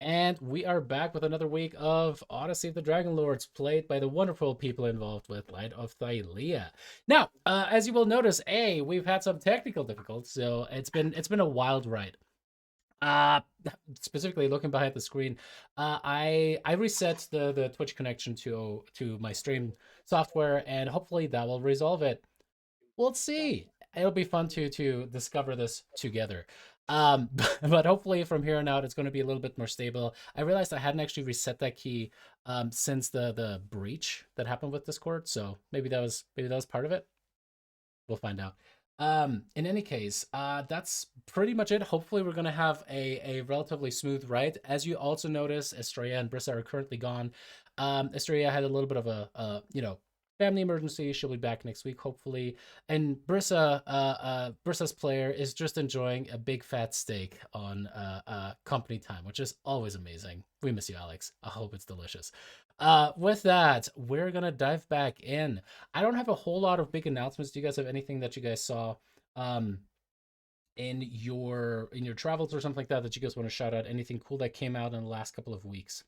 And we are back with another week of Odyssey of the Dragonlords, played by the wonderful people involved with Light of Thylea. Now, as you will notice, we've had some technical difficulties, so it's been a wild ride. Uh Specifically looking behind the screen, I reset the Twitch connection to my stream software, and hopefully that will resolve it. We'll see. It'll be fun to discover this together. But hopefully from here on out, it's going to be a little bit more stable. I realized I hadn't actually reset that key since the breach that happened with Discord, so maybe that was part of it. We'll find out. In any case, that's pretty much it. Hopefully, we're gonna have a relatively smooth ride. As you also notice, Estrella and Brissa are currently gone. Estrella had a little bit of a family emergency. She'll be back next week, hopefully. And Brissa's player is just enjoying a big fat steak on company time, which is always amazing. We miss you, Alex. I hope it's delicious. With that, we're gonna dive back in. I don't have a whole lot of big announcements. Do you guys have anything that you guys saw um in your travels or something like that that you guys want to shout out? Anything cool that came out in the last couple of weeks?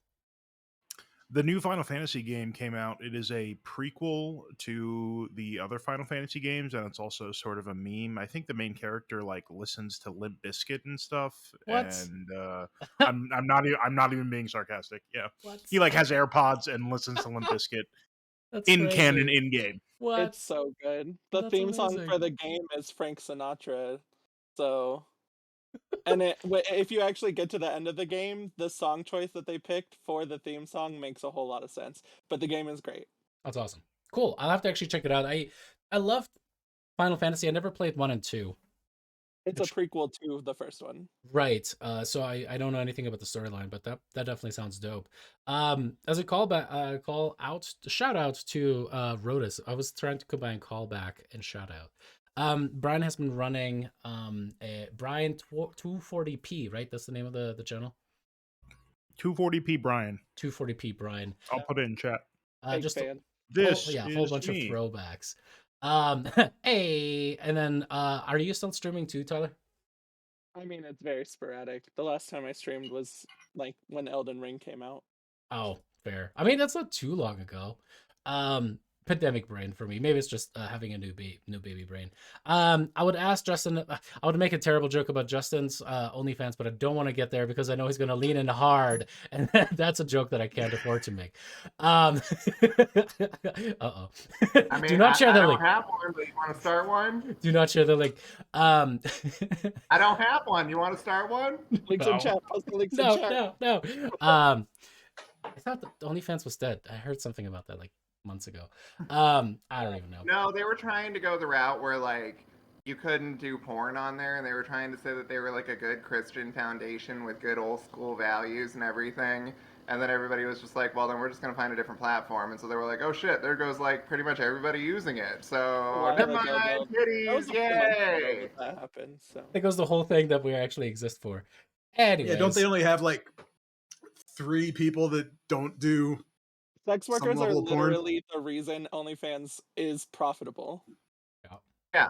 The new Final Fantasy game came out. It is a prequel to the other Final Fantasy games, and it's also sort of a meme. I think the main character like listens to Limp Bizkit and stuff, What? and I'm not even being sarcastic. Yeah, What? he like has AirPods and listens to Limp Bizkit That's in canon crazy. in game. What? It's so good. The That's theme song amazing. for the game is Frank Sinatra. So, if you actually get to the end of the game, the song choice that they picked for the theme song makes a whole lot of sense. But the game is great. That's awesome. Cool. I'll have to actually check it out. I love Final Fantasy. I never played 1 and 2. It's a prequel to the first one. Right. So I don't know anything about the storyline, but that definitely sounds dope. As a shout out to Rotus. I was trying to combine callback and shout out. Brian has been running a Brian 240p, right? That's the name of the channel. 240p Brian. 240p Brian. I'll put it in chat. Big Just fan. This a whole is bunch me. of throwbacks. Hey, and then are you still streaming too, Tyler? I mean, it's very sporadic. The last time I streamed was like when Elden Ring came out. Oh, fair. I mean, that's not too long ago. Pandemic brain for me. Maybe it's just having a new baby brain. I would ask Justin. I would make a terrible joke about Justin's OnlyFans, but I don't want to get there because I know he's going to lean in hard, and that's a joke that I can't afford to make. Uh oh. I mean, Do not share I the don't link. have one, but you want to start one? Do not share the link. I don't have one. You want to start one? Links No. in chat. Post the links in No, chat. no. I thought the OnlyFans was dead. I heard something about that like months ago. I don't even know. No, they were trying to go the route where like you couldn't do porn on there, and they were trying to say that they were like a good Christian foundation with good old school values and everything. And then everybody was just like, well, then we're just gonna find a different platform. And so they were like, oh shit, there goes like pretty much everybody using it. So never mind, That was titties, a few months ago yay! that happened. So It goes the whole thing that we actually exist for. Anyways, Yeah, don't they only have like 3 people that don't do sex workers are level of porn? literally the reason OnlyFans is profitable. Yeah.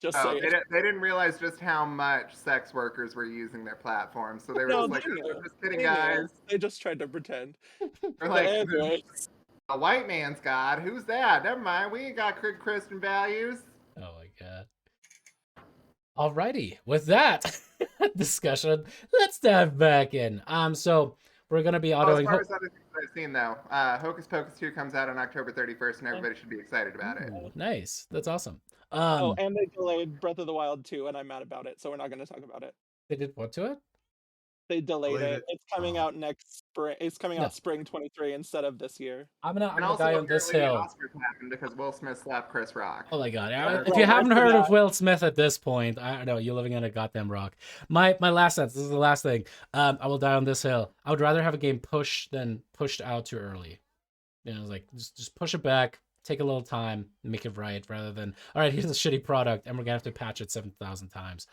Just Oh, say they didn't realize just how much sex workers were using their platform, so they were No, just like, they knew. "Just kidding, They knew. guys." They just tried to pretend. They're But like, anyways, "A white man's God? Who's that? Never mind. We ain't got Christian values." oh my god. Alrighty, with that discussion, let's dive back in. So we're gonna be As autoing. far as other things that I've seen, though, Hocus Pocus 2 comes out on October 31st, and everybody should be excited about it. Ooh, nice. That's awesome. and they delayed Breath of the Wild 2, and I'm mad about it, so we're not going to talk about it. They did what to it? They delayed Delayed it. it. It's coming Oh. out next spring. It's coming No. out spring 23 instead of this year. I'm And gonna also, die on this apparently, the hill. Oscars happened because Will Smith slapped Chris Rock. Oh my god! Or- If Well, you haven't after heard of that- Will Smith at this point, I don't know, you're living on a goddamn rock. My last sentence. This is the last thing. I will die on this hill. I would rather have a game pushed than pushed out too early. You know, like just push it back, take a little time, make it right, rather than all right, here's a shitty product, and we're gonna have to patch it 7,000 times.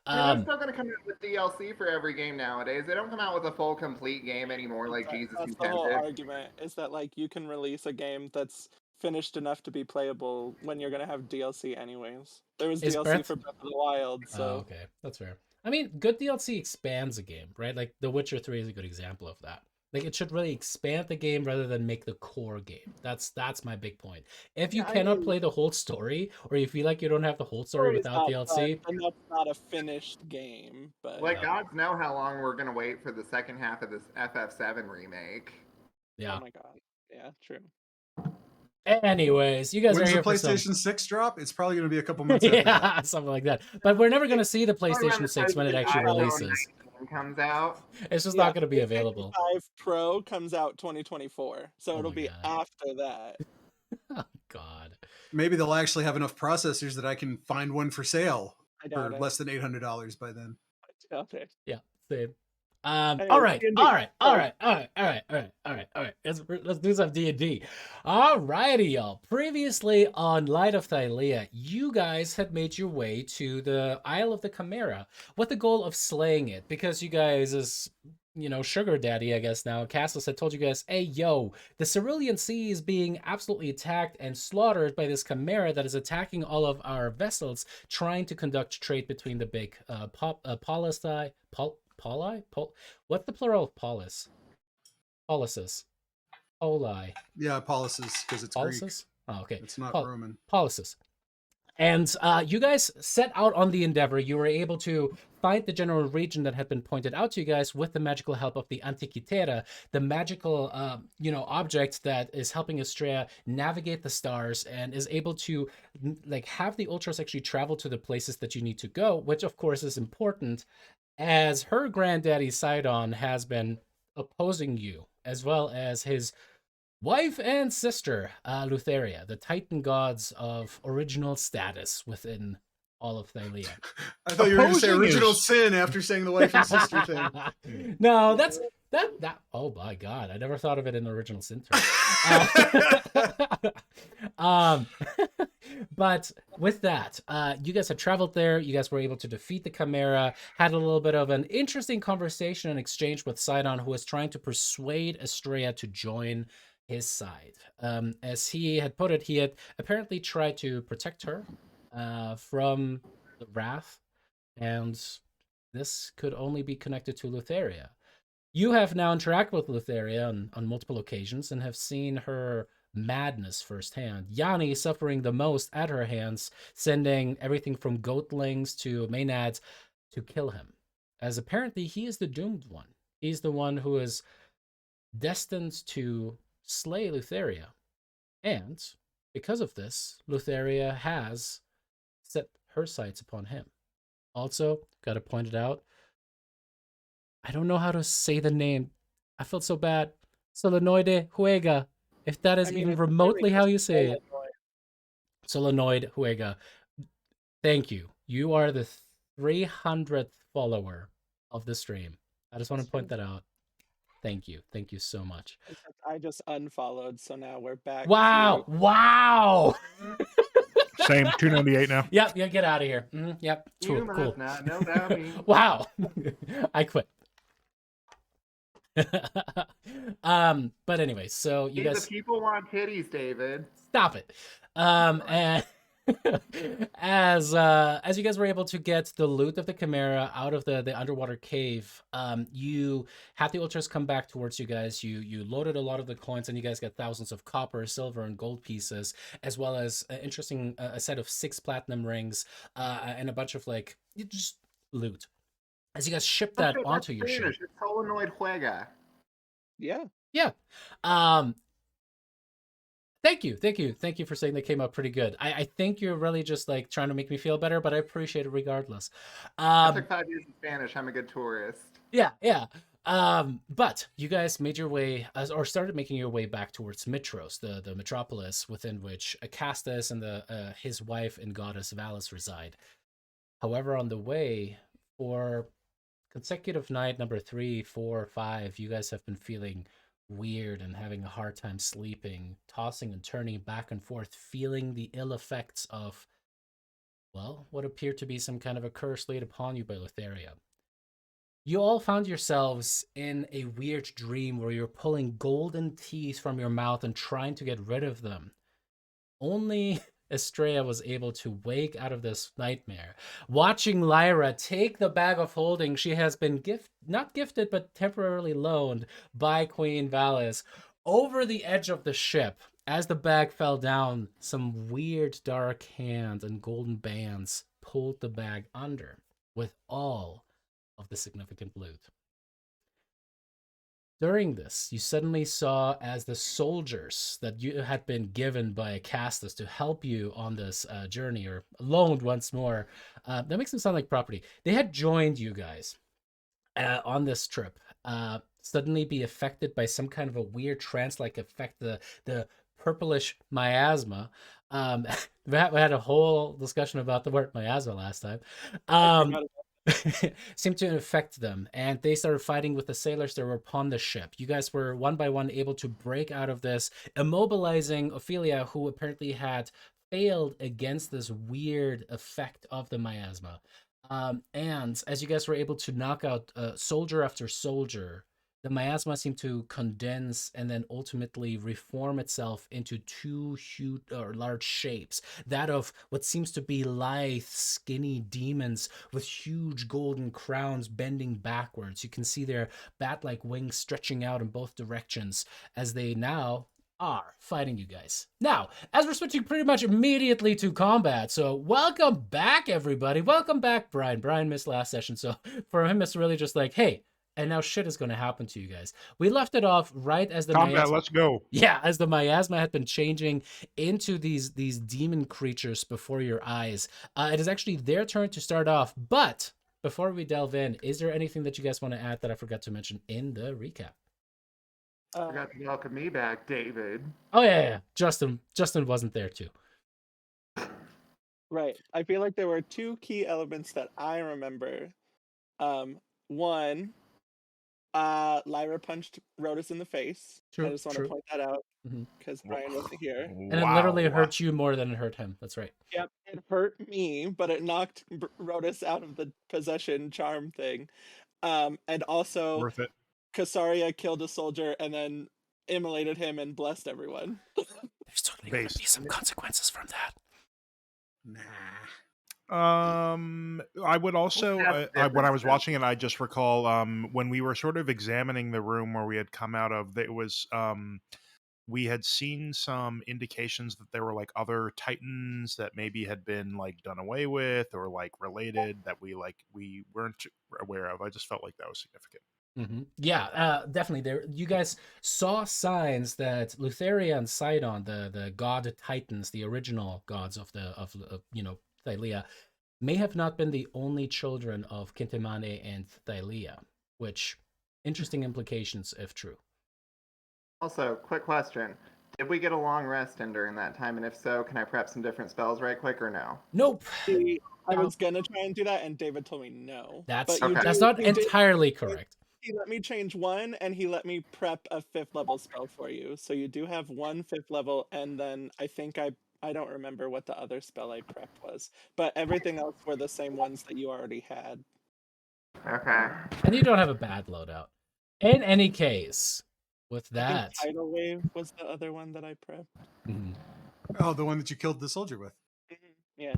I mean, they're still going to come out with DLC for every game nowadays. They don't come out with a full, complete game anymore like Jesus That's You the whole Tempted. argument, is that like you can release a game that's finished enough to be playable when you're going to have DLC anyways. There was Is DLC Breath- for Breath of the Wild, Oh, so okay, that's fair. I mean, good DLC expands a game, right? Like The Witcher 3 is a good example of that. Like it should really expand the game rather than make the core game. That's my big point. If you Yeah, I cannot mean, play the whole story, or you feel like you don't have the whole story story's without not done, DLC, then that's not a finished game. But Like yeah, gods know how long we're gonna wait for the second half of this FF7 remake. oh yeah. my god, yeah, true. Anyways, you guys are When's the here for some PlayStation 6 drop? It's probably going to be a couple months after that. yeah, something like that. But we're never gonna see the Probably when PlayStation the 6 when it PlayStation actually iPhone releases. 19 comes out. It's just Yeah, not gonna be PlayStation available. 5 Pro comes out 2024, so Oh it'll my be god. after that. Oh god. Maybe they'll actually have enough processors that I can find one for sale I for doubt it. less than $800 by then. I doubt it. Yeah, same. Anyways, All right, D&D. all right, all So, right, all right, all right, all right, all right, all right. Let's do some D&D. All righty, y'all. Previously on Light of Thylea, you guys had made your way to the Isle of the Chimera with the goal of slaying it, because you guys is, you know, sugar daddy, I guess now, Castus had told you guys, hey, yo, the Cerulean Sea is being absolutely attacked and slaughtered by this chimera that is attacking all of our vessels, trying to conduct trade between the big what's the plural of polis? Polisis. Poli. Yeah, policies, because it's Greek. Polisis? Oh, okay. It's not Roman. Polisis. And you guys set out on the endeavor. You were able to find the general region that had been pointed out to you guys with the magical help of the Antikythera, the magical, object that is helping Estrella navigate the stars and is able to like have the Ultras actually travel to the places that you need to go, which of course is important, as her granddaddy Sidon has been opposing you, as well as his wife and sister, Lutheria, the Titan gods of original status within all of Thylea. I thought you were going to say Opposing original is- sin after saying the wife and sister thing. No, that's that. Oh my god, I never thought of it in the original sin term. But with that, you guys have traveled there. You guys were able to defeat the Chimera. Had a little bit of an interesting conversation and exchange with Sidon, who was trying to persuade Estrella to join his side. As he had put it, he had apparently tried to protect her from the wrath, and this could only be connected to Lutheria. You have now interacted with Lutheria on multiple occasions and have seen her madness firsthand. Yanni suffering the most at her hands, sending everything from goatlings to maenads to kill him, as apparently he is the doomed one. He's the one who is destined to slay Lutheria. And because of this, Lutheria has set her sights upon him. Also, gotta point it out, I don't know how to say the name. I felt so bad. Solenoide Juega. If that is I mean, even it's remotely really how just you say it. Solenoid. Solenoid Juega. Thank you. You are the 300th follower of the stream. I just want to point that out. Thank you. Thank you so much. Except I just unfollowed, so now we're back. Wow. Wow. Same 298 now. Yep. Yeah. Get out of here. Yep. You Cool. must Cool. not know about me. Wow. I quit. But anyway, so you See, guys the people want titties, David. stop it. And as you guys were able to get the loot of the Chimera out of the underwater cave, you had the Ultras come back towards you guys. You loaded a lot of the coins, and you guys got thousands of copper, silver, and gold pieces, as well as an interesting a set of 6 platinum rings, and a bunch of like just loot. As you guys ship that That's onto your ship. Spanish. It's solenoid juega. Yeah. Yeah. Thank you for saying that came out pretty good. I think you're really just like trying to make me feel better, but I appreciate it regardless. I took 5 years of Spanish. I'm a good tourist. Yeah. But you guys made your way, or started making your way back towards Mitros, the metropolis within which Acastus and his wife and goddess Valis reside. However, on the way, for consecutive night number 3, 4, 5, you guys have been feeling weird and having a hard time sleeping, tossing and turning back and forth, feeling the ill effects of, well, what appeared to be some kind of a curse laid upon you by Lutheria. You all found yourselves in a weird dream where you're pulling golden teeth from your mouth and trying to get rid of them. Only Estrella was able to wake out of this nightmare, watching Lyra take the bag of holding she has been not gifted, but temporarily loaned by Queen Valis over the edge of the ship. As the bag fell down, some weird dark hands and golden bands pulled the bag under with all of the significant loot. During this, you suddenly saw as the soldiers that you had been given by Castus to help you on this journey, or loaned once more, that makes them sound like property. They had joined you guys on this trip. Suddenly be affected by some kind of a weird trance-like effect, the purplish miasma. We had a whole discussion about the word miasma last time. Seemed to infect them, and they started fighting with the sailors that were upon the ship. You guys were one by one able to break out of this, immobilizing Ophelia, who apparently had failed against this weird effect of the miasma. And as you guys were able to knock out soldier after soldier, the miasma seemed to condense and then ultimately reform itself into two huge or large shapes. That of what seems to be lithe, skinny demons with huge golden crowns bending backwards. You can see their bat-like wings stretching out in both directions as they now are fighting you guys. Now, as we're switching pretty much immediately to combat, so welcome back, everybody. Welcome back, Brian. Brian missed last session, so for him, it's really just like, hey, and now shit is going to happen to you guys. We left it off right as the Combat, let's go. Yeah, as the miasma had been changing into these demon creatures before your eyes. It is actually their turn to start off, but before we delve in, is there anything that you guys want to add that I forgot to mention in the recap? Forgot to welcome me back, David. Oh yeah. Justin wasn't there too. Right. I feel like there were two key elements that I remember. One, Lyra punched Rhodas in the face. True, I just want true. to point that out Mhm. because Brian wasn't here. And it literally hurt you more than it hurt him. That's right. Yep, it hurt me, but it knocked Rhodas out of the possession charm thing. And also, Worth it. Casaria killed a soldier and then immolated him and blessed everyone. There's totally going to be some consequences from that. I would also, when I was watching it, I just recall when we were sort of examining the room where we had come out of, it was we had seen some indications that there were like other titans that maybe had been like done away with or like related that we weren't aware of. I just felt like that was significant. Mm-hmm. Yeah, definitely. There, you guys saw signs that Lutheria and Sidon, the god titans, the original gods of Thylea, may have not been the only children of Kintemane and Thylea, which interesting implications if true. Also, quick question. Did we get a long rest in during that time? And if so, can I prep some different spells right quick or no? Nope. I was going to try and do that, and David told me no. That's Okay. that's not entirely correct. He let me change one, and he let me prep a 5th level spell for you. So you do have one 5th level, and then I think I don't remember what the other spell I prepped was, but everything else were the same ones that you already had. Okay. And you don't have a bad loadout. In any case, with I that, think Tidal Wave was the other one that I prepped. Mhm. Oh, the one that you killed the soldier with. Yeah.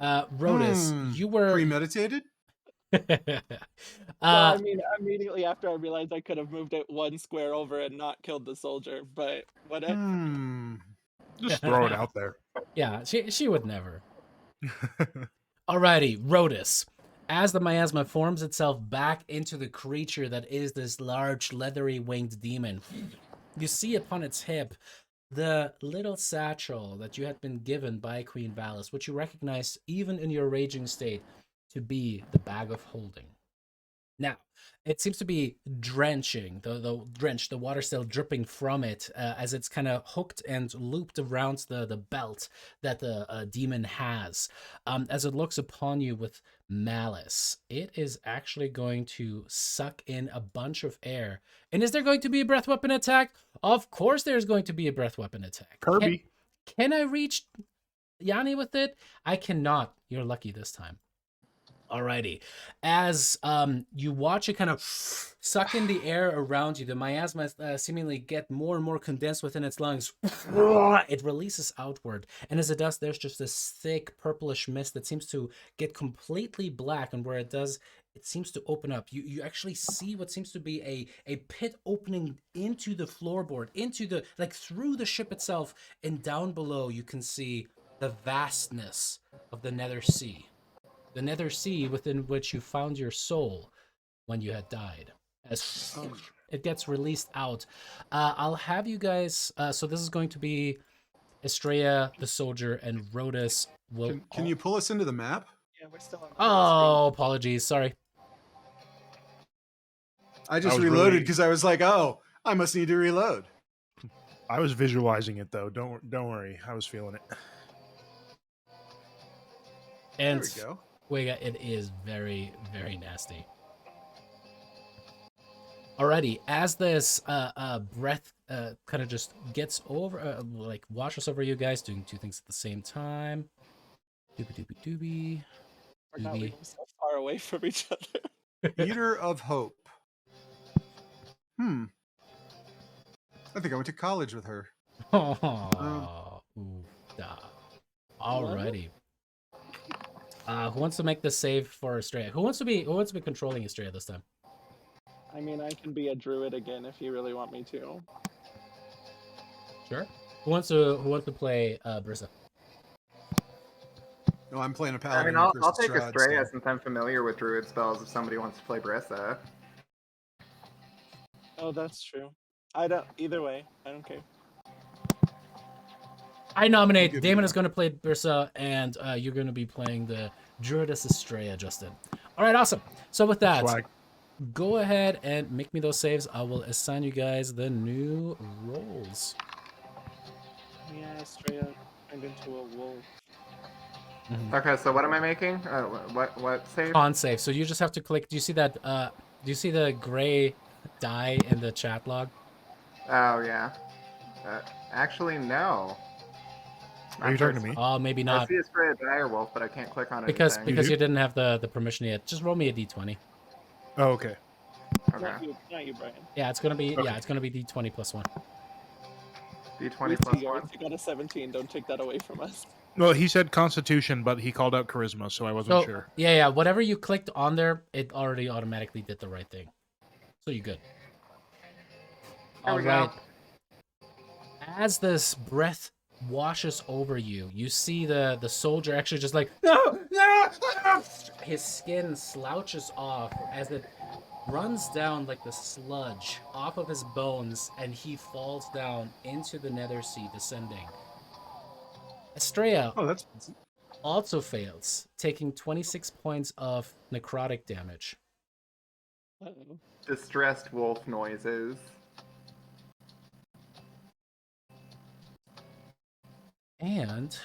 Rhodas, you were premeditated. Well, I mean, immediately after I realized I could have moved it one square over and not killed the soldier, but whatever. Just throw it out there. Yeah, she would never. Alrighty, Rhodas. As the miasma forms itself back into the creature that is this large, leathery winged demon, you see upon its hip the little satchel that you had been given by Queen Valis, which you recognize even in your raging state to be the bag of holding. Now, it seems to be drenching, the water still dripping from it as it's kind of hooked and looped around the belt that the demon has. As it looks upon you with malice, it is actually going to suck in a bunch of air. And is there going to be a breath weapon attack? Of course there's going to be a breath weapon attack. Kirby. Can I reach Yanni with it? I cannot. You're lucky this time. Alrighty. As you watch it kind of suck in the air around you, the miasma seemingly get more and more condensed within its lungs. It releases outward, and as it does, there's just this thick purplish mist that seems to get completely black, and where it does, it seems to open up. You actually see what seems to be a pit opening into the floorboard, into the like through the ship itself, and down below you can see the vastness of the Nether Sea. The Nether Sea within which you found your soul when you had died. As it gets released out, I'll have you guys. So this is going to be Estrella, the soldier, and Rhodas will. Can you pull us into the map? Yeah, we're still on the Oh, apologies. Sorry. I just was reloaded really- because I was like, oh, I must need to reload. I was visualizing it though. Don't worry. I was feeling it. And There we go. Wega, it is very, very nasty. Alrighty, as this breath kind of just gets over, like washes over you guys, doing two things at the same time. Doobie doobie doobie. We're not Doobie. living so far away from each other. Eater of Hope. I think I went to college with her. Oh, ooh, da. Alrighty. Who wants to make the save for Estrella? Who wants to be controlling Estrella this time? I mean, I can be a druid again if you really want me to. Sure. Who wants to play Brissa? No, I'm playing a I paladin. mean, I'll Kristen take Strahd, Estrella so- since I'm familiar with druid spells if somebody wants to play Brissa. Oh, that's true. I don't. Either way, I don't care. I nominate Good Damon deal. is going to play Brissa, and you're going to be playing the Druidess Estrella, Justin. All right, awesome. So with that, Swag. go ahead and make me those saves. I will assign you guys the new roles. Yeah, Estrella turned into a wolf. Okay, so what am I making? What save? Con save. So you just have to click. Do you see that? Do you see the gray die in the chat log? Oh yeah. Actually, no. Are you talking to me? Oh, maybe I not, see Estrella Direwolf, but I can't click on because anything. because do? you didn't have the permission yet. Just roll me a d20. Oh, okay. Okay. Not you, Brian. Yeah, it's gonna be Okay. it's gonna be d20 plus 1. D20 We plus see yours. 1. You got a 17. Don't take that away from us. Well, he said Constitution, but he called out Charisma, so I wasn't So sure. yeah, whatever you clicked on there, it already automatically did the right thing. So you're good. There All we right. go. As this breath washes over you, you see the soldier actually just like no, no, no! His skin slouches off as it runs down like the sludge off of his bones, and he falls down into the Nether Sea, descending. Estrella Oh, that's also fails, taking 26 points of necrotic damage. Uh-oh. Distressed wolf noises. And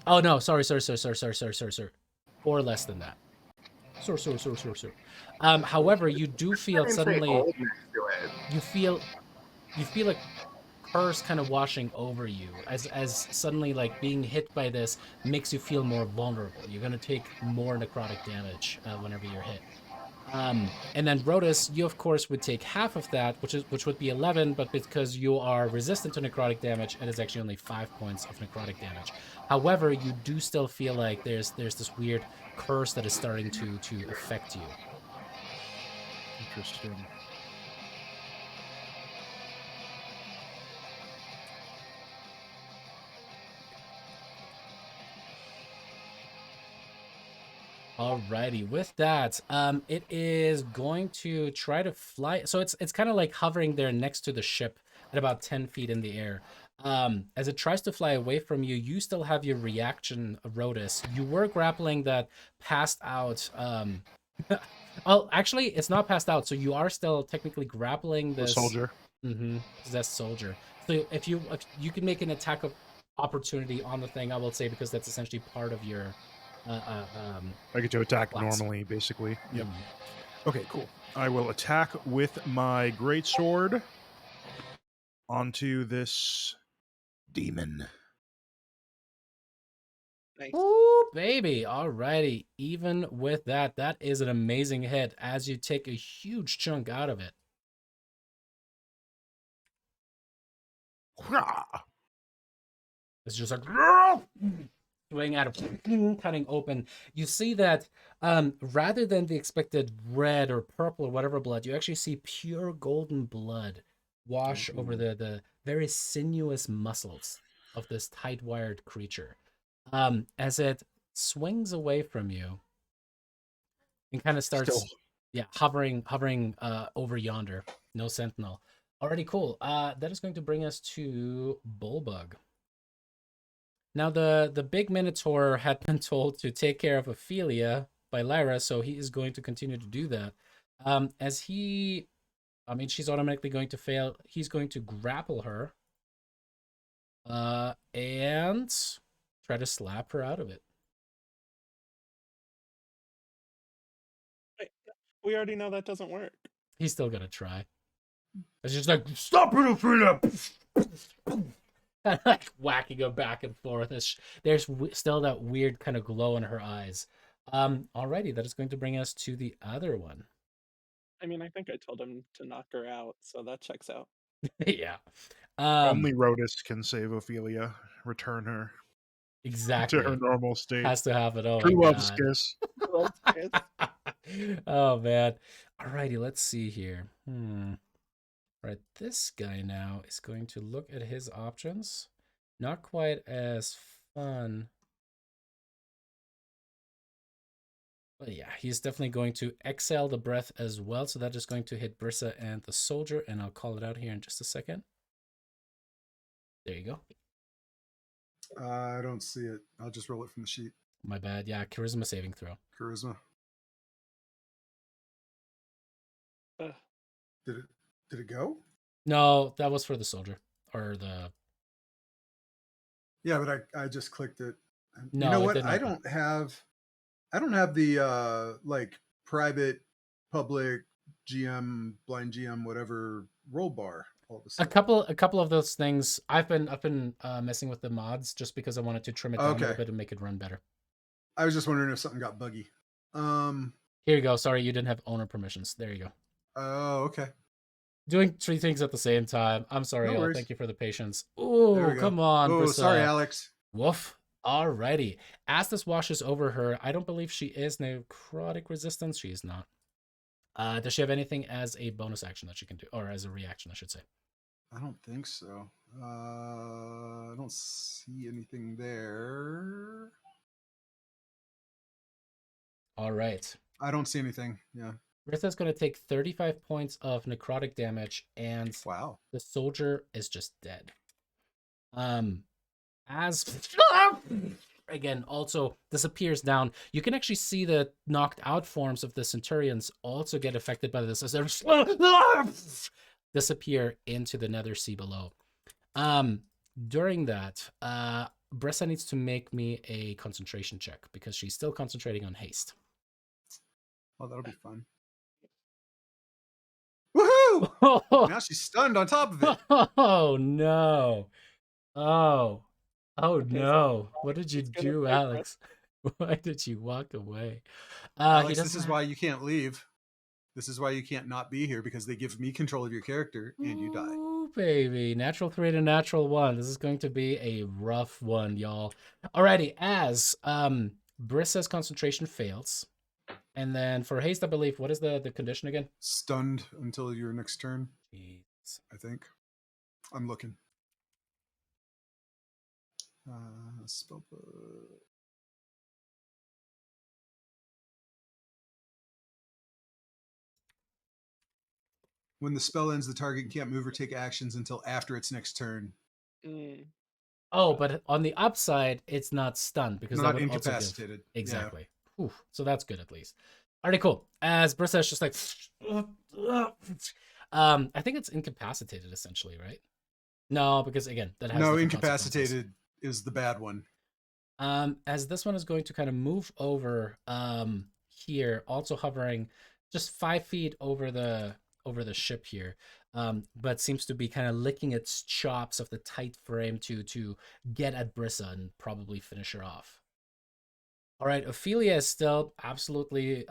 oh no, sorry. Or less than that. Sorry. However, you do feel I didn't say suddenly old next to it. you feel a curse kind of washing over you as suddenly like being hit by this makes you feel more vulnerable. You're gonna take more necrotic damage whenever you're hit. And then Rhodas, you of course would take half of that, which would be 11, but because you are resistant to necrotic damage, it is actually only 5 points of necrotic damage. However, you do still feel like there's this weird curse that is starting to affect you. Interesting. Alrighty, with that, it is going to try to fly. So it's kind of like hovering there next to the ship at about 10 feet in the air. As it tries to fly away from you, you still have your reaction, Rhodas. You were grappling that passed out. Well, actually, it's not passed out, so you are still technically grappling The this soldier. possessed soldier. So if you can make an attack of opportunity on the thing, I will say, because that's essentially part of your I get to attack Class. normally, basically. Yep. mm. Okay, cool. I will attack with my great sword onto this demon. Nice. Ooh, baby. Alrighty. Even with that, that is an amazing hit as you take a huge chunk out of it. It's just like swing out of cutting open. You see that rather than the expected red or purple or whatever blood, you actually see pure golden blood wash over the very sinuous muscles of this tight-wired creature. As it swings away from you and kind of starts Still. hovering over yonder. No sentinel. Already cool. That is going to bring us to Bullbug. Now, the big Minotaur had been told to take care of Ophelia by Lyra, so he is going to continue to do that. As he, I mean, she's automatically going to fail. He's going to grapple her and try to slap her out of it. Wait, we already know that doesn't work. He's still going to try. It's just like, stop it, Ophelia! Kind of like whacking her back and forth. There's still that weird kind of glow in her eyes. Alrighty, that is going to bring us to the other one. I mean, I think I told him to knock her out, so that checks out. Yeah. Only Rhodus can save Ophelia, return her Exactly. to her normal state. Has to happen. Oh True my love's god. kiss. Oh man. Alrighty, let's see here. Right, this guy now is going to look at his options. Not quite as fun. But yeah, he's definitely going to exhale the breath as well. So that is going to hit Brissa and the soldier. And I'll call it out here in just a second. There you go. I don't see it. I'll just roll it from the sheet. My bad. Yeah, charisma saving throw. Charisma. Did it go? No, that was for the soldier. Or the... Yeah, but I just clicked it. No, you know it what? didn't I open. don't have the like private, public, GM, blind GM, whatever roll bar. All of a A sudden. couple of those things. I've been messing with the mods just because I wanted to trim it down a little Okay. bit and make it run better. I was just wondering if something got buggy. Here you go. Sorry, you didn't have owner permissions. There you go. Oh, okay. Doing three things at the same time. I'm sorry, No y'all. worries. Thank you for the patience. There Ooh, we go. come on, Oh, Brissa. sorry, Alex. Woof. Alrighty. As this washes over her, I don't believe she is necrotic resistance. She is not. Does she have anything as a bonus action that she can do? Or as a reaction, I should say. I don't think so. I don't see anything there. All right. I don't see anything. Yeah. Brissa's going to take 35 points of necrotic damage, and Wow. the soldier is just dead. As again also disappears down, you can actually see the knocked out forms of the centurions also get affected by this as they disappear into the nether sea below. During that, Brissa needs to make me a concentration check because she's still concentrating on haste. Oh, that'll be fun. Woohoo! Now she's stunned on top of it. Oh no. Oh Okay, no. What did you it's gonna do, take Alex? Why did you walk away? Alex, this is why you can't leave. This is why you can't not be here, because they give me control of your character and you die. Ooh, baby. Natural 3 to natural 1. This is going to be a rough one, y'all. Alrighty, as Brissa's concentration fails. And then for haste, I believe, what is the condition again? Stunned until your next turn, Jeez. I think. I'm looking. Spell book. When the spell ends, the target can't move or take actions until after its next turn. Oh, but on the upside, it's not stunned because Not that would incapacitated. Also give... Exactly. Yeah. So that's good at least. Alrighty, cool. As Brissa's just like, I think it's incapacitated essentially, right? No, because again, that has no, incapacitated is the bad one. As this one is going to kind of move over here, also hovering just 5 feet over the ship here, but seems to be kind of licking its chops of the tight frame to get at Brissa and probably finish her off. All right, Ophelia is still absolutely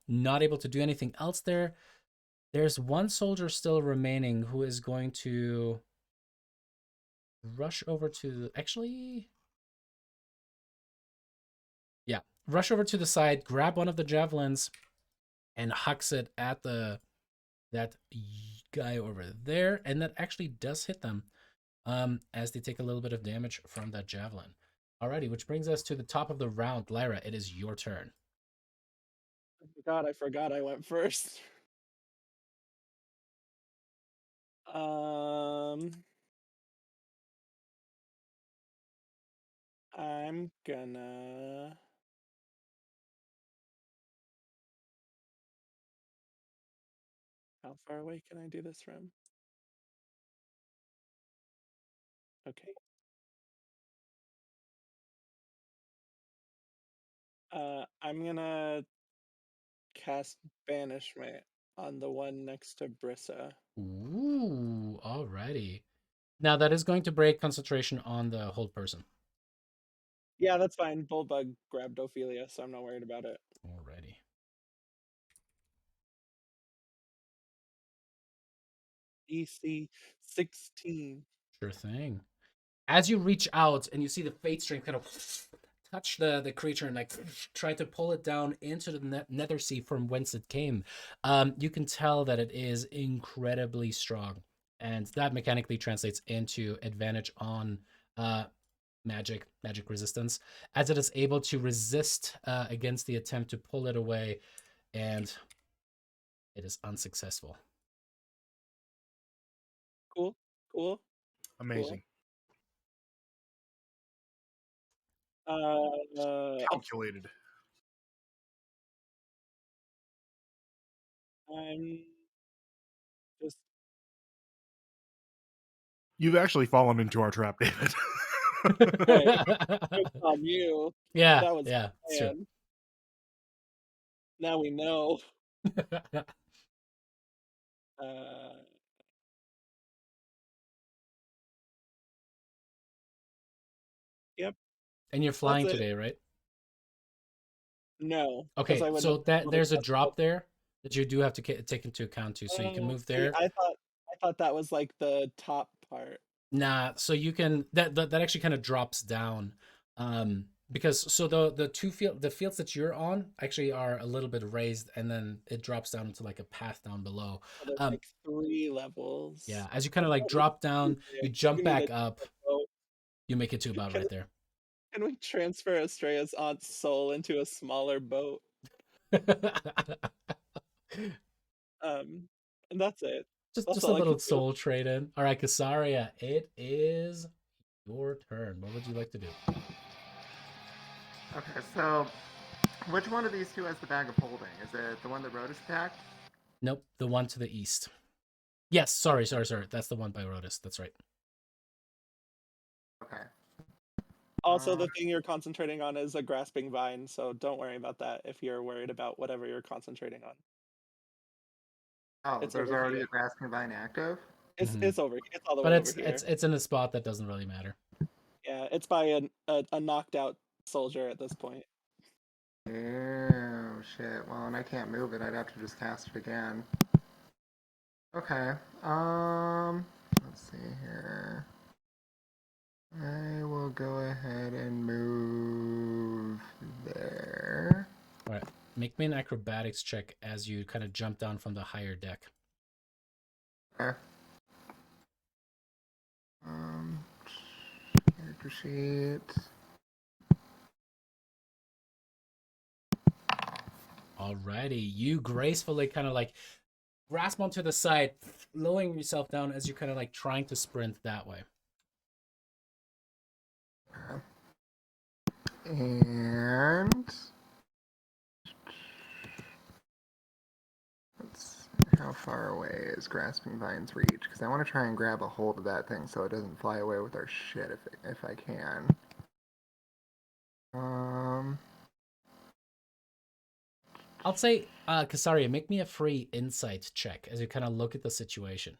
not able to do anything else there. There's one soldier still remaining who is going to rush over to actually, yeah, rush over to the side, grab one of the javelins, and hucks it at that guy over there, and that actually does hit them, as they take a little bit of damage from that javelin. Alrighty, which brings us to the top of the round. Lyra, it is your turn. God, I forgot I went first. I'm gonna. How far away can I do this from? Okay. I'm gonna cast Banishment on the one next to Brissa. Ooh, alrighty. Now that is going to break concentration on the hold person. Yeah, that's fine. Bullbug grabbed Ophelia, so I'm not worried about it. Alrighty. DC 16. Sure thing. As you reach out and you see the fate strength kind of touch the creature and like try to pull it down into the nether sea from whence it came, you can tell that it is incredibly strong, and that mechanically translates into advantage on magic resistance, as it is able to resist against the attempt to pull it away, and it is unsuccessful. Cool. Cool. Amazing. Calculated. I'm just You've actually fallen into our trap, David. hey, joke's on you. Yeah, That was yeah, the it's true. plan. Now we know. Uh, yep, And you're that's flying it. today, right? No, because Okay, I wouldn't so have been that able to there's a cast drop there that you do have to take into account too. So you can Oh, move see, there. I thought that was like the top part. Nah, so you can that actually kind of drops down. Because so the fields that you're on actually are a little bit raised, and then it drops down into like a path down below. So there's Um like 3 levels. yeah, as you kind of That's like not drop down, easy. you jump You need back a up, boat. you make it to about Can right there. can we transfer Estrella's aunt's soul into a smaller boat? And that's it. That's Just a all I little can do. soul trade in. All right, Kasaria, it is your turn. What would you like to do? Okay, so which one of these two has the bag of holding? Is it the one that Rotus attacked? Nope, the one to the east. Yes, sorry. That's the one by Rotus. That's right. Okay. Also, the thing you're concentrating on is a grasping vine, so don't worry about that if you're worried about whatever you're concentrating on. Oh, It's there's over already here. a grasping vine active? It's over. It's all the But way over it's here. it's in a spot that doesn't really matter. Yeah, it's by a knocked out soldier at this point. Oh, shit. Well, and I can't move it. I'd have to just cast it again. Okay. Let's see here. I will go ahead and move there. All right, make me an acrobatics check as you kind of jump down from the higher deck. Okay. Character sheet. Alrighty, you gracefully kind of like grasp onto the side, lowering yourself down as you're kind of like trying to sprint that way. And let's how far away is Grasping Vine's reach? Because I want to try and grab a hold of that thing so it doesn't fly away with our shit if I can. I'll say, Kasaria, make me a free insight check as you kind of look at the situation.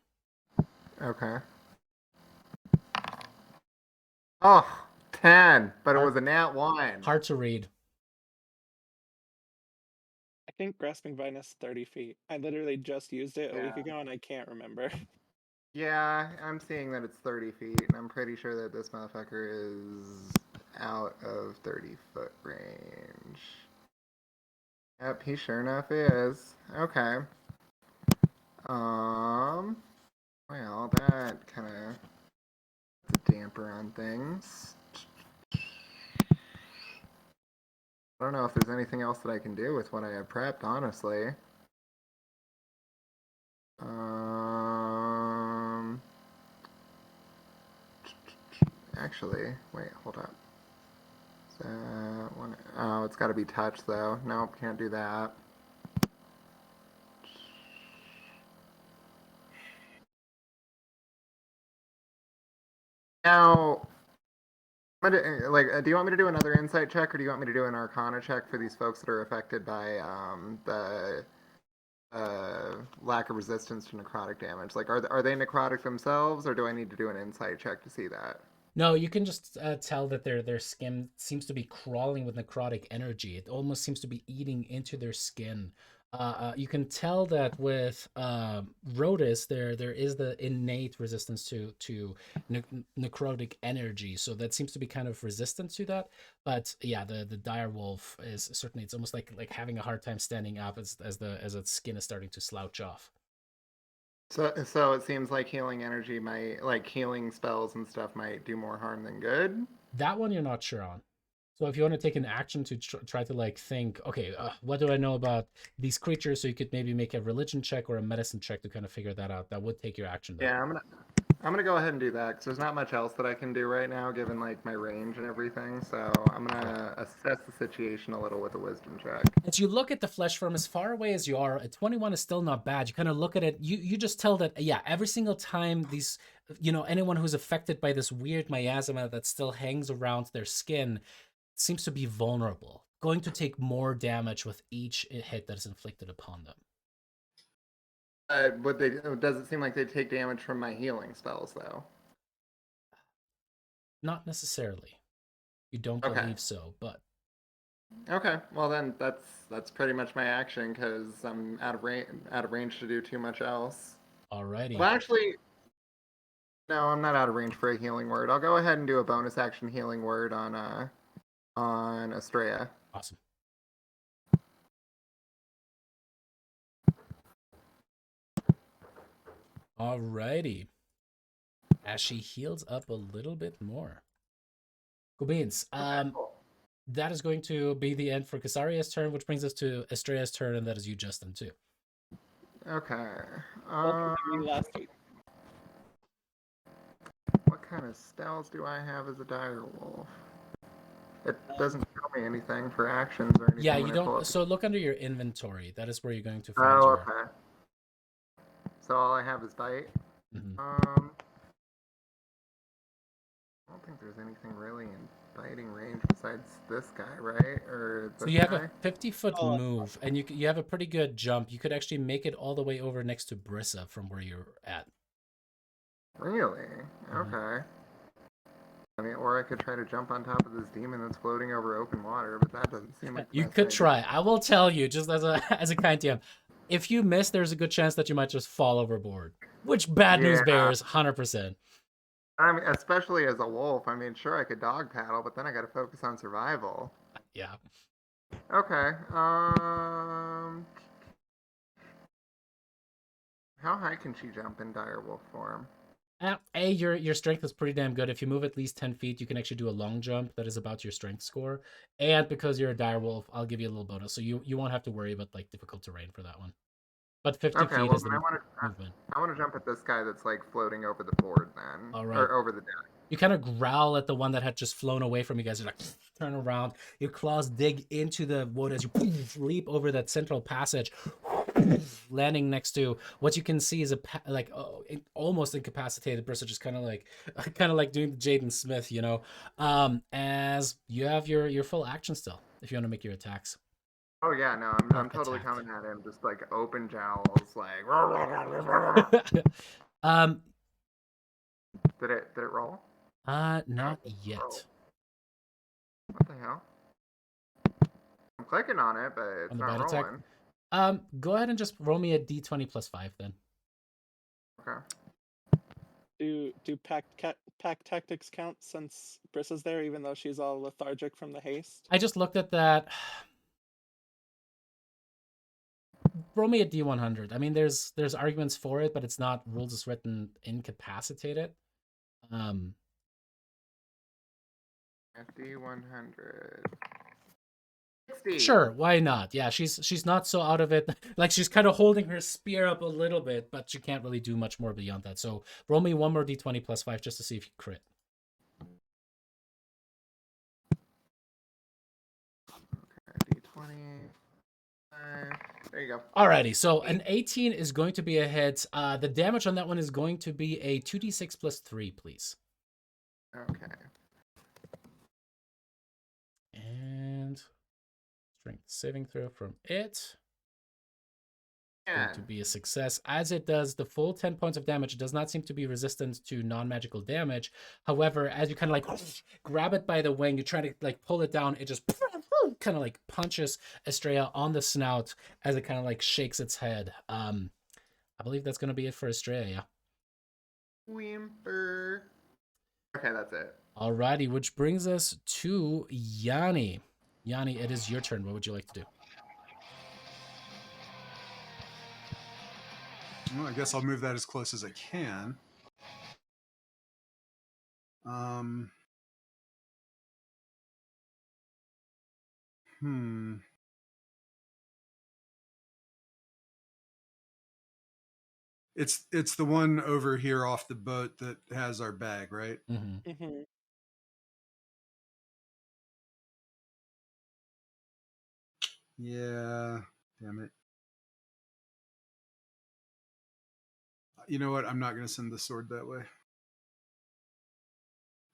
Okay. Oh, 10, but it was a nat 1. Hard to read. think Grasping Vine is 30 feet. I literally just used it a week Yeah. ago and I can't remember. Yeah, I'm seeing that it's 30 feet, and I'm pretty sure that this motherfucker is out of 30-foot range. Yep, he sure enough is. Okay. Well, that kind of puts a damper on things. I don't know if there's anything else that I can do with what I have prepped, honestly. Actually, wait, hold up. Oh, it's got to be touch, though. Nope, can't do that. Now, do you want me to do another insight check, or do you want me to do an arcana check for these folks that are affected by the lack of resistance to necrotic damage? Like, are they necrotic themselves, or do I need to do an insight check to see that? No, you can just tell that their skin seems to be crawling with necrotic energy. It almost seems to be eating into their skin. You can tell that with Rhodes, there is the innate resistance to necrotic energy, so that seems to be kind of resistant to that. But yeah, the dire wolf is certainly, it's almost like having a hard time standing up as its skin is starting to slouch off. So it seems like healing energy might, like healing spells and stuff, might do more harm than good. That one you're not sure on. So if you want to take an action to try to like think, okay, what do I know about these creatures? So you could maybe make a religion check or a medicine check to kind of figure that out. That would take your action. Though. Yeah, I'm gonna go ahead and do that because there's not much else that I can do right now, given like my range and everything. So I'm gonna assess the situation a little with a wisdom check. As you look at the flesh form, as far away as you are, a 21 is still not bad. You kind of look at it. You just tell that, yeah, every single time these, anyone who's affected by this weird miasma that still hangs around their skin seems to be vulnerable, going to take more damage with each hit that is inflicted upon them. Does it seem like they take damage from my healing spells though? Not necessarily. You don't Okay. believe so, but Okay, well then that's pretty much my action because I'm out of range to do too much else. alrighty. Well, actually, no, I'm not out of range for a healing word. I'll go ahead and do a bonus action healing word on Estrella. Awesome. Alrighty. As she heals up a little bit more. Cool beans. That is going to be the end for Kasaria's turn, which brings us to Estrella's turn, and that is you, Justin, too. Okay. Welcome to me last week. What kind of spells do I have as a dire wolf? It doesn't tell me anything for actions or anything. Yeah, you don't. So look under your inventory. That is where you're going to find Oh, your. okay. So all I have is bite. Mhm. I don't think there's anything really in biting range besides this guy, right? Or this So you have guy? a 50-foot move, and you have a pretty good jump. You could actually make it all the way over next to Brissa from where you're at. Really? Okay. I mean, or I could try to jump on top of this demon that's floating over open water, but that doesn't seem like the You best could idea. try. I will tell you, just as a kind DM, if you miss, there's a good chance that you might just fall overboard. Which bad news Yeah. bears, 100%. I mean, especially as a wolf. I mean, sure, I could dog paddle, but then I got to focus on survival. Yeah. Okay. How high can she jump in dire wolf form? Your strength is pretty damn good. If you move at least 10 feet, you can actually do a long jump that is about your strength score. And because you're a dire wolf, I'll give you a little bonus. So you won't have to worry about like difficult terrain for that one. But 50 Okay, feet well, is the then movement. I want to jump at this guy that's like floating over the board then. All right. Or over the deck. You kind of growl at the one that had just flown away from you guys. You're like, turn around. Your claws dig into the wood as you leap over that central passage, landing next to what you can see is almost incapacitated person, just kind of like doing the Jaden Smith, as you have your full action still, if you want to make your attacks. Oh yeah, no, I'm totally attack. coming at him, just like open jowls, like. Did it roll? Not yet. What the hell? I'm clicking on it, but it's On the not bite attack? rolling. Go ahead and just roll me a d20 plus 5 then. Okay. Do pack tactics count since Brissa's there, even though she's all lethargic from the haste? I just looked at that. Roll me a d100. I mean, there's arguments for it, but it's not rules as written incapacitated. D100. 60. Sure, why not? Yeah, she's not so out of it. Like, she's kind of holding her spear up a little bit, but she can't really do much more beyond that. So roll me one more d20 plus 5 just to see if you crit. Okay, D20. There you go. Alrighty, so an 18 is going to be a hit. The damage on that one is going to be a 2d6 plus 3, please. Okay. And strength saving throw from it. Yeah. Going to be a success. As it does the full 10 points of damage, it does not seem to be resistant to non-magical damage. However, as you kind of like grab it by the wing, you try to like pull it down, it just kind of like punches Estrella on the snout as it kind of like shakes its head. I believe that's going to be it for Estrella, yeah. Whimper. Okay, that's it. Alrighty, which brings us to Yanni. Yanni, it is your turn. What would you like to do? Well, I guess I'll move that as close as I can. It's the one over here off the boat that has our bag, right? Mm-hmm. Mm-hmm. Yeah. Damn it. You know what? I'm not going to send the sword that way.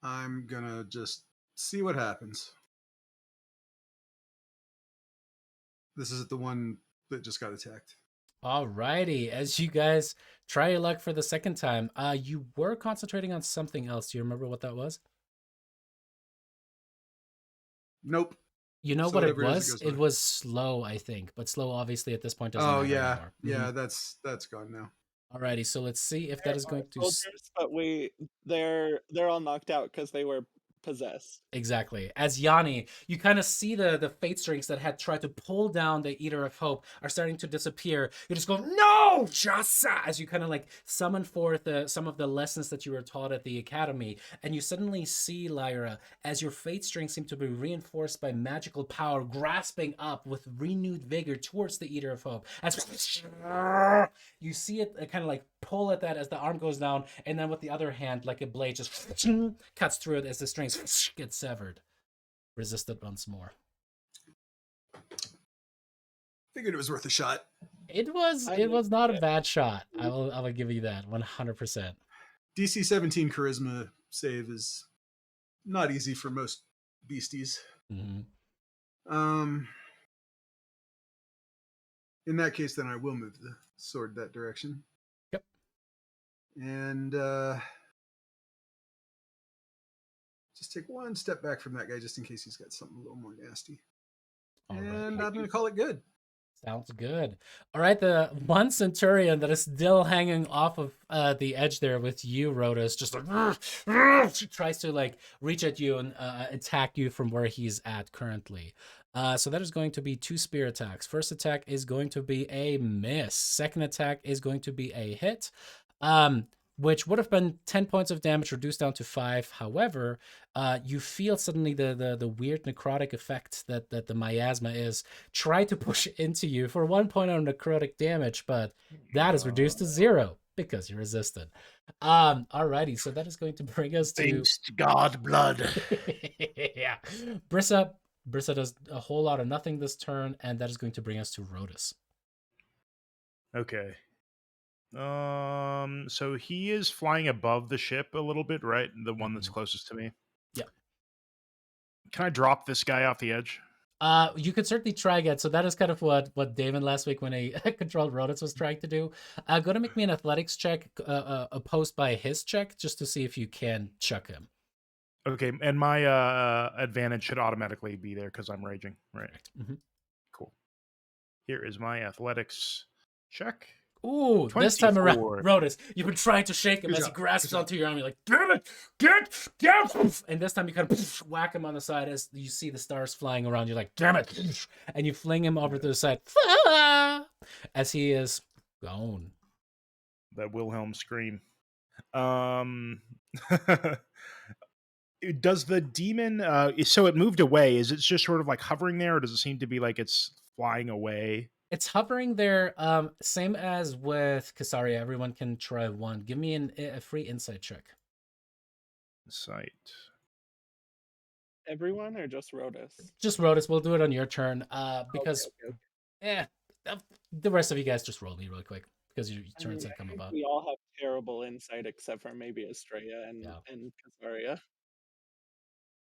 I'm going to just see what happens. This is the one that just got attacked. Alrighty, as you guys try your luck for the second time, you were concentrating on something else. Do you remember what that was? Nope. You know So what it whatever it is, was? it goes It away. was slow, I think. But slow, obviously, at this point doesn't Oh matter yeah, anymore. yeah. That's gone now. Alrighty, so let's see if that is going to... soldiers, but they're all knocked out because they were possessed. Exactly. As Yanni, you kind of see the fate strings that had tried to pull down the Eater of Hope are starting to disappear. You just go, no, Jasa, as you kind of like summon forth some of the lessons that you were taught at the academy. And you suddenly see, Lyra, as your fate strings seem to be reinforced by magical power, grasping up with renewed vigor towards the Eater of Hope. As you see it kind of like pull at that as the arm goes down, and then with the other hand, like a blade, just cuts through it as the strings get severed. Resist it once more. Figured it was worth a shot. It was not a bad shot. I will give you that 100%. DC 17 charisma save is not easy for most beasties. Mm-hmm. In that case, then I will move the sword that direction. Yep. And just take one step back from that guy just in case he's got something a little more nasty. All right. And I'm going to call it good. Sounds good. All right, the one centurion that is still hanging off of the edge there with you, Rhodas, just like tries to like reach at you and attack you from where he's at currently. So that is going to be 2 spear attacks. First attack is going to be a miss. Second attack is going to be a hit. Which would have been 10 points of damage reduced down to 5. However, you feel suddenly the weird necrotic effect that the miasma is try to push into you for 1 point on necrotic damage, but that is reduced to 0 because you resisted. Alrighty, so that is going to bring us to... Thanks to God blood. Yeah. Brissa does a whole lot of nothing this turn, and that is going to bring us to Rhodas. Okay. So he is flying above the ship a little bit, right? The one that's closest to me. Yeah. Can I drop this guy off the edge? You could certainly try again. So that is kind of what Damon last week when he controlled Rhodas was trying to do. Go to make me an athletics check opposed by his check just to see if you can chuck him. Okay, and my advantage should automatically be there because I'm raging, right? Mm-hmm. Cool. Here is my athletics check. Ooh, this time around, 24. Rodus, you've been trying to shake him Good as he job, grasps good job. onto your arm. You're like, damn it, get! And this time you kind of whack him on the side as you see the stars flying around. You're like, damn it! And you fling him over to the side as he is gone. That Wilhelm scream. Does the demon so it moved away, is it just sort of like hovering there, or does it seem to be like it's flying away? It's hovering there, same as with Casaria. Everyone can try one. Give me a free insight check. Sight. Everyone or just Rodus? Just Rodus, we'll do it on your turn. Because Okay. the rest of you guys just roll me really quick because your I turns mean, have come I think about. we all have terrible insight except for maybe Estrella and Casaria.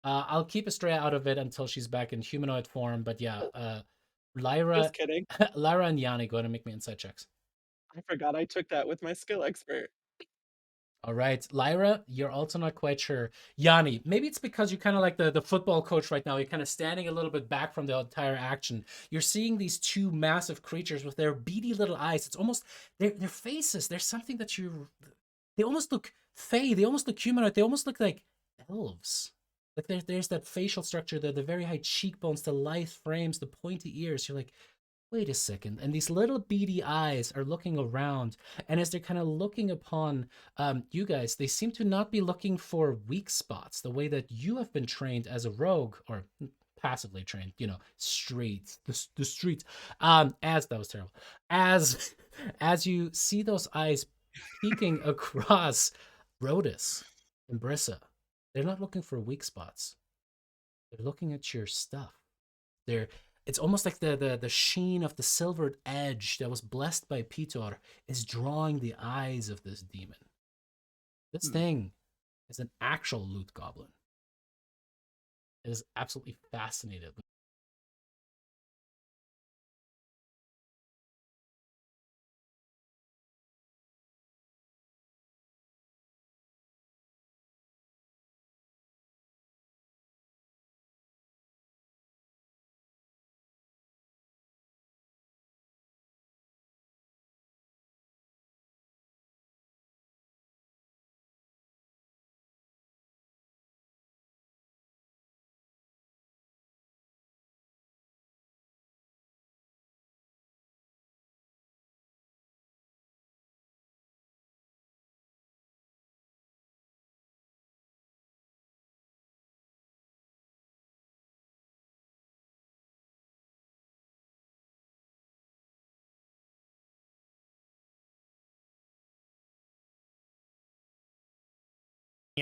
I'll keep Estrella out of it until she's back in humanoid form. But yeah, Lyra, Just kidding. Lyra and Yanni, go ahead and make me insight checks. I forgot I took that with my skill expert. All right, Lyra, you're also not quite sure. Yanni, maybe it's because you're kind of like the football coach right now. You're kind of standing a little bit back from the entire action. You're seeing these two massive creatures with their beady little eyes. It's almost their faces. There's something that they almost look fey. They almost look humanoid. They almost look like elves. Like there's that facial structure, the very high cheekbones, the lithe frames, the pointy ears. You're like, wait a second. And these little beady eyes are looking around. And as they're kind of looking upon you guys, they seem to not be looking for weak spots the way that you have been trained as a rogue, or passively trained, streets, the streets. As that was terrible. As you see those eyes peeking across Rodus and Brissa, they're not looking for weak spots. They're looking at your stuff. It's almost like the sheen of the silvered edge that was blessed by Pitor is drawing the eyes of this demon. This thing is an actual loot goblin. It is absolutely fascinated.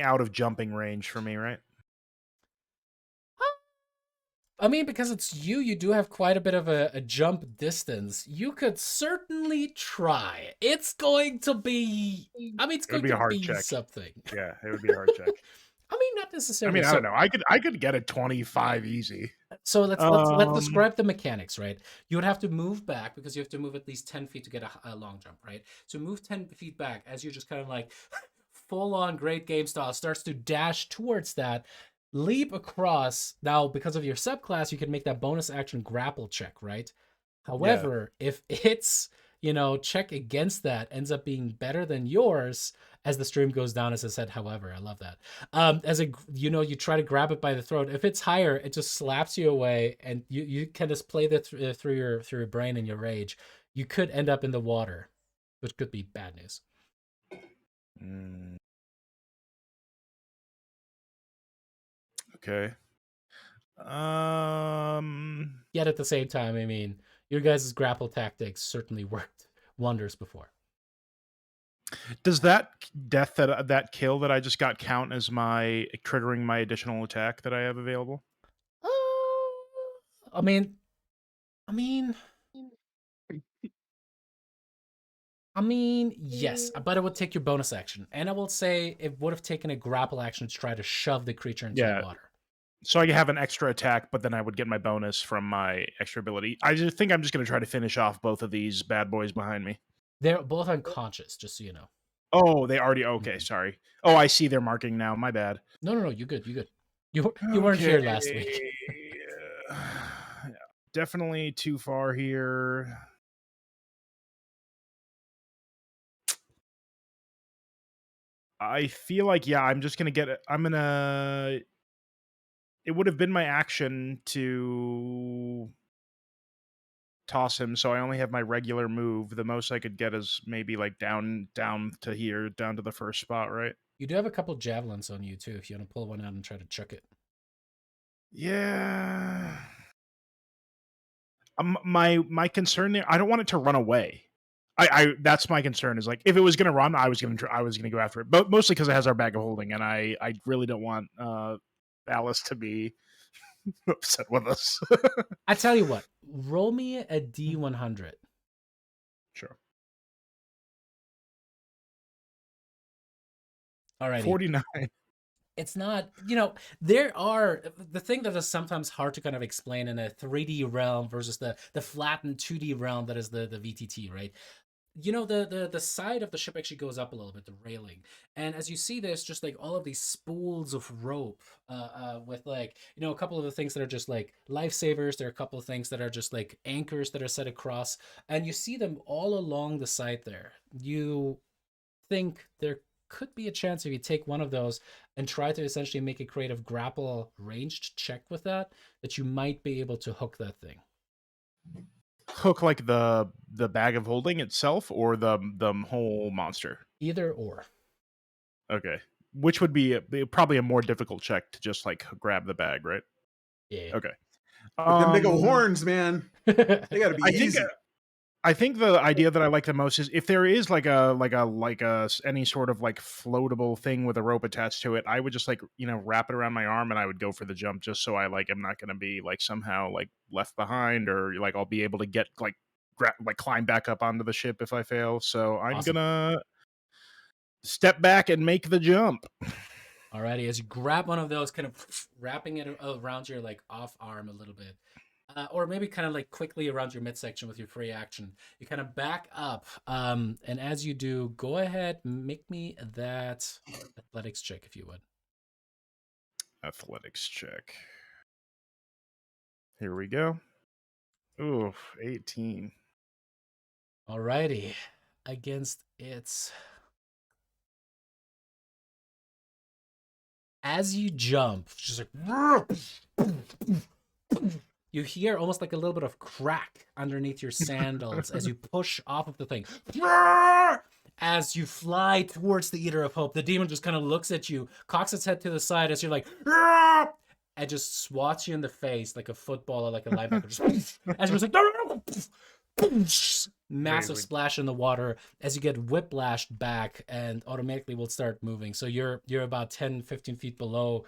Out of jumping range for me, right? I mean, because it's you do have quite a bit of a jump distance. You could certainly try. It's going to be, it's going be a to hard be check. something. Yeah, it would be a hard check. Not necessarily. I don't know. I could get a 25 easy. So let's describe the mechanics, right? You would have to move back because you have to move at least 10 feet to get a long jump, right? So move 10 feet back as you're just kind of like full on great game style, starts to dash towards that, leap across. Now, because of your subclass, you can make that bonus action grapple check, right? However, if it's, check against that ends up being better than yours, as the stream goes down, as I said, however, I love that. You try to grab it by the throat. If it's higher, it just slaps you away, and you can just play that through your brain and your rage. You could end up in the water, which could be bad news. Okay. Yet at the same time, your guys' grapple tactics certainly worked wonders before. Does that death that kill that I just got count as my triggering my additional attack that I have available? Yes, but it would take your bonus action, and I will say it would have taken a grapple action to try to shove the creature into the water. So I have an extra attack, but then I would get my bonus from my extra ability. I just think I'm just going to try to finish off both of these bad boys behind me. They're both unconscious, just so you know. Oh, they already... Okay, sorry. Oh, I see they're marking now. My bad. No, you good. You weren't here last week. definitely too far here. I feel like, yeah, I'm just gonna get it. I'm gonna. It would have been my action to toss him, so I only have my regular move. The most I could get is maybe like down to here, down to the first spot, right? You do have a couple javelins on you too, if you want to pull one out and try to chuck it. Yeah. My concern there, I don't want it to run away. I that's my concern, is like, if it was gonna run, I was gonna go after it, but mostly because it has our bag of holding, and I really don't want Alice to be upset with us. I tell you what, roll me a D100. Sure. Alrighty. 49. It's not, there are the thing that is sometimes hard to kind of explain in a 3D realm versus the flattened 2D realm that is the VTT, right? The side of the ship actually goes up a little bit, the railing, and as you see this, just like all of these spools of rope, with like, a couple of the things that are just like lifesavers. There are a couple of things that are just like anchors that are set across, and you see them all along the side there. You think there could be a chance if you take one of those and try to essentially make a creative grapple ranged check with that you might be able to hook that thing. Hook like the bag of holding itself, or the whole monster? Either or. Okay. Which would be probably a more difficult check to just like grab the bag, right? Yeah. Okay. With them big old horns, man. They gotta be easy. I think the idea that I like the most is if there is like a any sort of like floatable thing with a rope attached to it, I would just like, wrap it around my arm, and I would go for the jump, just so I like am not going to be like somehow like left behind, or like I'll be able to get like climb back up onto the ship if I fail. So I'm Awesome. gonna step back and make the jump. Alrighty, as you grab one of those, kind of wrapping it around your like off arm a little bit, or maybe kind of like quickly around your midsection with your free action, you kind of back up, and as you do, go ahead, make me that athletics check if you would. Athletics check. Here we go. Ooh, 18. Alrighty, against its. As you jump, just like you hear almost like a little bit of crack underneath your sandals as you push off of the thing. As you fly towards the Eater of Hope, the demon just kind of looks at you, cocks its head to the side as you're like, and just swats you in the face like a football or like a linebacker. Just, as you're like, massive Amazing. splash in the water as you get whiplashed back and automatically will start moving. So you're about 10-15 feet below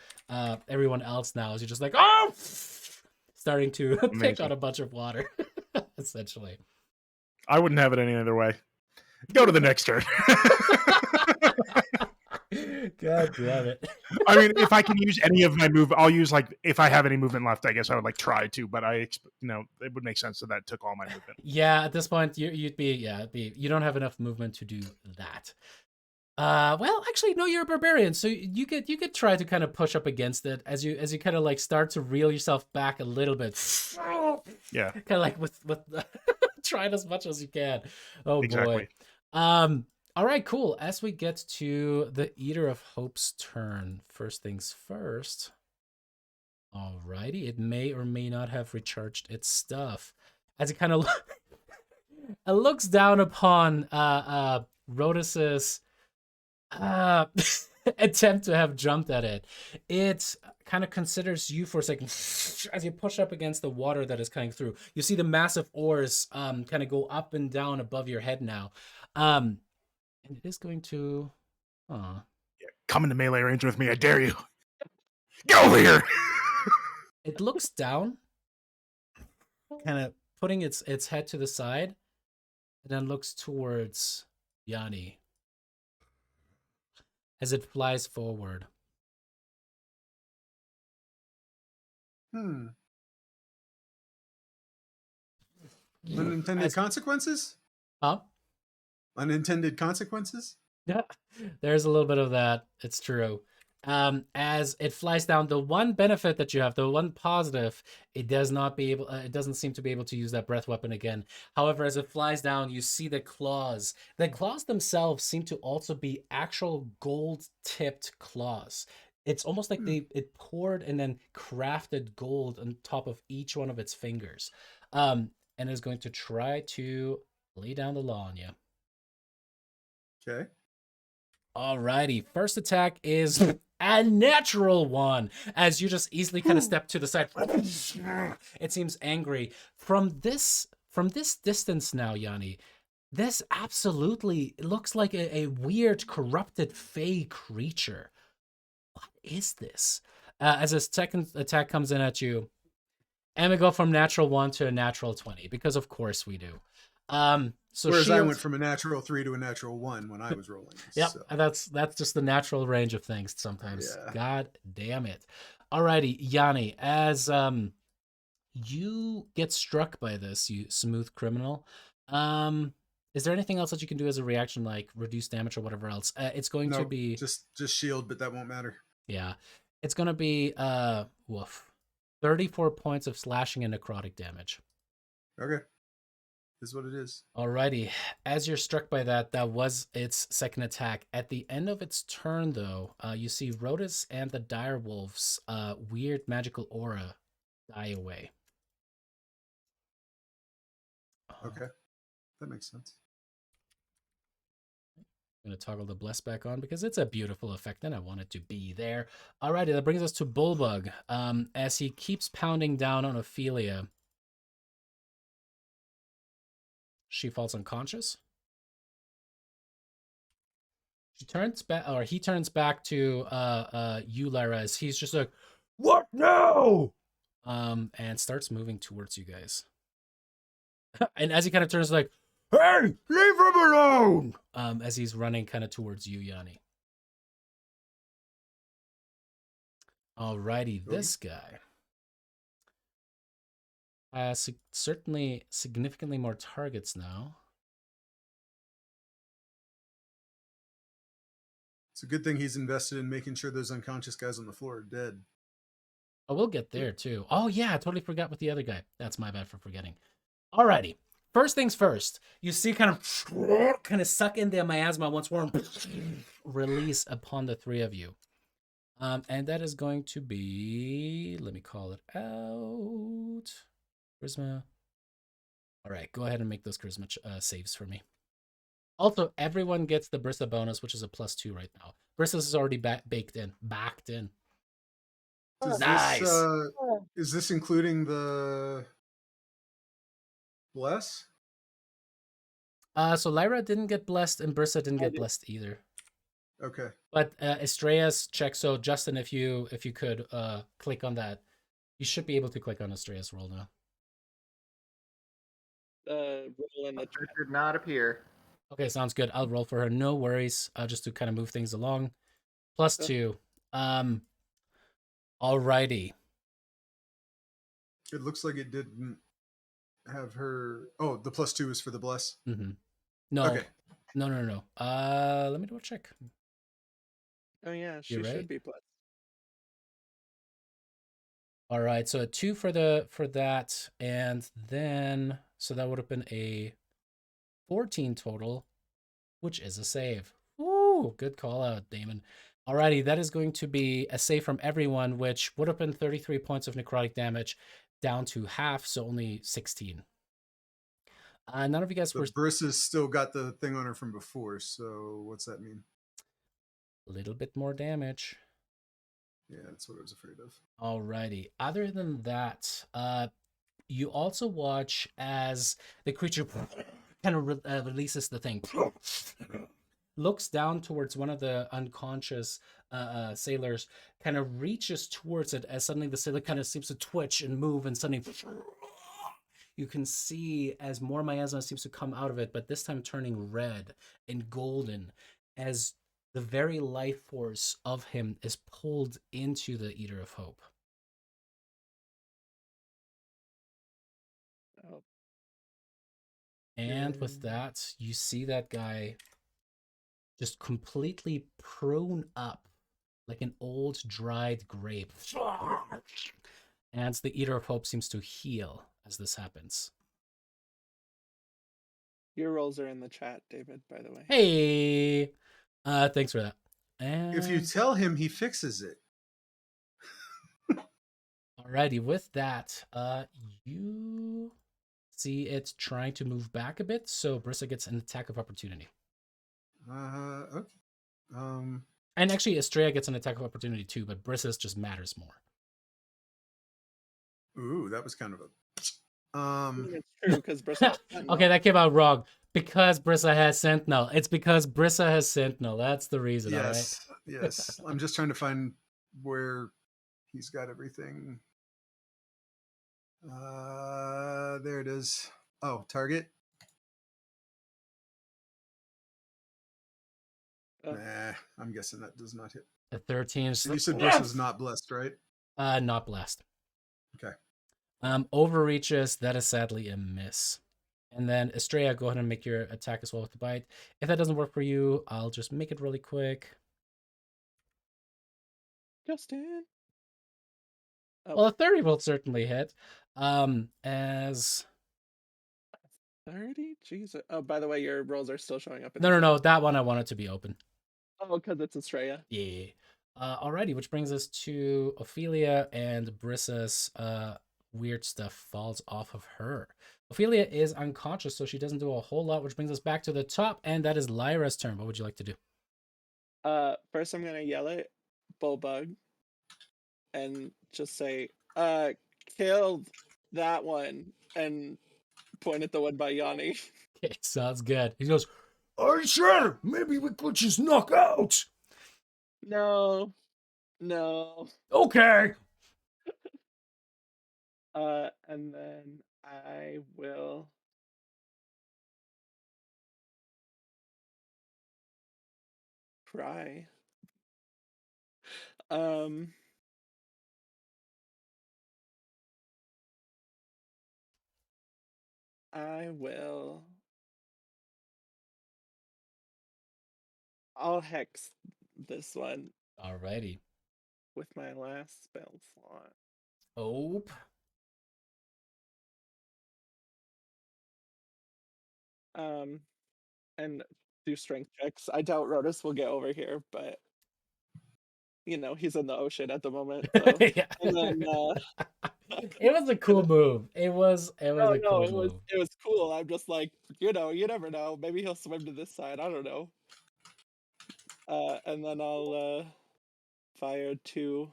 everyone else now, as you're just like, oh, starting to pick on a bunch of water. Essentially, I wouldn't have it any other way. Go to the next turn. God damn it. I mean, if I can use any of my move, I'll use, like, if I have any movement left, I guess I would like try to, but it would make sense that took all my movement. Yeah, at this point you don't have enough movement to do that. Well, actually, no, you're a barbarian, so you could try to kind of push up against it as you kind of like start to reel yourself back a little bit. Yeah, kind of like with trying as much as you can. Oh exactly. boy. All right, cool. As we get to the Eater of Hope's turn, first things first. Alrighty, it may or may not have recharged its stuff. As it kind of it looks down upon Rhodus's attempt to have jumped at it. It kind of considers you for a second as you push up against the water that is coming through. You see the massive oars kind of go up and down above your head now. And it is going to Come into melee range with me, I dare you. Get over here. It looks down, kind of putting its head to the side, and then looks towards Yanni as it flies forward. Unintended consequences? Huh? Unintended consequences? Yeah, there's a little bit of that. It's true. As it flies down, the one benefit that you have, the one positive, it does not be able, it doesn't seem to be able to use that breath weapon again. However, as it flies down, you see the claws. The claws themselves seem to also be actual gold-tipped claws. It's almost like it poured and then crafted gold on top of each one of its fingers, and is going to try to lay down the law on you. Okay. Alrighty, first attack is a natural one. As you just easily kind of step to the side, it seems angry from this distance now, Yanni. This absolutely looks like a weird, corrupted fey creature. What is this? As a second attack comes in at you, and we go from natural 1 to a natural 20 because of course we do. So Whereas I shield- went from a natural 3 to a natural 1 when I was rolling. Yep, So. that's just the natural range of things sometimes. Yeah. God damn it. Alrighty, Yanni, as you get struck by this, you smooth criminal. Is there anything else that you can do as a reaction, like reduce damage or whatever else? It's going to be just shield, but that won't matter. yeah. It's gonna be 34 points of slashing and necrotic damage. Okay. Is what it is. Alrighty. As you're struck by that, that was its second attack. At the end of its turn, though, you see Rotus and the Direwolf's weird magical aura die away. Okay. That makes sense. I'm going to toggle the Bless back on because it's a beautiful effect and I want it to be there. Alrighty, that brings us to Bullbug. As he keeps pounding down on Ophelia, she falls unconscious. She turns back, or he turns back to you, Lyra, as he's just like, "What now?" And starts moving towards you guys. And as he kind of turns, like, "Hey, leave him alone!" As he's running kind of towards you, Yanni. Alrighty, this guy has certainly significantly more targets now. It's a good thing he's invested in making sure those unconscious guys on the floor are dead. Oh, we'll get there too. Oh yeah, I totally forgot with the other guy. That's my bad for forgetting. Alrighty. First things first. You see kind of suck in the miasma once more and release upon the three of you. And that is going to be, let me call it out. Charisma. All right, go ahead and make those charisma saves for me. Also, everyone gets the Brissa bonus, which is a +2 right now. Brissa's is already backed in. Nice. Is this including the bless? So Lyra didn't get blessed, and Brissa didn't get blessed either. Okay. But Estrella's check. So Justin, if you could click on that, you should be able to click on Estrella's roll now. Roll in the It did not appear. Okay, sounds good. I'll roll for her. No worries. Just to kind of move things along. +2. Alrighty. It looks like it didn't have her. Oh, the +2 is for the bless. Mm-hmm. No. Okay. No. Let me double check. Oh yeah, she You're right. should be blessed. All right, so a 2 for that, and then so that would have been a 14 total, which is a save. Woo! Good call out, Damon. Alrighty, that is going to be a save from everyone, which would have been 33 points of necrotic damage, down to half, so only 16. None of you guys were. Brissa's still got the thing on her from before, so what's that mean? A little bit more damage. Yeah, that's what I was afraid of. Alrighty. Other than that, you also watch as the creature kind of releases the thing, looks down towards one of the unconscious sailors, kind of reaches towards it as suddenly the sailor kind of seems to twitch and move, and suddenly you can see as more miasma seems to come out of it, but this time turning red and golden as the very life force of him is pulled into the Eater of Hope. Oh. And with that, you see that guy just completely prone up like an old dried grape. And the Eater of Hope seems to heal as this happens. Your rolls are in the chat, David, by the way. Hey! Thanks for that. If you And tell him, he fixes it. alrighty, with that, you see it's trying to move back a bit, so Brissa gets an attack of opportunity. Okay. And actually, Estrella gets an attack of opportunity too, but Brissa's just matters more. Ooh, that was kind of a. It's true because Bristol. Okay, that came out wrong. Because Brissa has Sentinel. It's because Brissa has Sentinel. That's the reason, all right? Yes, yes. I'm just trying to find where he's got everything. There it is. Oh, target. Nah, I'm guessing that does not hit. A 13 is So you said yes! Brissa's not blessed, right? Not blessed. Okay. Overreaches, that is sadly a miss. And then Estrella, go ahead and make your attack as well with the bite. If that doesn't work for you, I'll just make it really quick. Justin. Oh. Well, a 30 will certainly hit. As 30? Jesus. Oh, by the way, your rolls are still showing up in no, that one I want it to be open. Oh, because it's Estrella. Yeah. Alrighty, which brings us to Ophelia, and Brissa's weird stuff falls off of her. Ophelia is unconscious, so she doesn't do a whole lot, which brings us back to the top, and that is Lyra's turn. What would you like to do? First I'm gonna yell at Bullbug and just say, killed that one, and point at the one by Yanni. Okay, sounds good. He goes, "Are you sure? Maybe we could just knock out." No. Okay. And then I will cry. I'll hex this one Alrighty. with my last spell slot. Ope. And do strength checks. I doubt Rotus will get over here, but you know, he's in the ocean at the moment. So. Yeah. And then It was a cool move. It was a cool move. It was cool. I'm just like, you know, you never know. Maybe he'll swim to this side. I don't know. And then I'll fire 2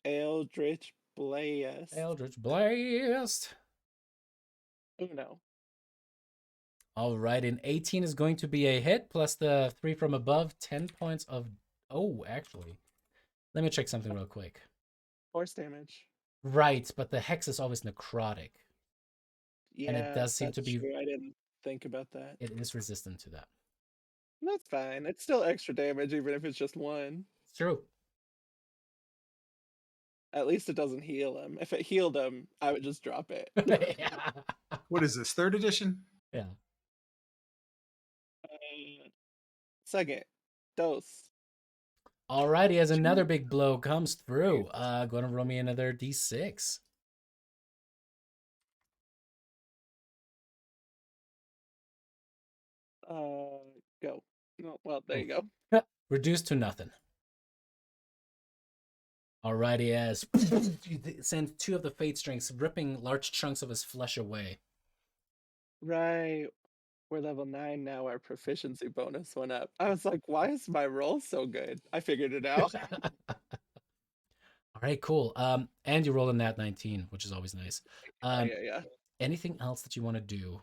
Eldritch Blast. Eldritch Blast. Uno. All right, and 18 is going to be a hit, plus the 3 from above, 10 points of... Oh, actually. Let me check something real quick. Force damage. Right, but the hex is always necrotic. Yeah, and it does seem to be... True. I didn't think about that. It is resistant to that. That's fine. It's still extra damage, even if it's just 1. It's true. At least it doesn't heal him. If it healed him, I would just drop it. Yeah. What is this, 3rd edition? Yeah. Second dose. Alrighty, as another big blow comes through, going to roll me another d6. Go. No, well, there you go. Reduced to nothing. Alrighty, as you send 2 of the fate strings, ripping large chunks of his flesh away. Right. We're level 9 now. Our proficiency bonus went up. I was like, why is my roll so good? I figured it out. All right, cool. And you roll a nat 19, which is always nice. Yeah. Anything else that you want to do?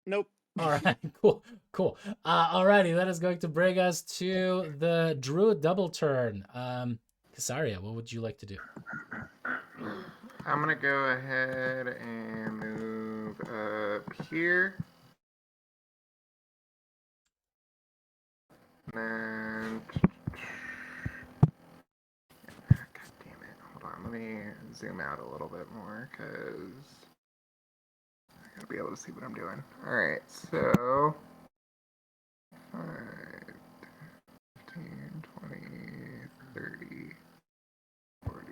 Nope. All right, cool. Alrighty, that is going to bring us to the Druid double turn. Casaria, what would you like to do? I'm gonna go ahead and move up here. And God damn it. Hold on, let me zoom out a little bit more because gotta be able to see what I'm doing. Alright, so 5, 15, 20, 30, 40.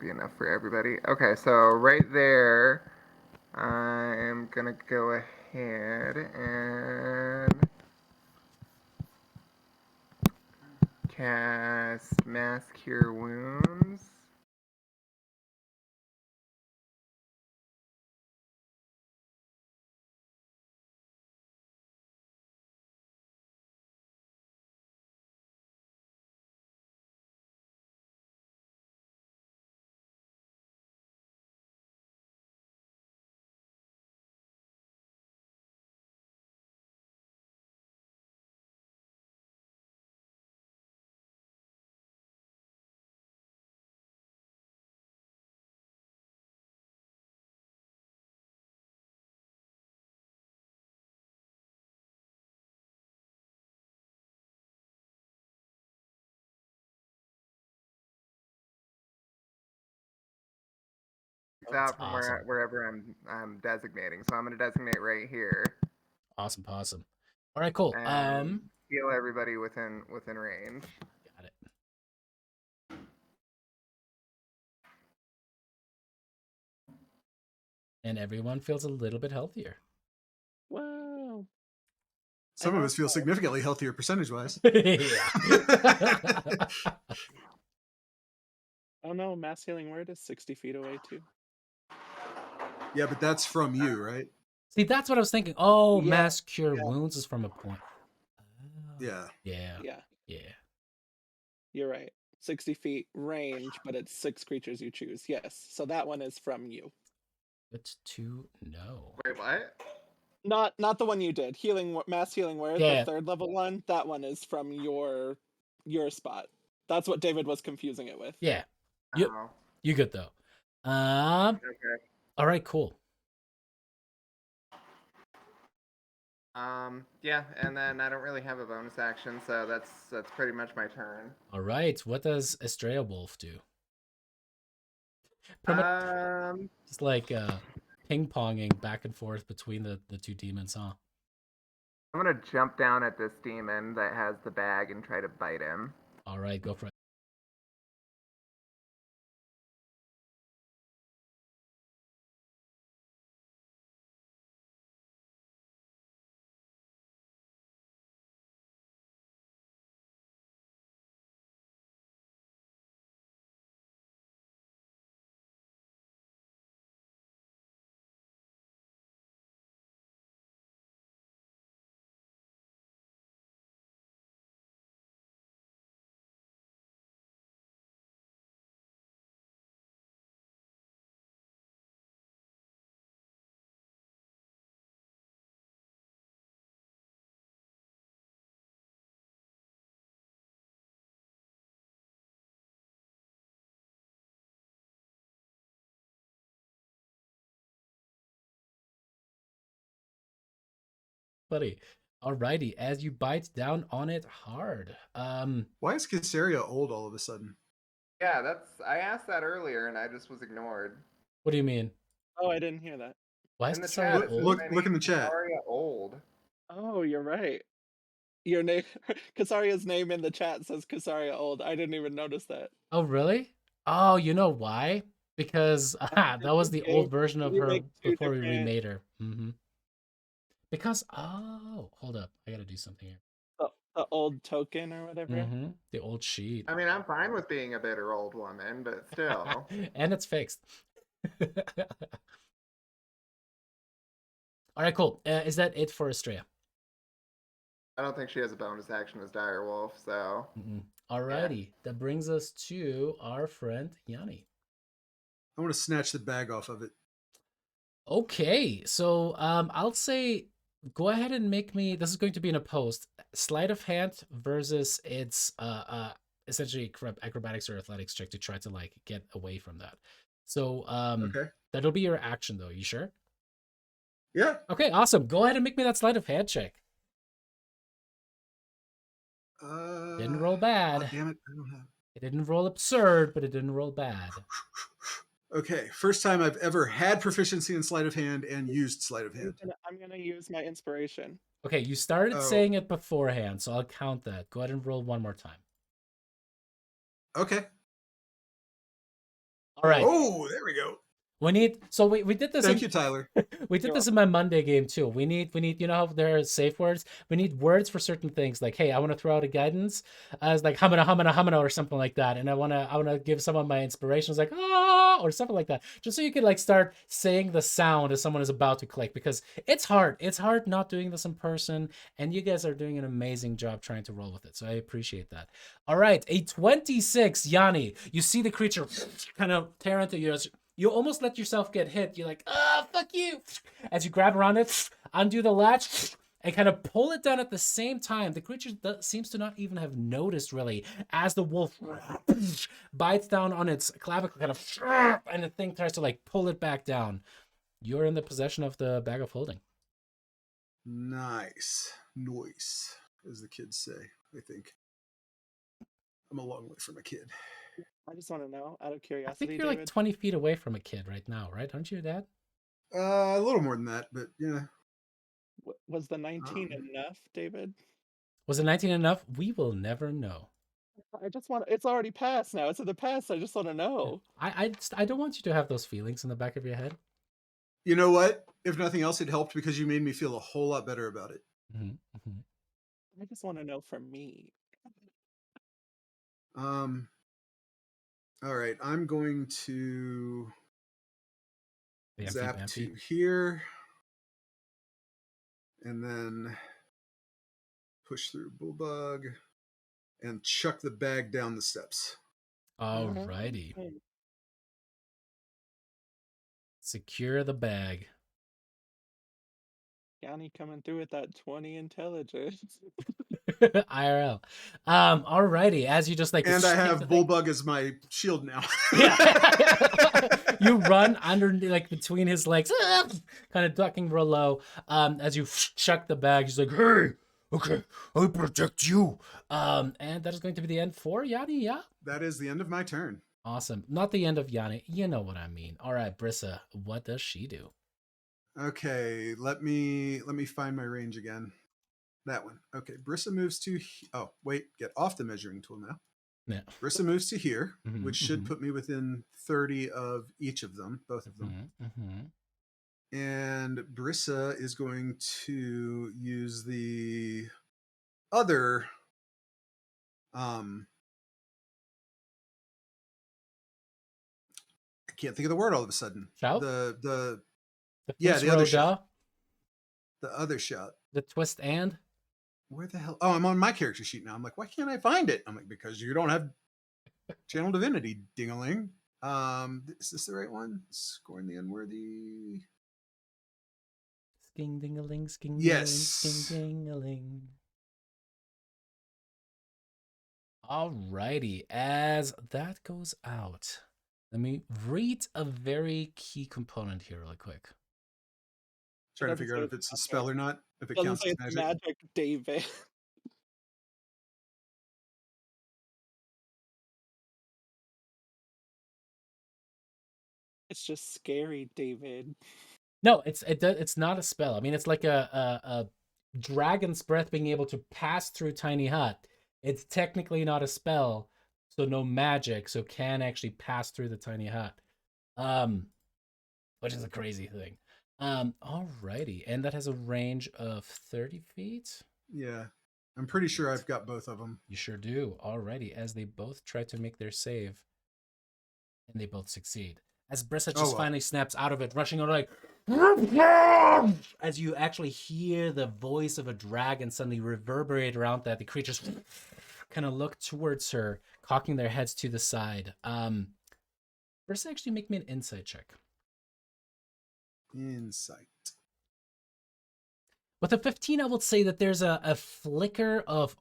Be enough for everybody. Okay, so right there, I'm gonna go ahead and cast Mass Cure Wounds. That's Out from awesome. wherever I'm designating. So I'm gonna designate right here Awesome. All right, cool. and heal everybody within range. Got it. And everyone feels a little bit healthier. Wow. Some I of us feel significantly healthier percentage wise. Yeah. Oh no, mass healing word is 60 feet away too. Yeah, but that's from you, right? See, that's what I was thinking. Oh, Yeah, Mass Cure yeah. Wounds is from a point. Yeah. Yeah. Yeah, you're right. 60 feet range, but it's 6 creatures you choose. Yes, so that one is from you. Good to know. Wait, what? Not the one you did. Mass healing word, Yeah. the 3rd level one. That one is from your spot. That's what David was confusing it with. Yeah. Oh, You good though. okay. All right, cool. Yeah, and then I don't really have a bonus action, so that's pretty much my turn. All right. What does Estrella Wolf do? Just like ping-ponging back and forth between the two demons, huh? I'm gonna jump down at this demon that has the bag and try to bite him. All right, go for it. Buddy. Alrighty, as you bite down on it hard. Why is Caesarea old all of a sudden? Yeah, I asked that earlier and I just was ignored. What do you mean? Oh, I didn't hear that. Why is In the Caesarea chat, it says old? my Look in the name's chat. Aria old. Oh, you're right. Your name, Kasaria's name in the chat says Kasaria old. I didn't even notice that. Oh, really? Oh, you know why? Because that Did was you the old version did of you her make 2 before we different remade her. Because hold up, I gotta do something here. the old token or whatever? The old sheet. I mean, I'm fine with being a bitter old woman, but still. And it's fixed. All right, cool. Is that it for Estrella? I don't think she has a bonus action as Direwolf, so. Alrighty, that brings us to our friend Yanni. I want to snatch the bag off of it. Okay, so I'll say go ahead and make me. This is going to be in a post. Sleight of hand versus its essentially acrobatics or athletics check to try to like get away from that. So Okay. that'll be your action though. You sure? Yeah. Okay, awesome. Go ahead and make me that sleight of hand check. Didn't roll bad. Oh, damn it! I don't have. It didn't roll absurd, but it didn't roll bad. Okay, first time I've ever had proficiency in sleight of hand and used sleight of hand. I'm gonna use my inspiration. Okay, you started Oh, saying it beforehand, so I'll count that. Go ahead and roll one more time. okay. All right. Oh, there we go. We did this Thank in you, Tyler. we did You're this in my Monday game too. We need you know how there are safe words? We need words for certain things. Like, hey, I want to throw out a guidance. I was like humana or something like that. And I wanna give someone my inspirations like or something like that. Just so you can like start saying the sound as someone is about to click, because it's hard. It's hard not doing this in person, and you guys are doing an amazing job trying to roll with it. So I appreciate that. All right, a 26, Yanni. You see the creature kind of tear into you. You almost let yourself get hit. You're like, fuck you. As you grab around it, undo the latch, and kind of pull it down at the same time. The creature seems to not even have noticed, really, as the wolf bites down on its clavicle, kind of, and the thing tries to, like, pull it back down. You're in the possession of the bag of holding. Nice. Noise, as the kids say, I think. I'm a long way from a kid. I just want to know, out of I curiosity, think you're David, like 20 feet away from a kid right now, right? Aren't you, Dad? A little more than that, but yeah. was the 19 Um, enough, David? Was it 19 enough? We will never know. I just want. It's already passed now. It's in the past. I just want to know. I don't want you to have those feelings in the back of your head. You know what? If nothing else, it helped because you made me feel a whole lot better about it. Mm-hmm. I just want to know for me. All right, I'm going to zap Bampy. to here and then push through Bulldog and chuck the bag down the steps. Alrighty. Mm. Secure the bag. Yanni coming through with that 20 intelligence. IRL. Alrighty. As you just like And I kick the have thing- Bulldog as my shield now. Yeah. You run under, like, between his legs, kind of ducking real low. As you chuck the bag, he's like, "Hey, okay, I'll protect you." And that is going to be the end for Yanni. Yeah. That is the end of my turn. Awesome. Not the end of Yanni. You know what I mean. All right, Brissa. What does she do? Okay, let me find my range again. That one. Okay, Brissa moves to. Oh, wait, get off the measuring tool now. Yeah. Brissa moves to here, Mhm, which should mhm. put me within 30 of each of them, both of them. And Brissa is going to use the other I can't think of the word all of a sudden. Shout? The The the other shot. The other shot. The twist and? Where the hell? Oh, I'm on my character sheet now. I'm like, why can't I find it? I'm like, because you don't have Channel Divinity, ding-a-ling. Is this the right one? Scoring the unworthy. Sking ding-a-ling, sking Yes. sking ding-a-ling. Alrighty, as that goes out, let me read a very key component here really quick. Trying to figure out if it's a spell or not. If it Doesn't counts say as it's magic. magic, David. It's just scary, David. No, it's not a spell. I mean, it's like a dragon's breath being able to pass through Tiny Hut. It's technically not a spell, so no magic, so can actually pass through the Tiny Hut. Which is a crazy thing. Alrighty, and that has a range of 30 feet. Yeah. I'm pretty sure I've got both of them. You sure do. Alrighty, as they both try to make their save, and they both succeed. As Brissa just finally snaps out of it, rushing on like, as you actually hear the voice of a dragon suddenly reverberate around that, the creatures kind of look towards her, cocking their heads to the side. Brissa, actually make me an insight check. Insight. With a 15, I would say that there's a flicker of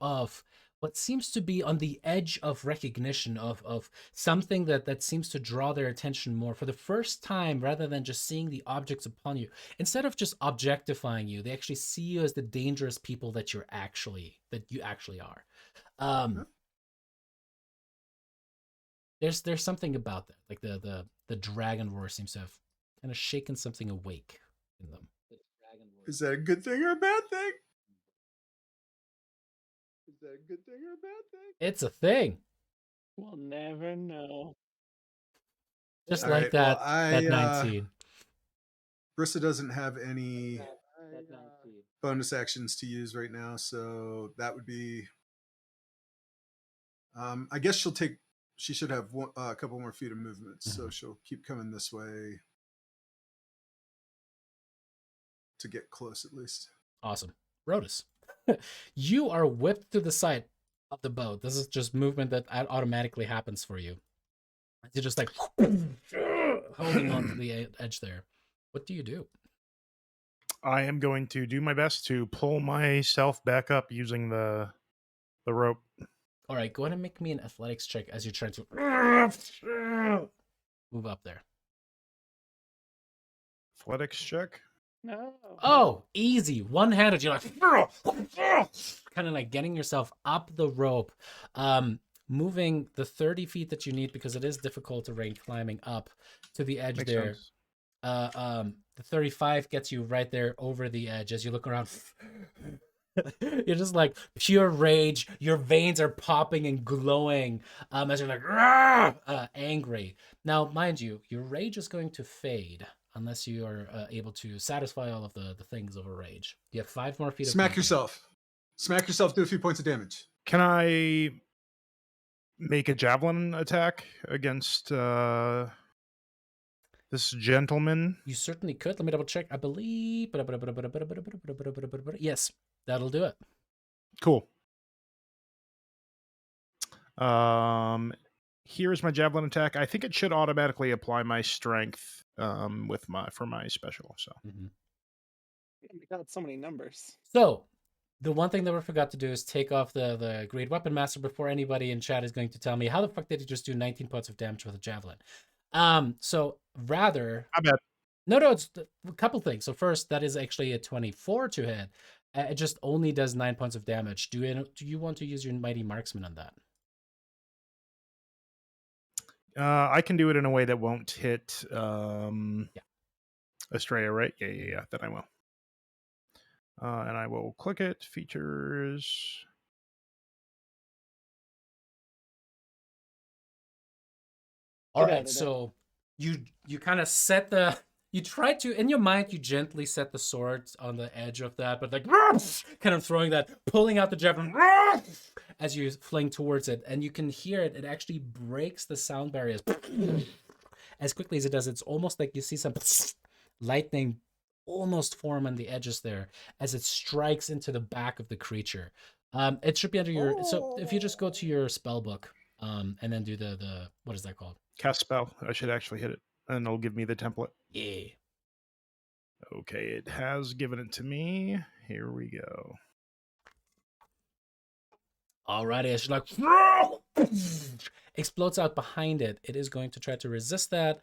what seems to be on the edge of recognition of something that seems to draw their attention more for the first time, rather than just seeing the objects upon you. Instead of just objectifying you, they actually see you as the dangerous people that you actually are. There's something about that. Like the dragon roar seems to have kind of shaken something awake in them. Is that a good thing or a bad thing? Is that a good thing or a bad thing? It's a thing. We'll never know. Just All like right, well, that 19. Brissa doesn't have any bonus actions to use right now, so that would be. I guess she should have a couple more feet of movement, so she'll keep coming this way to get close at least. Awesome. Rhodas, you are whipped to the side of the boat. This is just movement that automatically happens for you. You're just like holding on to the edge there. What do you do? I am going to do my best to pull myself back up using the rope. All right, go ahead and make me an athletics check as you're trying to move up there. Athletics check. No. Oh, easy. One-handed. You're like kind of like getting yourself up the rope, moving the 30 feet that you need because it is difficult terrain climbing up to the edge Makes there. sense. The 35 gets you right there over the edge as you look around. You're just like pure rage. Your veins are popping and glowing as you're like angry. Now, mind you, your rage is going to fade unless you are able to satisfy all of the things of a rage. You have 5 more feet of Smack movement. yourself. Smack yourself, do a few points of damage. Can I make a javelin attack against this gentleman? You certainly could. Let me double check. I believe. Yes, that'll do it. Cool. Here's my javelin attack. I think it should automatically apply my strength for my special. So Oh my God, so many numbers. So, the one thing that we forgot to do is take off the Great Weapon Master before anybody in chat is going to tell me how the fuck did he just do 19 points of damage with a javelin. So rather, I bet. no, it's a couple things. So first, that is actually a 24 to hit. It just only does 9 points of damage. Do you want to use your Mighty Marksman on that? I can do it in a way that won't hit Yeah. Estrella, right? Yeah. Then I will. And I will click it. Features. All Get out right, of so you kind of set the you try to in your mind you gently set the sword on the edge of that, but like kind of throwing that, pulling out the javelin as you fling towards it, and you can hear it. It actually breaks the sound barriers as quickly as it does. It's almost like you see some lightning almost form on the edges there as it strikes into the back of the creature. It should be under your. So if you just go to your spell book, and then do the what is that called? Cast spell. I should actually hit it, and it'll give me the template. Yeah. Okay, it has given it to me. Here we go. Alrighty, it's like explodes out behind it. It is going to try to resist that.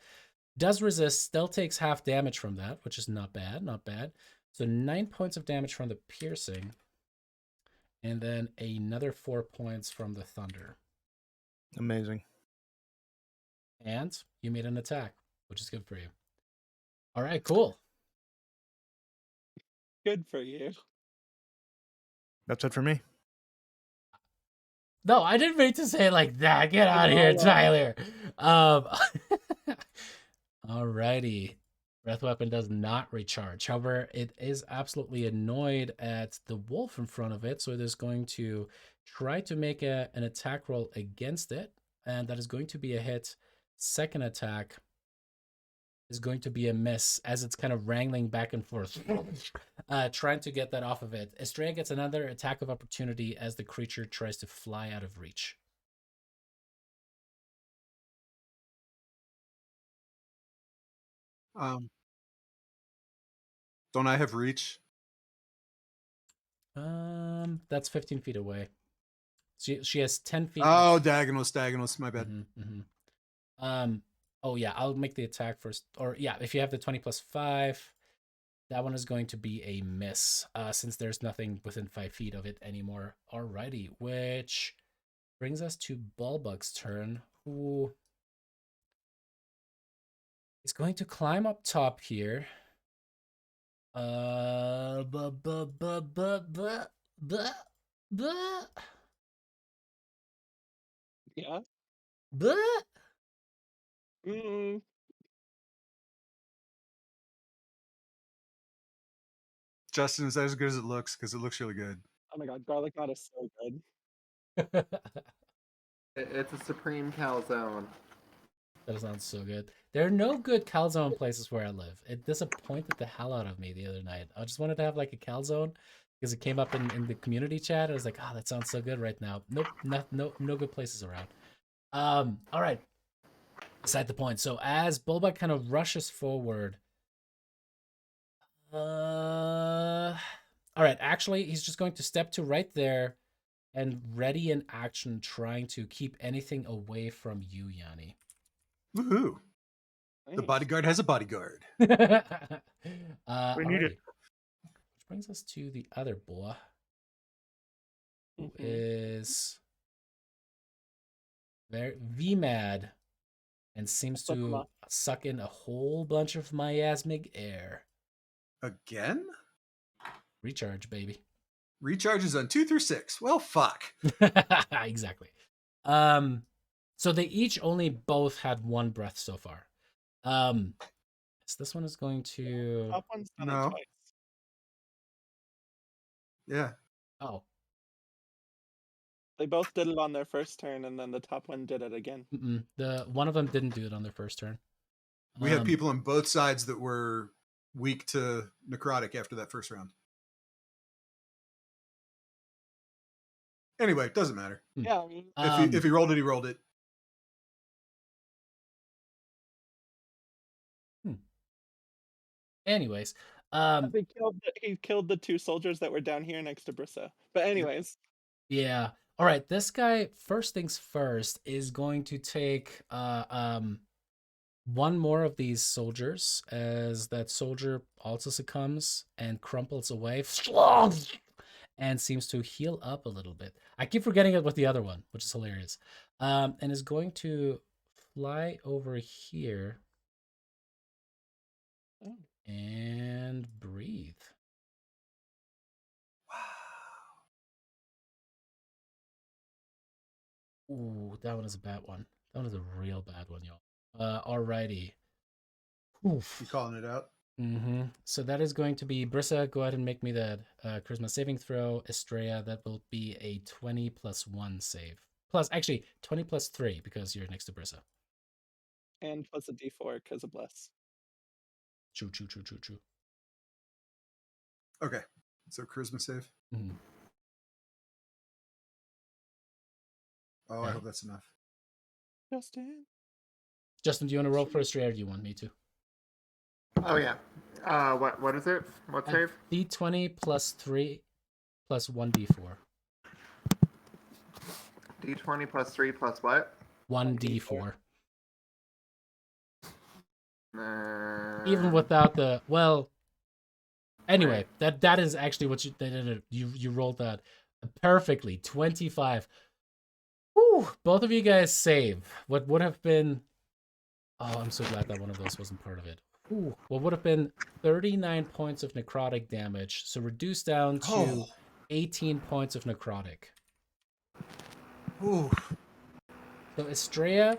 Does resist, still takes half damage from that, which is not bad, not bad. So 9 points of damage from the piercing. And then another 4 points from the thunder. Amazing. And you made an attack, which is good for you. All right, cool. Good for you. That's it for me. No, I didn't mean to say it like that. Get out of here, Tyler. Alrighty. Breath weapon does not recharge. However, it is absolutely annoyed at the wolf in front of it, so it is going to try to make an attack roll against it, and that is going to be a hit. Second attack is going to be a miss as it's kind of wrangling back and forth, trying to get that off of it. Estrella gets another attack of opportunity as the creature tries to fly out of reach. Don't I have reach? That's 15 feet away. She has 10 feet. Oh, diagonals, my bad. Oh yeah, I'll make the attack first. Or yeah, if you have the 20 plus 5, that one is going to be a miss, since there's nothing within 5 feet of it anymore. Alrighty, which brings us to Bulbug's turn, who He's going to climb up top here. Bu- bu- bu- bu- bu- bu- bu- Yeah. bu- Mm. Justin, is that as good as it looks? Because it looks really good. Oh my god, garlic knot is so good. It's a supreme calzone. That sounds so good. There are no good calzone places where I live. It disappointed the hell out of me the other night. I just wanted to have like a calzone because it came up in the community chat. I was like, oh, that sounds so good right now. Nope, no good places around. All right. Beside the point. So as Bulba kind of rushes forward, all right. Actually, he's just going to step to right there and ready in action, trying to keep anything away from you, Yanni. Woohoo! The Nice. bodyguard has a bodyguard. We need alrighty. it. Which brings us to the other boy, who Mhm. is very VMAD and seems Suck 'em to up. suck in a whole bunch of miasmic air. Again? Recharge, baby. Recharges on 2 through 6. Well, fuck. Exactly. So they each only both had one breath so far. So this one is going to. Top one's done it No. twice. Yeah. Oh, They both did it on their first turn, and then the top one did it again. the one of them didn't do it on their first turn. We had people on both sides that were weak to necrotic after that first round. Anyway, doesn't matter. Yeah, I mean, If he rolled it, he rolled it. Anyways, he killed the 2 soldiers that were down here next to Brissa. But anyways, yeah. All right, this guy, first things first, is going to take one more of these soldiers as that soldier also succumbs and crumples away and seems to heal up a little bit. I keep forgetting it with the other one, which is hilarious. And is going to fly over here Oh. and breathe. Ooh, that one is a bad one. That one is a real bad one, y'all. Alrighty. Oof. You calling it out? So that is going to be Brissa. Go ahead and make me that charisma saving throw. Estrella, that will be a 20 plus 1 save. Plus, actually, 20 plus 3 because you're next to Brissa. and plus a D4 because of bless. True. Okay. So charisma save. Mhm. Oh, I Okay. hope that's enough. Justin, do you want to roll for Estrella or do you want me to? Oh yeah. What is it? What save? D20 plus 3 plus 1d4. D20 plus 3 plus what? 1d4. Uh, Even without the anyway, that is actually what you rolled that perfectly. 25. Whew, both of you guys save. What would have been I'm so glad that one of those wasn't part of it. Ooh, what would have been 39 points of necrotic damage, so reduced down to 18 points of necrotic. Ooh. So Estrella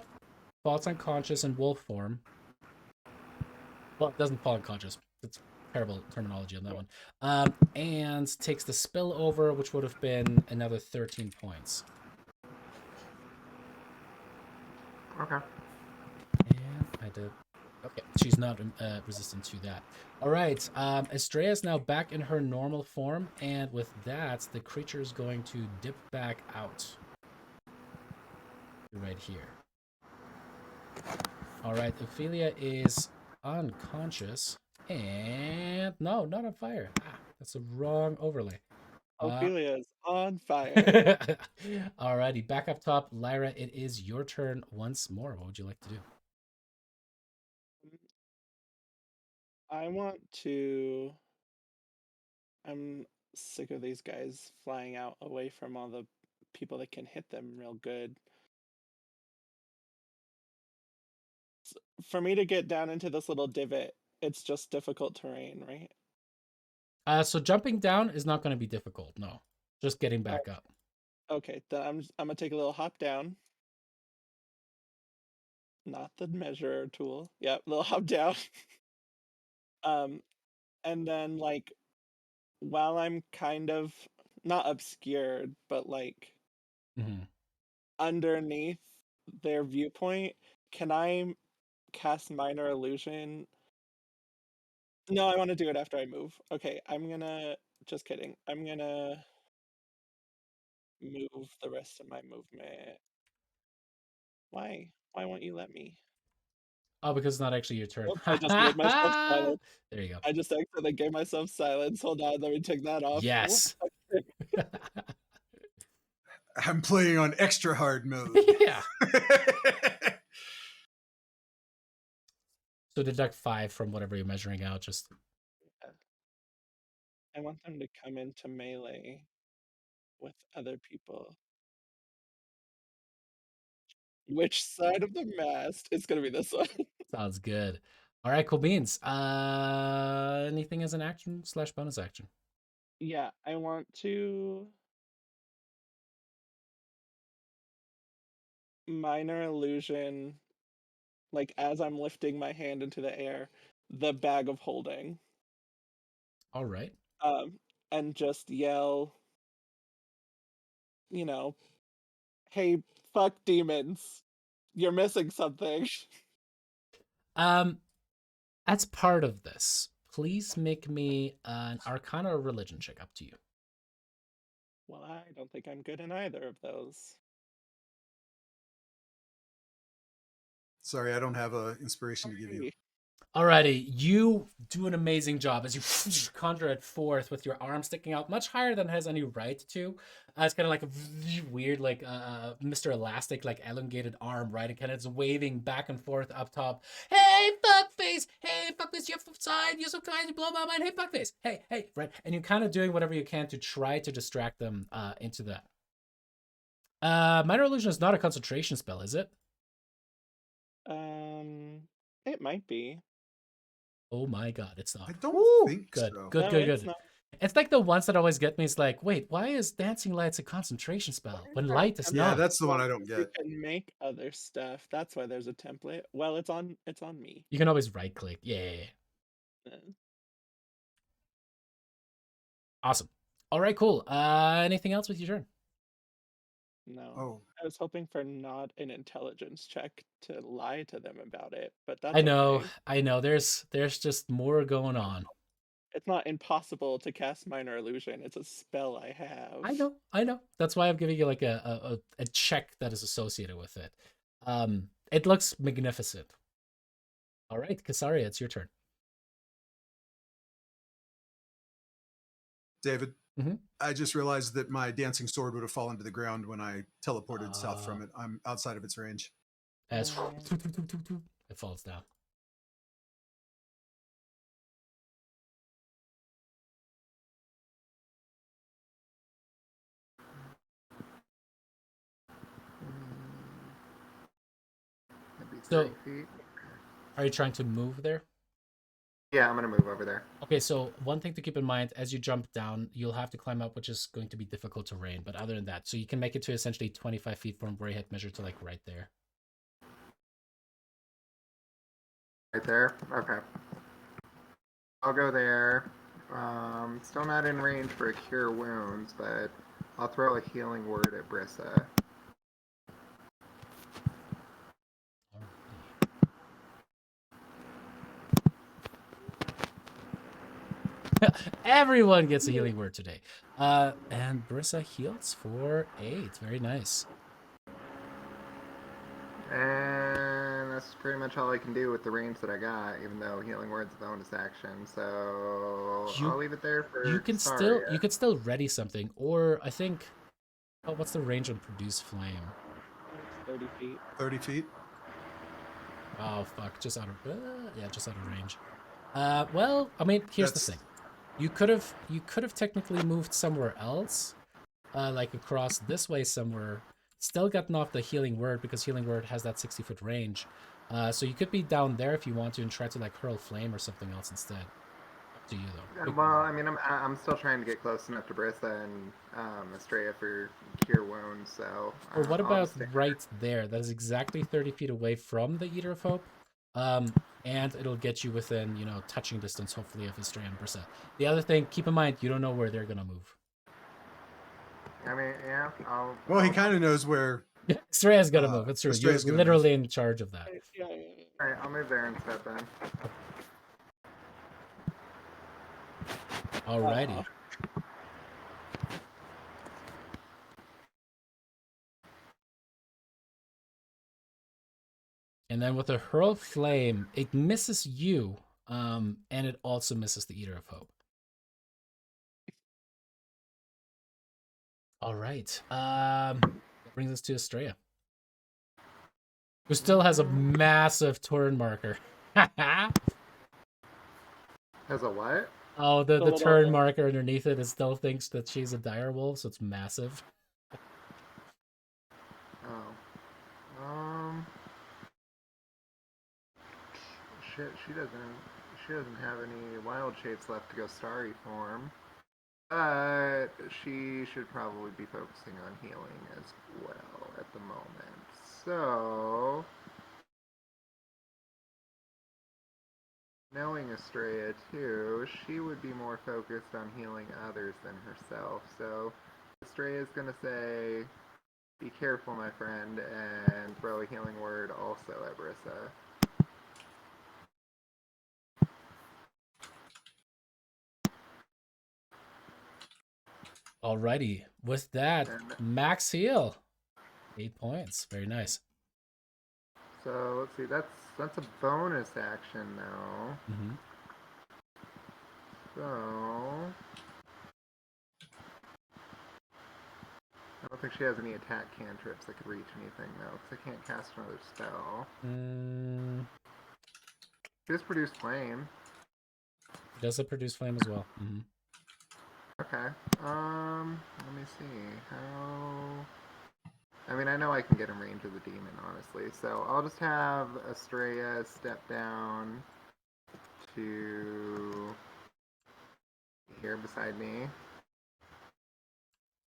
falls unconscious in wolf form. Well, it doesn't fall unconscious. It's terrible terminology on that one. And takes the spill over, which would have been another 13 points. Okay. And I did. Okay, she's not resistant to that. All right, Estrella is now back in her normal form, and with that, the creature is going to dip back out. Right here. All right, Ophelia is unconscious, and no, not on fire. That's the wrong overlay. Ophelia is on fire. Alrighty, back up top, Lyra. It is your turn once more. What would you like to do? I'm sick of these guys flying out away from all the people that can hit them real good. for me to get down into this little divot, it's just difficult terrain, right? So jumping down is not going to be difficult. No, just getting back up. Okay, then I'm gonna take a little hop down. Not the measure tool. Yep, little hop down. um, and then like while I'm kind of not obscured, but like Mhm. underneath their viewpoint, can I cast minor illusion? No, I want to do it after I move. Okay, I'm gonna just kidding. I'm gonna move the rest of my movement. Why? Why won't you let me? Oh, because it's not actually your turn. Oops, I just made myself silent. There you go. I just accidentally gave myself silence. Hold on, let me take that off. Yes. I'm playing on extra hard mode. Yeah. So deduct 5 from whatever you're measuring out. Just I want them to come into melee with other people. Which side of the mast? It's gonna be this one. sounds good. All right, cool beans. Anything as an action / bonus action? Yeah, I want to minor illusion, like as I'm lifting my hand into the air, the bag of holding. All right. And just yell, you know, hey, fuck demons. You're missing something. As part of this, please make me an Arcana or Religion check. Up to you. Well, I don't think I'm good in either of those. Sorry, I don't have a inspiration to give you. Alrighty, you do an amazing job as you conjure it forth with your arm sticking out much higher than it has any right to. It's kind of like a weird, like Mr. Elastic, like elongated arm, right? It kind of is waving back and forth up top. Hey, fuckface! Hey, fuckface! You're side. You're so kind. You blow my mind. Hey, fuckface! Hey, right? And you're kind of doing whatever you can to try to distract them into that. Minor Illusion is not a concentration spell, is it? It might be. Oh my god, it's not. I don't think good. so. Good, No, good, it's good. not. It's like the ones that always get me. It's like, wait, why is Dancing Light's a concentration spell when light is Yeah, not? that's the one I don't You get. can make other stuff. That's why there's a template. Well, it's on me. You can always right click. Yeah. Uh, Awesome. All right, cool. Anything else with your turn? No. Oh, I was hoping for not an intelligence check to lie to them about it, but that's I know, okay. I know. There's just more going on. It's not impossible to cast minor illusion. It's a spell I have. I know. That's why I'm giving you like a check that is associated with it. It looks magnificent. All right, Kasaria, it's your turn. David, Mhm. I just realized that my dancing sword would have fallen to the ground when I teleported south from it. I'm outside of its range. As Oh. it falls down. That'd be So- 30 feet. Are you trying to move there? Yeah, I'm gonna move over there. Okay, so one thing to keep in mind, as you jump down, you'll have to climb up, which is going to be difficult terrain. But other than that, so you can make it to essentially 25 feet from where you had measured to like right there. Right there? Okay. I'll go there. Still not in range for a cure wounds, but I'll throw a healing word at Brissa. Everyone gets a healing word today. And Brissa heals for 8. Very nice. And that's pretty much all I can do with the range that I got, even though healing word's a bonus action. So I'll leave it there for You can still ready something, or I think. Oh, what's the range on produce flame? 30 feet. 30 feet? Oh fuck! Just out of just out of range. Well, I mean, here's the thing. You could have technically moved somewhere else, like across this way somewhere. Still gotten off the healing word because healing word has that 60-foot range. So you could be down there if you want to and try to like hurl flame or something else instead. Up to you though. Well, I mean, I'm still trying to get close enough to Brissa and Estrella for cure wounds, so Or what I'll about just stick. right there? That is exactly 30 feet away from the Eater of Hope. And it'll get you within, touching distance, hopefully, of Estrella and Brissa. The other thing, keep in mind, you don't know where they're going to move. I mean, yeah, Well, he kind of knows where. Estrella's going to move. It's true. You're Estrella's gonna literally in charge of that. Yeah. All right, I'll move there instead then. Alrighty. And then with a hurl flame, it misses you, and it also misses the Eater of Hope. All right. That brings us to Estrella, who still has a massive turn marker. Has a what? Oh, the little turn thing. marker underneath it still thinks that she's a direwolf, so it's massive. Oh. Shit, she doesn't have any wild shapes left to go starry form. But she should probably be focusing on healing as well at the moment. So, knowing Estrella too, she would be more focused on healing others than herself. So, Estrella's gonna say, "Be careful, my friend," and throw a healing word also at Brissa. Alrighty. With that, max heal. 8 points. Very nice. So let's see. That's a bonus action now. Mm-hmm. So I don't think she has any attack cantrips that could reach anything though, because I can't cast another spell. Just produce flame. Does it produce flame as well? Mm-hmm. Okay. Let me see. How? I mean, I know I can get in range of the demon, honestly. So I'll just have Estrella step down to here beside me.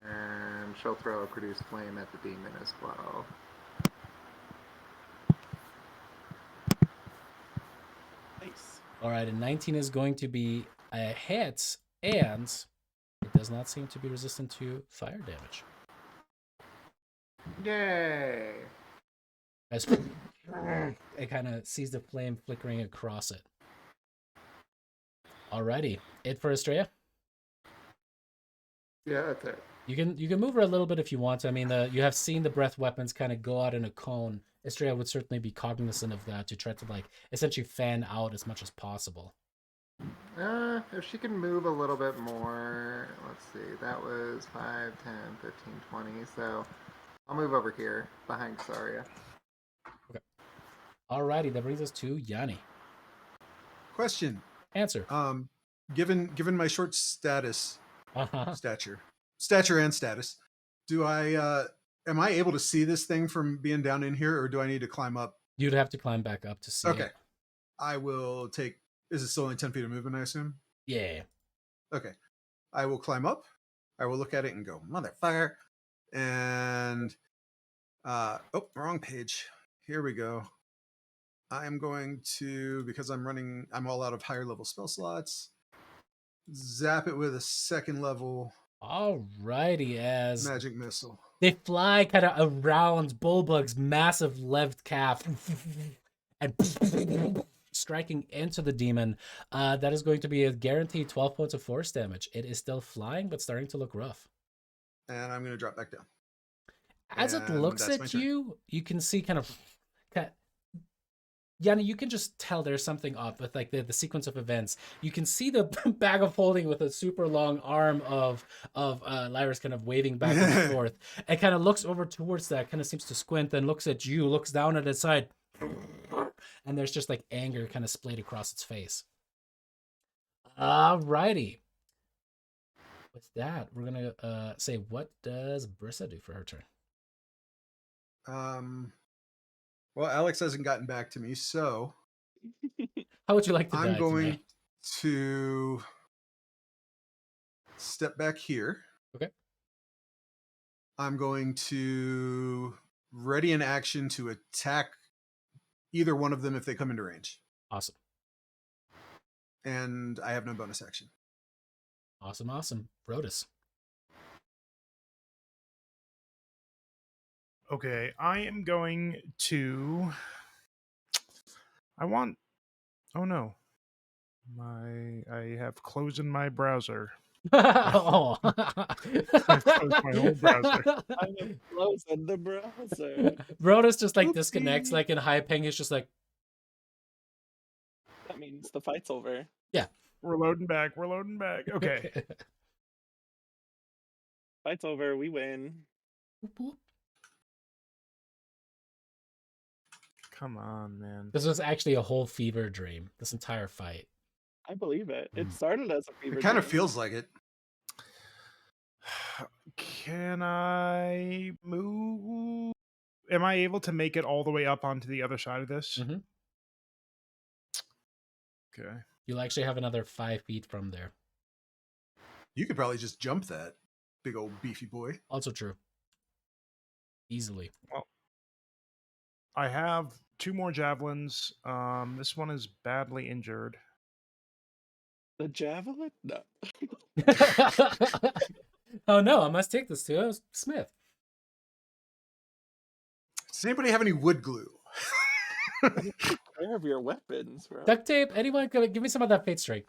And she'll throw a produce flame at the demon as well. Nice. All right, and 19 is going to be a hit, and it does not seem to be resistant to fire damage. Yay! As it kind of sees the flame flickering across it. Alrighty, it for Estrella. Yeah, that's it. You can move her a little bit if you want to. I mean, you have seen the breath weapons kind of go out in a cone. Estrella would certainly be cognizant of that to try to like essentially fan out as much as possible. If she can move a little bit more, let's see, that was 5, 10, 15, 20, so I'll move over here behind Saria. Okay. Alrighty, that brings us to Yanni. Question. Answer. Given my short stature and status, am I able to see this thing from being down in here, or do I need to climb up? You'd have to climb back up to see it. Okay. I will take. Is it still only 10 feet of movement, I assume? Yeah. Okay. I will climb up. I will look at it and go, motherfucker. And wrong page. Here we go. I am going to, because I'm all out of higher level spell slots, zap it with a second level Alrighty, as magic missile. they fly kind of around Bulbug's massive left calf and striking into the demon. That is going to be a guaranteed 12 points of force damage. It is still flying, but starting to look rough. And I'm going to drop back down. As it looks at you, you can see kind of Yanni, you can just tell there's something up with like the sequence of events. You can see the bag of holding with a super long arm of Lyra's kind of waving back and forth. It kind of looks over towards that, kind of seems to squint, then looks at you, looks down at its side, and there's just like anger kind of splayed across its face. Alrighty. With that, we're gonna say, what does Brissa do for her turn? Well, Alex hasn't gotten back to me, so How would you like to I'm die going today? to step back here. Okay. I'm going to ready an action to attack either one of them if they come into range. Awesome. And I have no bonus action. Awesome. Awesome. Rotus. Okay, I am going to. I want. Oh no, I have closed in my browser. Oh. I've closed my whole browser. I'm closing the browser. Rotus just like Oopsie. disconnects, like in high ping. He's just like, That means the fight's over. yeah. We're loading back. We're loading back. Okay. Fight's over. We win. Come on, man. This was actually a whole fever dream. This entire fight. I believe it. It Mm. started as a fever It kind of dream. feels like it. Can I move? Am I able to make it all the way up onto the other side of this? Mhm. Okay. You'll actually have another 5 feet from there. You could probably just jump that big old beefy boy. Also true. Easily. I have 2 more javelins. This one is badly injured. The javelin? No. Oh no, I must take this to Smith. Does anybody have any wood glue? Take care of your weapons, bro. Duct tape? Anyone? Give me some of that fate strike.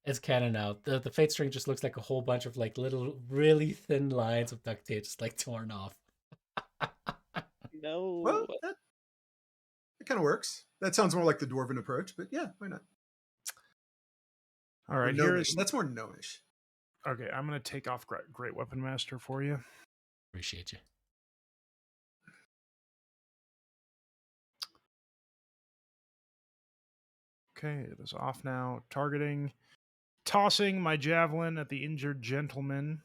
It's canon now. The fate string just looks like a whole bunch of like little, really thin lines of duct tape just like torn off. No. Well, that kind of works. That sounds more like the dwarven approach, but yeah, why not? All right, Or here gnomish. is. That's more gnomish. Okay, I'm gonna take off Great Weapon Master for you. Appreciate you. Okay, it is off now. Targeting, tossing my javelin at the injured gentleman.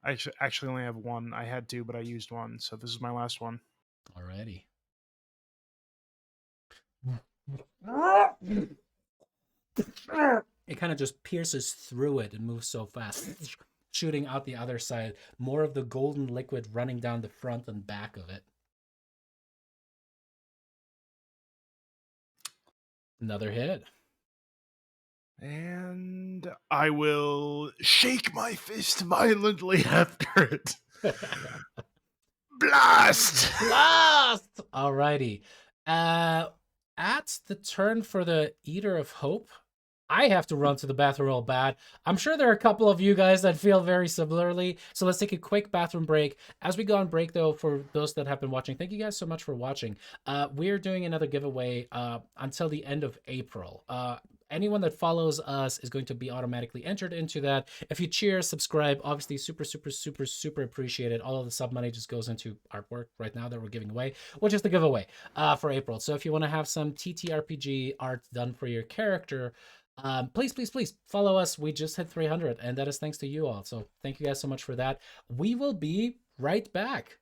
I actually only have one. I had 2, but I used one, so this is my last one. Alrighty. It kind of just pierces through it and moves so fast, shooting out the other side. More of the golden liquid running down the front and back of it. Another hit. And I will shake my fist violently after it. Blast! Blast! Alrighty. At the turn for the Eater of Hope, I have to run to the bathroom real bad. I'm sure there are a couple of you guys that feel very similarly. So let's take a quick bathroom break. As we go on break, though, for those that have been watching, thank you guys so much for watching. We're doing another giveaway until the end of April. Anyone that follows us is going to be automatically entered into that. If you cheer, subscribe, obviously super appreciated. All of the sub money just goes into artwork right now that we're giving away, which is the giveaway for April. So if you want to have some TTRPG art done for your character, please follow us. We just hit 300, and that is thanks to you all. So thank you guys so much for that. We will be right back.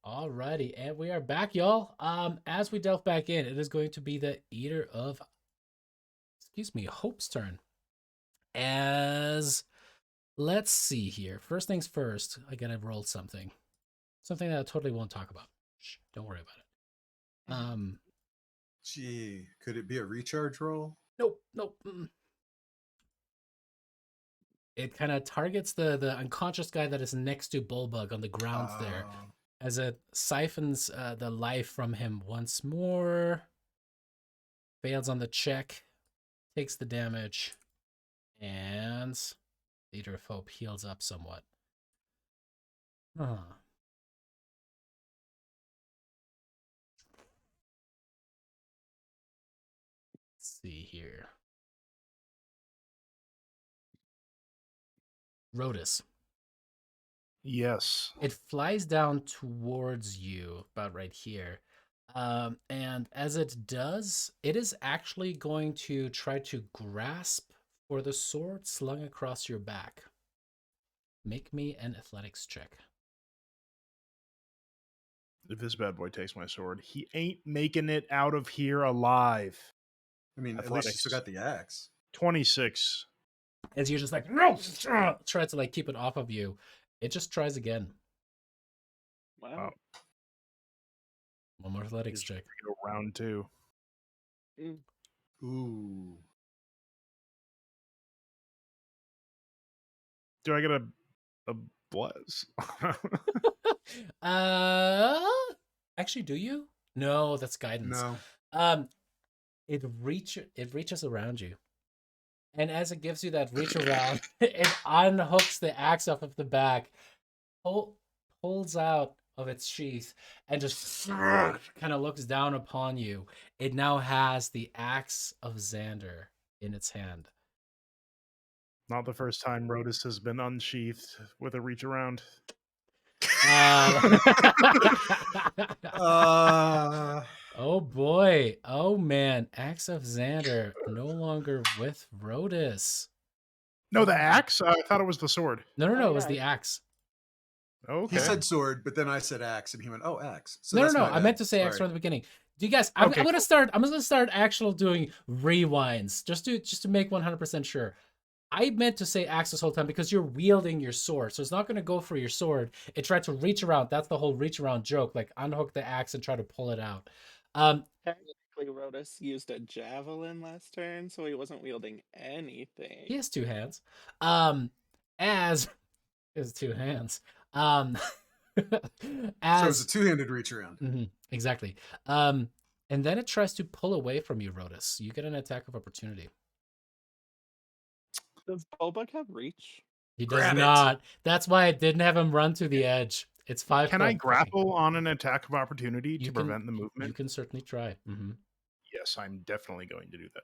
Alrighty, and we are back, y'all. As we delve back in, it is going to be the Eater of, Hope's turn. As let's see here. First things first, I gotta roll something that I totally won't talk about. Shh, don't worry about it. Gee, could it be a recharge roll? Nope. It kind of targets the unconscious guy that is next to Bullbug on the ground there, as it siphons the life from him once more. Fails on the check, takes the damage, and Leader of Hope heals up somewhat. Huh. Let's see here. Rhodas. Yes. It flies down towards you, about right here. And as it does, it is actually going to try to grasp for the sword slung across your back. Make me an athletics check. If this bad boy takes my sword, he ain't making it out of here alive. I mean, at least you still Athletics. got the axe. 26. As you're just like, no, try to like keep it off of you. It just tries again. Wow. One more athletics He's check. Go round 2. Ooh. Do I get a bless? Actually, do you? No, that's guidance. No. It reaches around you. And as it gives you that reach around, it unhooks the axe off of the back, pulls out of its sheath, and just kind of looks down upon you. It now has the axe of Xander in its hand. Not the first time Rhodas has been unsheathed with a reach around. Oh boy. Oh man. Axe of Xander no longer with Rhodas. No, the axe? I thought it was the sword. No. Oh, It was yeah. the axe. Okay. He said sword, but then I said axe, and he went, "Oh, axe." So No. that's my I bad. meant to say axe Sorry. from the beginning. Do you guys? I'm Okay, gonna start. I'm gonna start actual doing rewinds just to make 100% sure. I meant to say axe this whole time because you're wielding your sword, so it's not gonna go for your sword. It tried to reach around. That's the whole reach around joke. Like unhook the axe and try to pull it out. Technically, Rhodas used a javelin last turn, so he wasn't wielding anything. He has 2 hands. As his 2 hands. So it's a two-handed reach around. Exactly. And then it tries to pull away from you, Rhodas. You get an attack of opportunity. Does Bulbug have reach? He does Grab it. not. That's why I didn't have him run to the edge. It's 5 Can I foot. grapple on an attack of opportunity You to can- prevent the You movement? can certainly try. Yes, I'm definitely going to do that.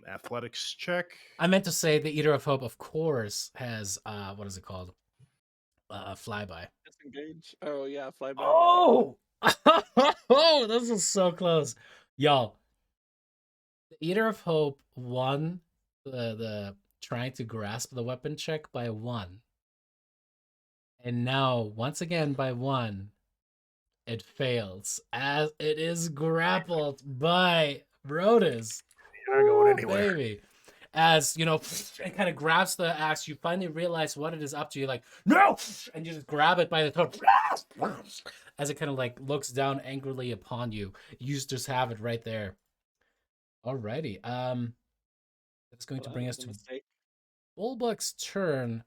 Athletics check. I meant to say the Eater of Hope, of course, has what is it called? Flyby. Disengage. Oh yeah, flyby. Oh, oh, this is so close, y'all. The Eater of Hope won the trying to grasp the weapon check by 1, and now once again by 1, it fails as it is grappled by Rhodas. You're not going Ooh, anywhere. baby. As you know, it kind of grabs the axe. You finally realize what it is up to. You're like, no, and you just grab it by the throat. As it kind of like looks down angrily upon you. You just have it right there. Alrighty. That's going to bring us to Bulbug's turn.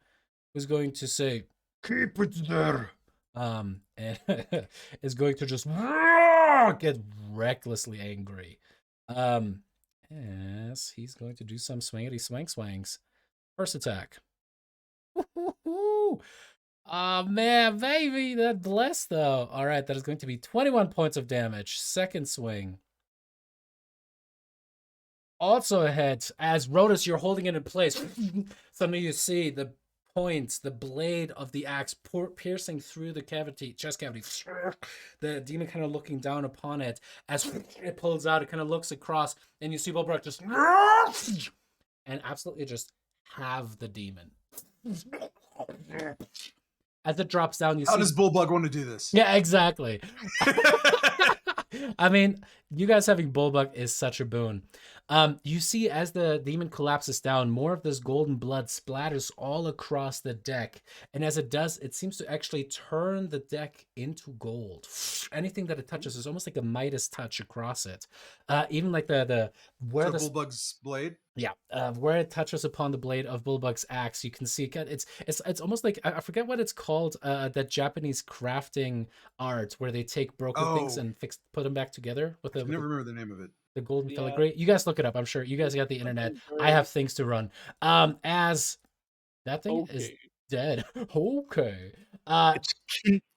Who's going to say, "Keep it there." And is going to just get recklessly angry. Yes, he's going to do some swingity swangs. First attack. Oh man, baby, that blessed though. All right, that is going to be 21 points of damage. Second swing. Also a hit. As Rhodas, you're holding it in place. Suddenly you see the points, the blade of the axe piercing through the chest cavity. The demon kind of looking down upon it. As it pulls out, it kind of looks across, and you see Bulbrook just and absolutely just have the demon. As it drops down, you How see. does Bullbug want to do this? Yeah, exactly. I mean, you guys having Bullbug is such a boon. You see as the demon collapses down, more of this golden blood splatters all across the deck. And as it does, it seems to actually turn the deck into gold. Anything that it touches is almost like a Midas touch across it. Even like the where So the Bullbug's blade. yeah, where it touches upon the blade of Bullbug's axe, you can see it's almost like I forget what it's called. That Japanese crafting art where they take broken things Oh. and put them back together with I can never remember the name of it. the golden Yeah. filigree. You guys look it up. I'm sure you guys got the internet. Something I have bird. things to run. As that thing is Okay. dead. Okay. It's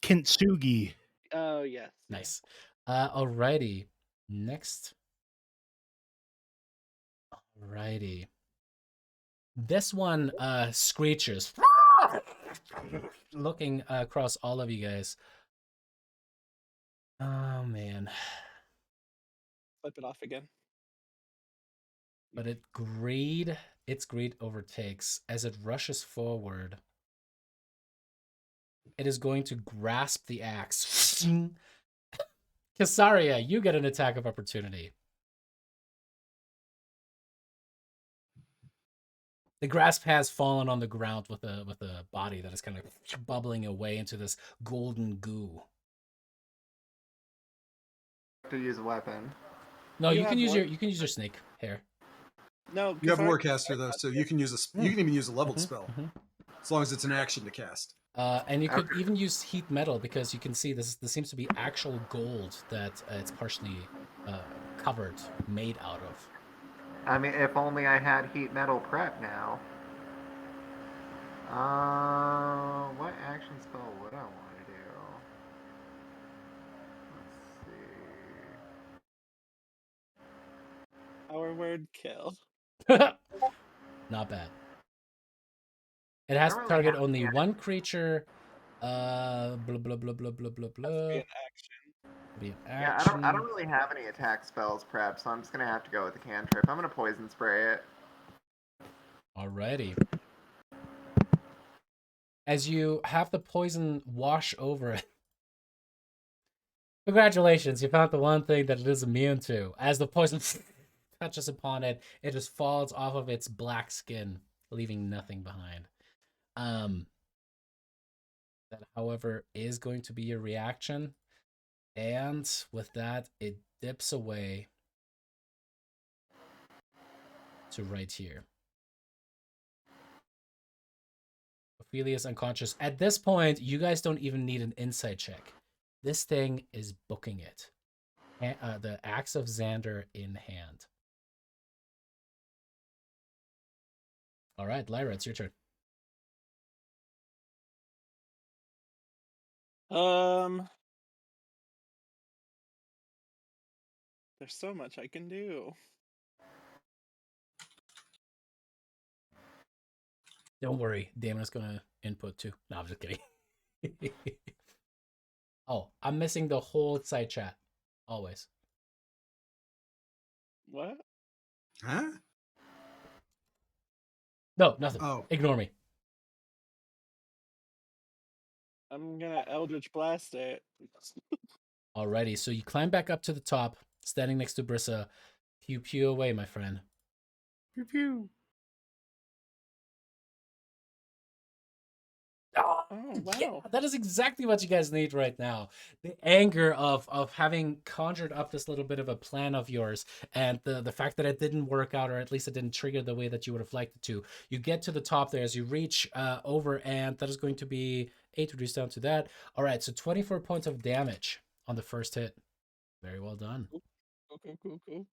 Kintsugi. Oh yes. Nice. Alrighty. Next. Alrighty. This one screeches. Looking across all of you guys. Oh man. Flip it off again. But its greed overtakes as it rushes forward. It is going to grasp the axe. Casaria, you get an attack of opportunity. The grasp has fallen on the ground with a body that is kind of bubbling away into this golden goo. To use a weapon. No, You you can have use one. your snake hair. No, You have Casaria- Warcaster though, so you can use you can even use a leveled Mhm, spell mhm. as long as it's an action to cast. And you could Okay. even use heat metal because you can see this seems to be actual gold that it's partially covered, made out of. I mean, if only I had heat metal prep now. What action spell would I want to do? Let's see. Our word kill. Not bad. It has to really target have only any- one creature. Blah blah blah blah blah blah Be blah. an action. Be an Yeah, action. I don't really have any attack spells prep, so I'm just gonna have to go with the cantrip. I'm gonna poison spray it. Alrighty. As you have the poison wash over it. Congratulations, you found the one thing that it is immune to. As the poison touches upon it, it just falls off of its black skin, leaving nothing behind. That, however, is going to be your reaction. And with that, it dips away to right here. Ophelia's unconscious. At this point, you guys don't even need an insight check. This thing is booking it. The axe of Xander in hand. All right, Lyra, it's your turn. There's so much I can do. Don't worry, Damon is gonna input too. No, I'm just kidding. Oh, I'm missing the whole side chat. Always. What? Huh? No, nothing. Oh. Ignore me. I'm gonna Eldritch Blast it. Alrighty, so you climb back up to the top, standing next to Brissa. Pew pew away, my friend. Pew pew. Oh wow. Yeah, that is exactly what you guys need right now. The anger of having conjured up this little bit of a plan of yours, and the fact that it didn't work out, or at least it didn't trigger the way that you would have liked it to. You get to the top there as you reach over, and that is going to be 8 reduced down to that. All right, so 24 points of damage on the first hit. Very well done. Cool. I'm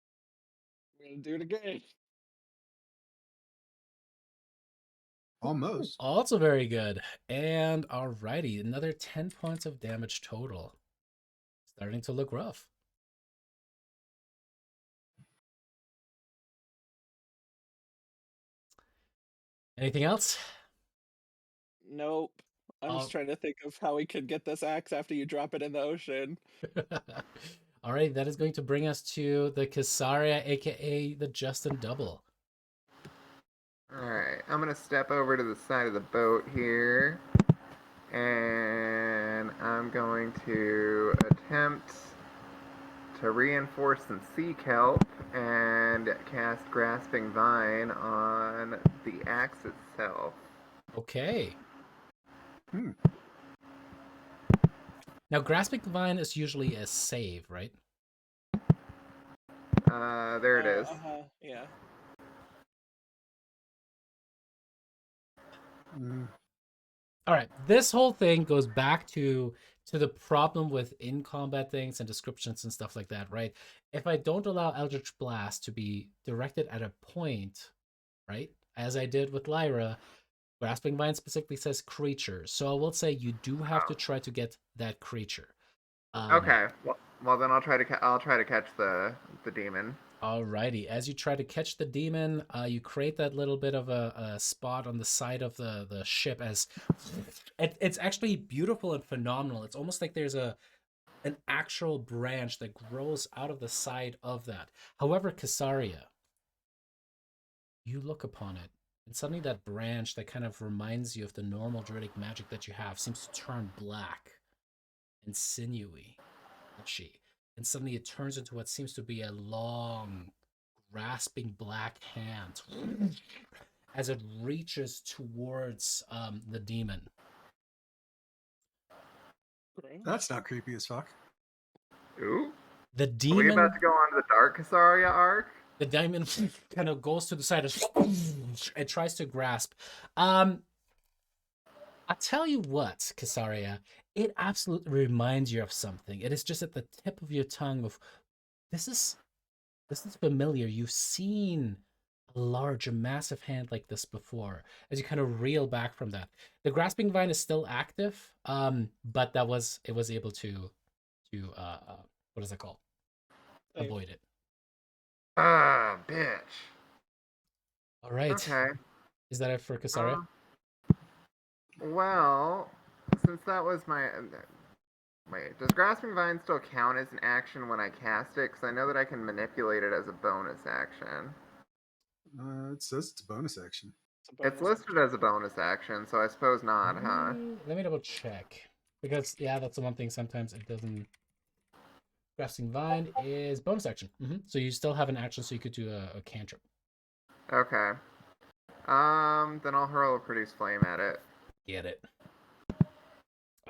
gonna do it again. Almost. Also very good. And alrighty, another 10 points of damage total. Starting to look rough. Anything else? Nope. I'm just trying to think of how we could get this axe after you drop it in the ocean. All right, that is going to bring us to the Casaria, aka the Justin Double. Alright, I'm gonna step over to the side of the boat here. And I'm going to attempt to reinforce some sea kelp and cast Grasping Vine on the axe itself. Okay. Hmm. Now, Grasping Vine is usually a save, right? There it is. Yeah. Mm. All right. This whole thing goes back to the problem with in-combat things and descriptions and stuff like that, right? If I don't allow Eldritch Blast to be directed at a point, right, as I did with Lyra, Grasping Vine specifically says creature. So I will say you do have to try to get that creature. Okay. Well, then I'll try to catch the demon. Alrighty, as you try to catch the demon, you create that little bit of a spot on the side of the ship. As it's actually beautiful and phenomenal. It's almost like there's an actual branch that grows out of the side of that. However, Casaria, you look upon it, and suddenly that branch that kind of reminds you of the normal druidic magic that you have seems to turn black and sinewy, fleshy. And suddenly it turns into what seems to be a long, grasping black hand as it reaches towards the demon. That's not creepy as fuck. Ooh. The Are we about demon, to go on to the Dark Casaria arc? the demon kind of goes to the side and tries to grasp. I tell you what, Casaria, it absolutely reminds you of something. It is just at the tip of your tongue of this is familiar. You've seen a large, a massive hand like this before. As you kind of reel back from that, the grasping vine is still active, but it was able to what is it called? Save. Avoid it. Ah, bitch. All right. Okay. Is that it for Casaria? Well, since that was my... Wait, does Grasping Vine still count as an action when I cast it? Because I know that I can manipulate it as a bonus action. It says it's a bonus action. It's listed as a bonus action, so I suppose not, huh? Let me double check. Because, yeah, that's the one thing sometimes it doesn't... Grasping Vine is bonus action. So you still have an action, so you could do a cantrip. Okay. Then I'll hurl a Produce Flame at it. Get it.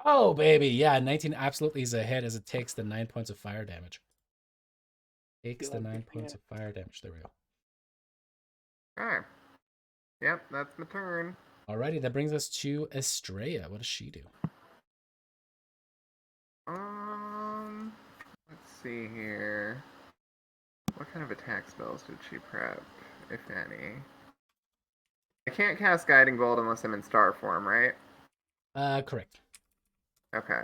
Oh, baby. Yeah, 19 absolutely is a hit as it takes the 9 points of fire damage. Takes the 9 points of fire damage. There we go. Okay. Yep, that's my turn. Alrighty, that brings us to Estrella. What does she do? Let's see here. What kind of attack spells did she prep, if any? I can't cast Guiding Bolt unless I'm in star form, right? Correct. Okay.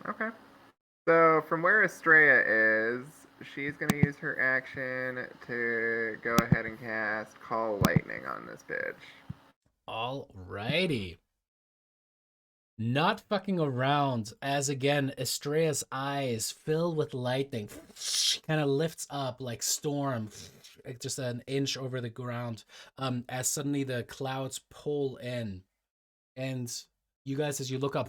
Okay. So from where Estrella is, she's going to use her action to go ahead and cast Call Lightning on this bitch. Alrighty. Not fucking around, as again, Estrella's eyes fill with lightning. She kind of lifts up like storm, just an inch over the ground, as suddenly the clouds pull in. And you guys, as you look up,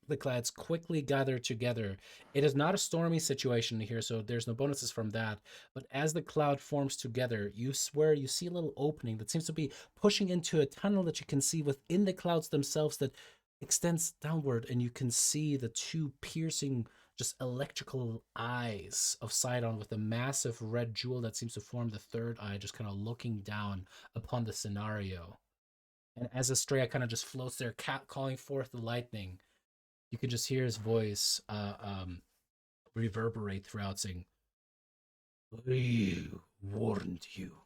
the clouds quickly gather together. It is not a stormy situation here, so there's no bonuses from that. But as the cloud forms together, you swear you see a little opening that seems to be pushing into a tunnel that you can see within the clouds themselves that extends downward, and you can see the two piercing, just electrical eyes of Sidon with a massive red jewel that seems to form the third eye, just kind of looking down upon the scenario. And as Estrella kind of just floats there, calling forth the lightning, you can just hear his voice reverberate throughout, saying, "We warned you."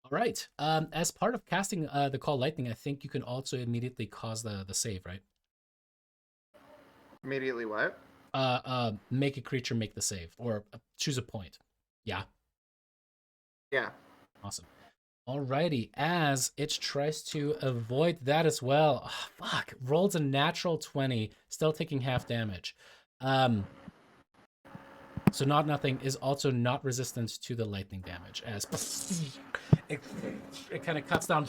All right. As part of casting the Call Lightning, I think you can also immediately cause the save, right? Immediately what? Make a creature make the save, or choose a point. Yeah. Yeah. Awesome. Alrighty, as it tries to avoid that as well. Oh, fuck, rolls a natural 20, still taking half damage. So not nothing is also not resistant to the lightning damage, as it, it kind of cuts down.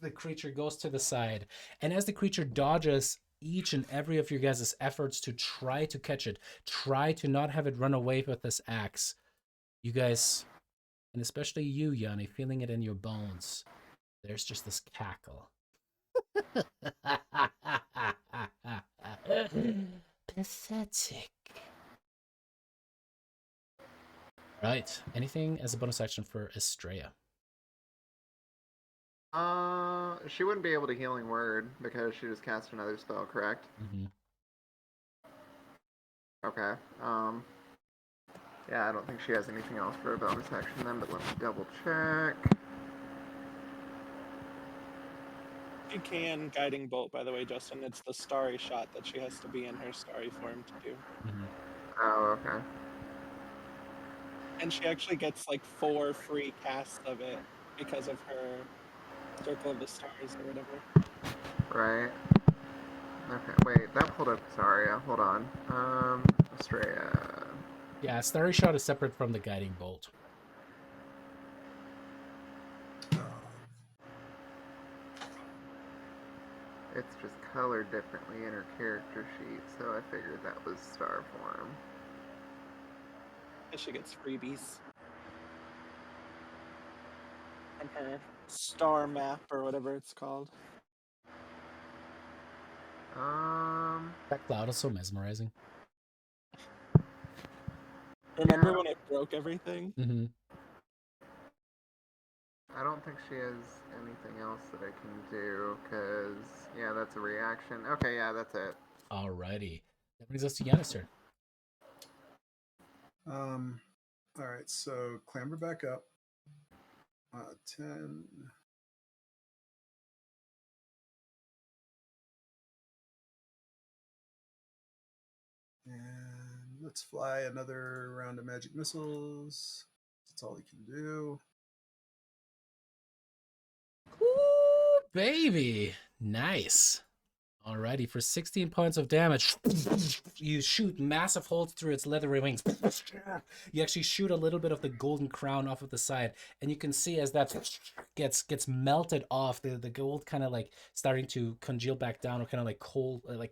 The creature goes to the side, and as the creature dodges each and every of your guys' efforts to try to catch it, try to not have it run away with this axe, you guys, and especially you, Yanni, feeling it in your bones, there's just this cackle. Pathetic. Right. Anything as a bonus action for Estrella? She wouldn't be able to healing word because she just cast another spell, correct? Mm-hmm. Okay. Yeah, I don't think she has anything else for a bonus action then, but let me double check. She can guiding bolt, by the way, Justin. It's the starry shot that she has to be in her starry form to do. Mm-hmm. Oh, okay. And she actually gets like 4 free casts of it because of her Circle of the Stars or whatever. Right. Okay, wait, that pulled up Zarya. Hold on. Estrella. Yeah, Starry Shot is separate from the Guiding Bolt. It's just colored differently in her character sheet, so I figured that was star form. And she gets freebies from her star map or whatever it's called. That cloud is so mesmerizing. Remember when it broke everything? Mm-hmm. I don't think she has anything else that I can do, because, yeah, that's a reaction. Okay, yeah, that's it. Alrighty. That brings us to Yannis' turn. All right, so clamber back up. 10. And let's fly another round of magic missiles. That's all he can do. Ooh, baby. Nice. Alrighty, for 16 points of damage, you shoot massive holes through its leathery wings. You actually shoot a little bit of the golden crown off of the side, and you can see as that gets melted off, the gold kind of like starting to congeal back down, or kind of like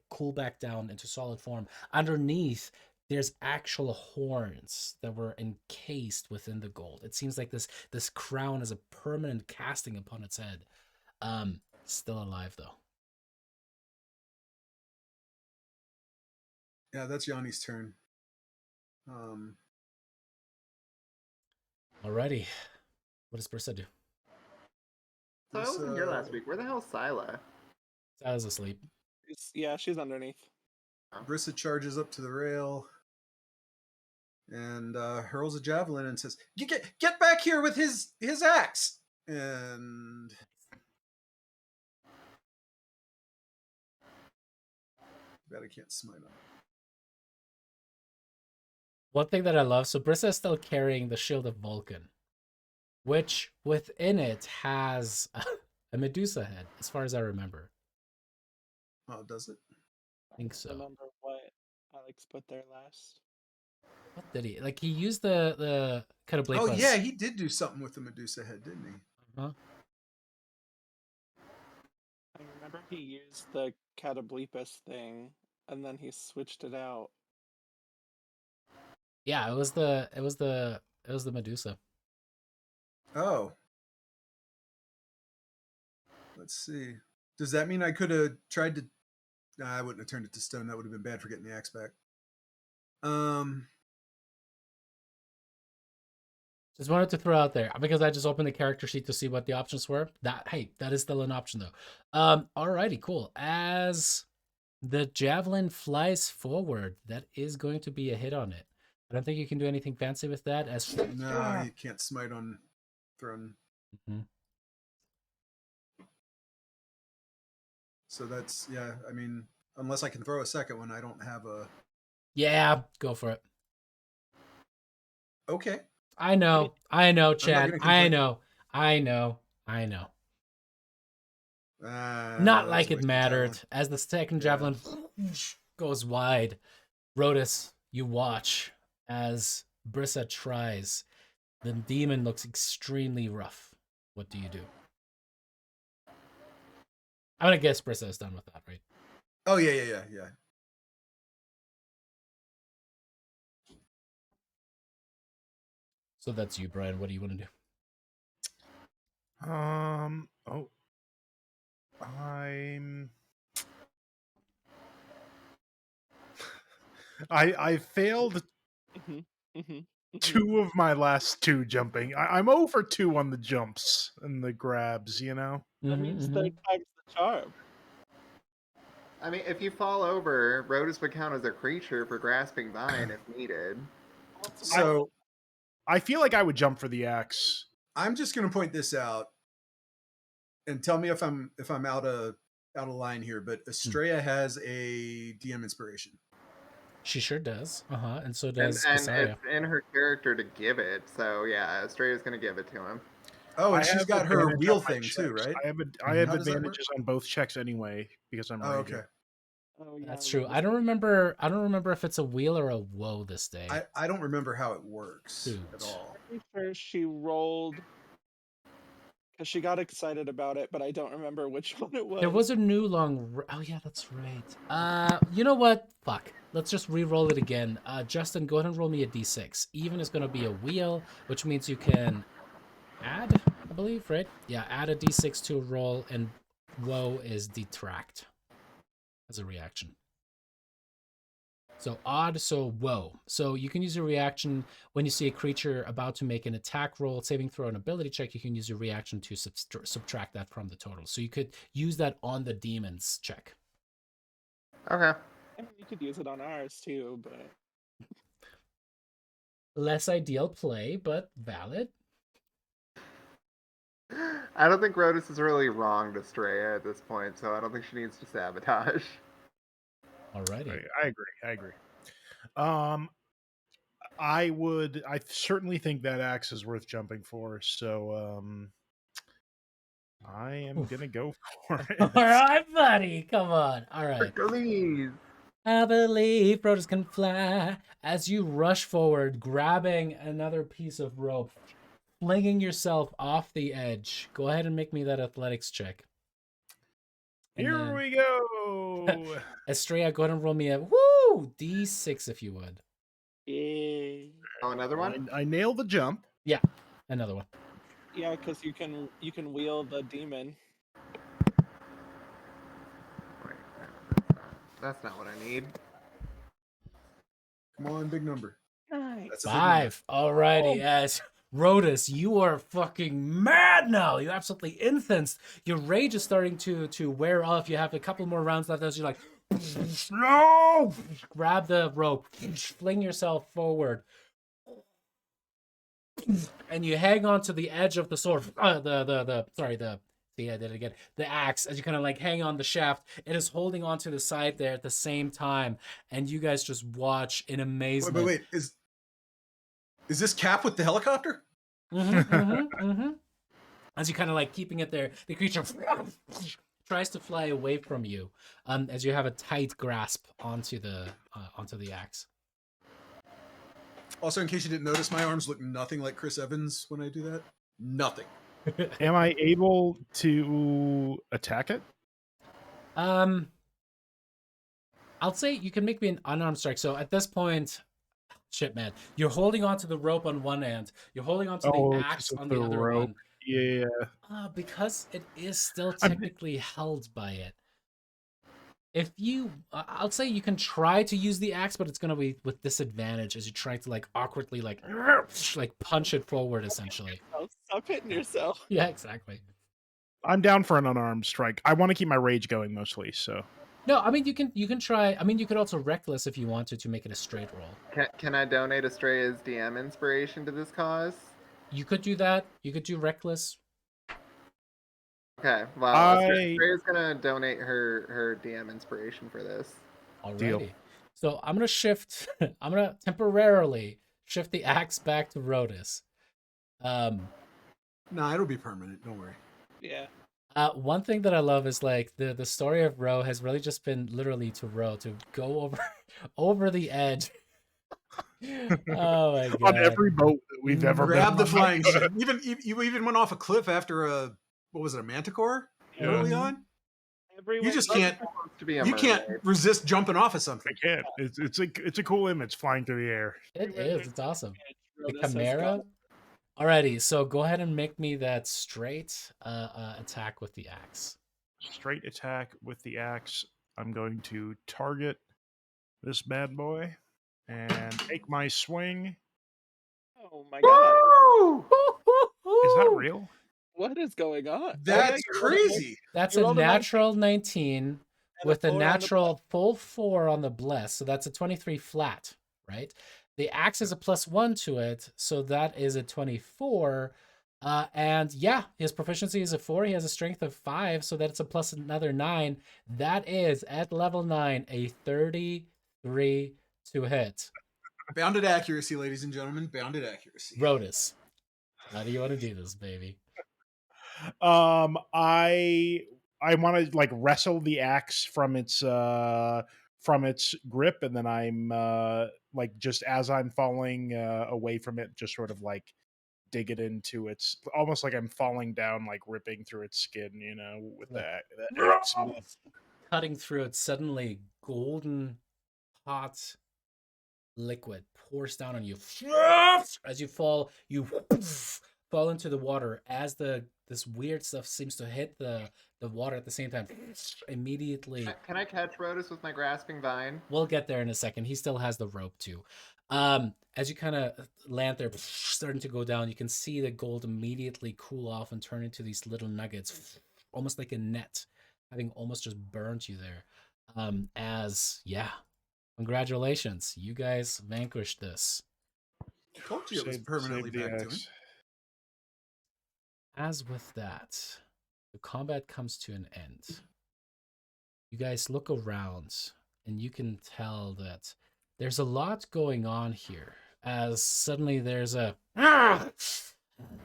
cool back down into solid form. Underneath, there's actual horns that were encased within the gold. It seems like this crown is a permanent casting upon its head. Still alive though. Yeah, that's Yanni's turn. Alrighty. What does Brissa do? So I wasn't here last week. Where the hell's Scylla? Sila's asleep. Yeah, she's underneath. Brissa charges up to the rail and hurls a javelin and says, "Get back here with his axe!" And bet I can't smite him. One thing that I love, so Brissa is still carrying the Shield of Vulcan, which within it has a Medusa head, as far as I remember. Oh, does it? I think so. Remember what Alex put there last? What did he? Like, he used the kind of blade. Oh, yeah, he did do something with the Medusa head, didn't he? Uh-huh. I remember he used the Catablepus thing, and then he switched it out. Yeah, it was the Medusa. Oh. Let's see. Does that mean I could have tried to... Nah, I wouldn't have turned it to stone. That would have been bad for getting the axe back. Just wanted to throw out there, because I just opened the character sheet to see what the options were. That is still an option though. Alrighty, cool. As the javelin flies forward, that is going to be a hit on it. I don't think you can do anything fancy with that. As No, you can't smite on throne. Mm-hmm. So that's, yeah, I mean, unless I can throw a second one, I don't have a... Yeah, go for it. Okay. I know, Chad. I know. Not like it mattered. As the second javelin goes wide, Rhodas, you watch As Brissa tries, the demon looks extremely rough. What do you do? I'm gonna guess Brissa is done with that, right? Oh yeah. So that's you, Brian. What do you want to do? Oh, I'm. I failed Mhm, mhm, mhm. 2 of my last 2 jumping. I'm over 2 on the jumps and the grabs. That means third time's the charm. I mean, if you fall over, Rhodas would count as a creature for grasping vine if needed. That's So I feel like I would jump for the axe. I'm just going to point this out and tell me if I'm out of line here. But Estrella has a DM inspiration. She sure does. And so And does and Casaria. it's in her character to give it, so yeah, Estrella's gonna give it to him. Oh, I and she's have got her advantage wheel on my thing too, checks. right? I have Mhm. How does that work? advantages on both checks anyway because I'm Oh, raging. okay. Oh, yeah, That's true. Rhodas I don't would- remember. I don't remember if it's a wheel or a woe this day. I don't remember how it works Shoot. at all. Pretty sure she rolled because she got excited about it, but I don't remember which one it was. There was a new oh yeah, that's right. You know what? Fuck. Let's just re-roll it again. Justin, go ahead and roll me a d6. Even is going to be a wheel, which means you can add, I believe, right? Yeah, add a d6 to a roll, and woe is detract as a reaction. So odd, so woe. So you can use a reaction when you see a creature about to make an attack roll, saving throw, an ability check. You can use your reaction to subtract that from the total. So you could use that on the demon's check. Okay. I mean, you could use it on ours too, but Less ideal play, but valid. I don't think Rhodas is really wronged Estrella at this point, so I don't think she needs to sabotage. Alrighty. I agree. I certainly think that axe is worth jumping for. So I am gonna go for it. All right, buddy. Come on. All right. Please. I believe Rhodas can fly. As you rush forward, grabbing another piece of rope, flinging yourself off the edge. Go ahead and make me that athletics check. And Here then, we go. Estrella, go ahead and roll me a d6 if you would. yeah, Oh, another one? I nailed the jump. Another one. yeah, because you can wheel the demon. Wait, that's not what I need. Come on, big number. Nice. That's a big number. 5. Alrighty, as Rhodas, you are fucking mad now. You're absolutely incensed. Your rage is starting to wear off. You have a couple more rounds left as you're like, no! Grab the rope, fling yourself forward, and you hang on to the edge of the sword. See, I did it again. The axe, as you kind of like hang on the shaft, it is holding onto the side there at the same time, and you guys just watch in amazement. Wait. Is this Cap with the helicopter? As you kind of like keeping it there, the creature tries to fly away from you, as you have a tight grasp onto the axe. Also, in case you didn't notice, my arms look nothing like Chris Evans when I do that. Nothing. Am I able to attack it? I'll say you can make me an unarmed strike. So at this point, shit, man, you're holding onto the rope on one end, you're holding onto the axe on the other one. Yeah. Because it is still technically held by it. If you, I'll say you can try to use the axe, but it's gonna be with disadvantage as you try to like awkwardly like punch it forward, essentially. Oh, stop hitting yourself. Yeah, exactly. I'm down for an unarmed strike. I want to keep my rage going mostly, so. No, I mean you can try. I mean you could also reckless if you wanted to make it a straight roll. Can I donate Estrella's DM inspiration to this cause? You could do that. You could do reckless. Okay, well, Estrella's gonna donate her DM inspiration for this. Alrighty. Deal. So I'm gonna shift. I'm gonna temporarily shift the axe back to Rhodas. Nah, it'll be permanent. Don't worry. Yeah. One thing that I love is like the story of Ro has really just been literally to Ro to go over the edge Oh my on god. every boat that we've ever been Grab the on. flying ship. You even went off a cliff after what was it, a manticore Yeah. early on? You just Everyone- can't Supposed to be a you can't mermaid. resist jumping off of I something. can't. It's a cool image flying through the air. It is. It's awesome. The Rhoda says Chimera. Alrighty, so go ahead and make me that straight attack with the axe. Straight attack with the axe. I'm going to target this bad boy and take my swing. Oh my god. Is that real? What is going on? That's you rolled a nice- crazy. That's You a rolled a 19 natural 19 and with a 4 on the natural full 4 on the bless. So that's a 23 flat, right? The axe is a +1 to it, so that is a 24. And yeah, his proficiency is a 4. He has a strength of 5, so that's a plus another 9. That is at level 9 a 33 to hit. Bounded accuracy, ladies and gentlemen. Bounded accuracy. Rotus, how do you want to do this, baby? I want to like wrestle the axe from its grip, and then I'm like just as I'm falling away from it, just sort of like dig it into its, almost like I'm falling down, like ripping through its skin, you know, with Like, that axe. Cutting through it, suddenly golden hot liquid pours down on you. As you fall, you fall into the water. As this weird stuff seems to hit the water at the same time, immediately. Can I catch Rotus with my grasping vine? We'll get there in a second. He still has the rope too. As you kind of land there, starting to go down, you can see the gold immediately cool off and turn into these little nuggets, almost like a net, having almost just burned you there. Congratulations, you guys vanquished this. I told you it was permanently Save the back to him. axe. As with that, the combat comes to an end. You guys look around and you can tell that there's a lot going on here. As suddenly there's a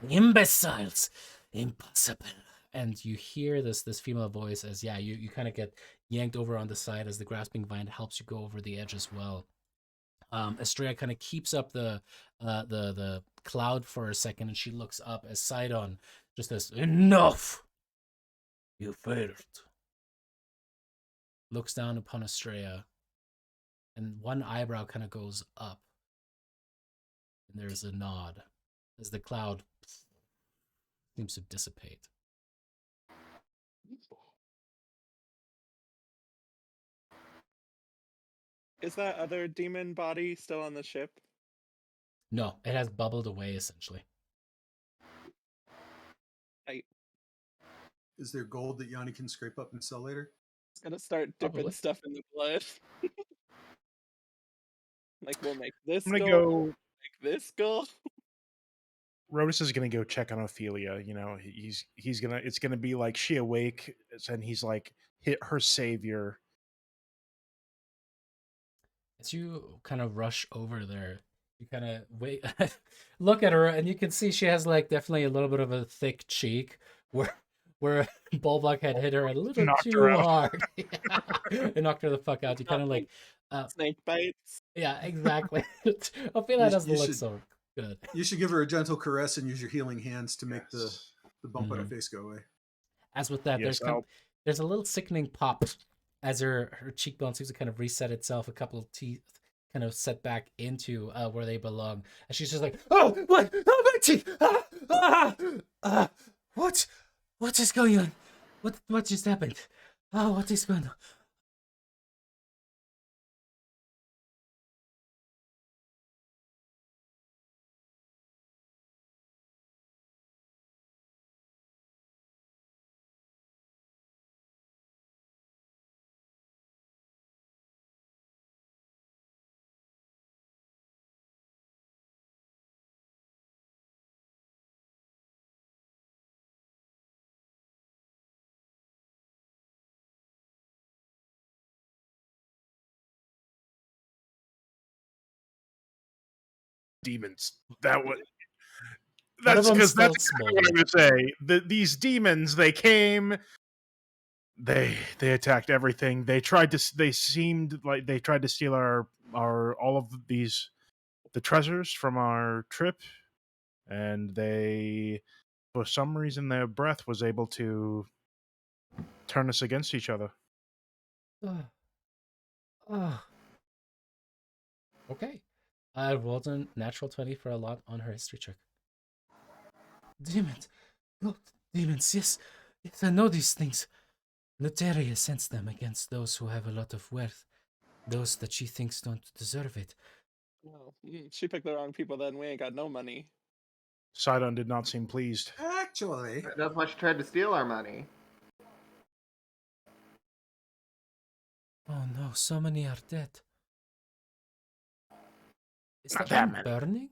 imbeciles, impossible. And you hear this female voice as you kind of get yanked over on the side as the grasping vine helps you go over the edge as well. Estrella kind of keeps up the cloud for a second, and she looks up as Sidon just says, "Enough! You failed." Looks down upon Estrella, and one eyebrow kind of goes up, and there's a nod as the cloud seems to dissipate. Is that other demon body still on the ship? No, it has bubbled away essentially. Is there gold that Yanni can scrape up and sell later? It's gonna start dipping Probably. stuff in the blood. Like we'll make this I'm gonna gold, go. make this gold. Rotus is gonna go check on Ophelia. You know, he's gonna. It's gonna be like she awake, and he's like hit her savior. As you kind of rush over there, you kind of wait, look at her, and you can see she has like definitely a little bit of a thick cheek where Bulbok had hit her a little Knocked too her out. hard. It knocked her the fuck out. You kind of like, Snake bites. yeah, exactly. Ophelia doesn't you look should- so good. You should give her a gentle caress and use your healing hands to make the bump on her Mhm. face go away. As with that, Yes, there's a little sickening pop as her cheekbone seems to kind of reset itself. A couple of teeth kind of set back into where they belong, and she's just like, "Oh, what? Oh, my teeth! What is going on? What just happened? Oh, what is going on?" Demons. That was. One of That's them because still that's exactly what I'm gonna say. These demons, they came. They attacked everything. They tried to. They seemed like they tried to steal our all of these the treasures from our trip, and they, for some reason, their breath was able to turn us against each other. Ah, ah. Okay. I rolled a natural 20 for a lot on her history check. Demons. Oh, demons, yes. Yes, I know these things. Luteria sends them against those who have a lot of wealth, those that she thinks don't deserve it. Well, she picked the wrong people then. We ain't got no money. Sidon did not seem pleased. Actually, That's why she tried to steal our money. Oh no, so many are dead. Is Not the that one many. burning?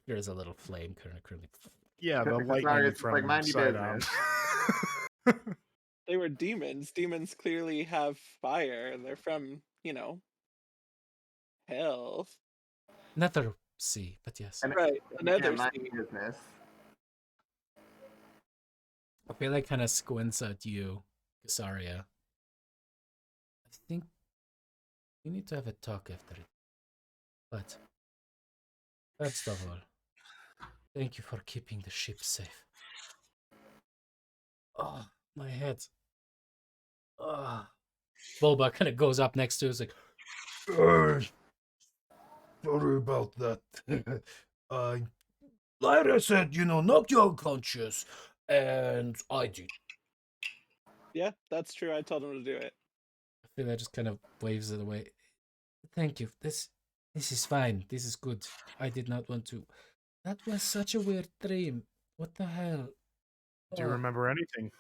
There's a little flame currently. Yeah, the Sorry, lightning it's just like, from mind your Sidon. business. They were demons. Demons clearly have fire. They're from, hell. Nether sea, but yes. And Right, another mind sea. your business. I feel like kind of squints at you, Casaria. I think we need to have a talk after it. But first of all, thank you for keeping the ship safe. Oh, my head. Oh. Bulba kind of goes up next to us like, sorry about that. Lyra said, knock you unconscious, and I did. Yeah, that's true. I told him to do it. I feel that just kind of waves it away. Thank you. This is fine. This is good. I did not want to. That was such a weird dream. What the hell? Do you remember anything?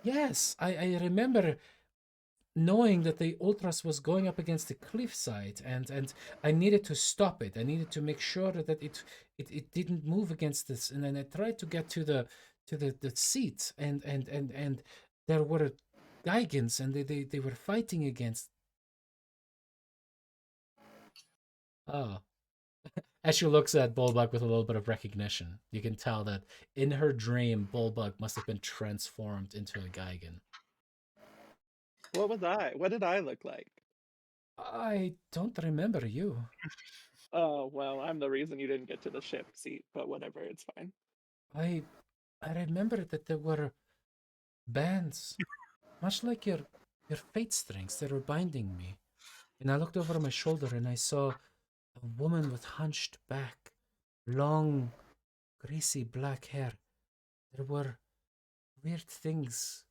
Yes, I remember knowing that the Ultras was going up against the cliffside, and I needed to stop it. I needed to make sure that it didn't move against this. And then I tried to get to the seat, and there were Geigens, and they were fighting against. Oh. As she looks at Bulbug with a little bit of recognition, you can tell that in her dream, Bulbug must have been transformed into a Geigen. What was I? What did I look like? I don't remember you. Oh, well, I'm the reason you didn't get to the ship seat, but whatever, it's fine. I remember that there were bands, much like your fate strings that were binding me. And I looked over my shoulder and I saw a woman with hunched back, long, greasy black hair. There were weird things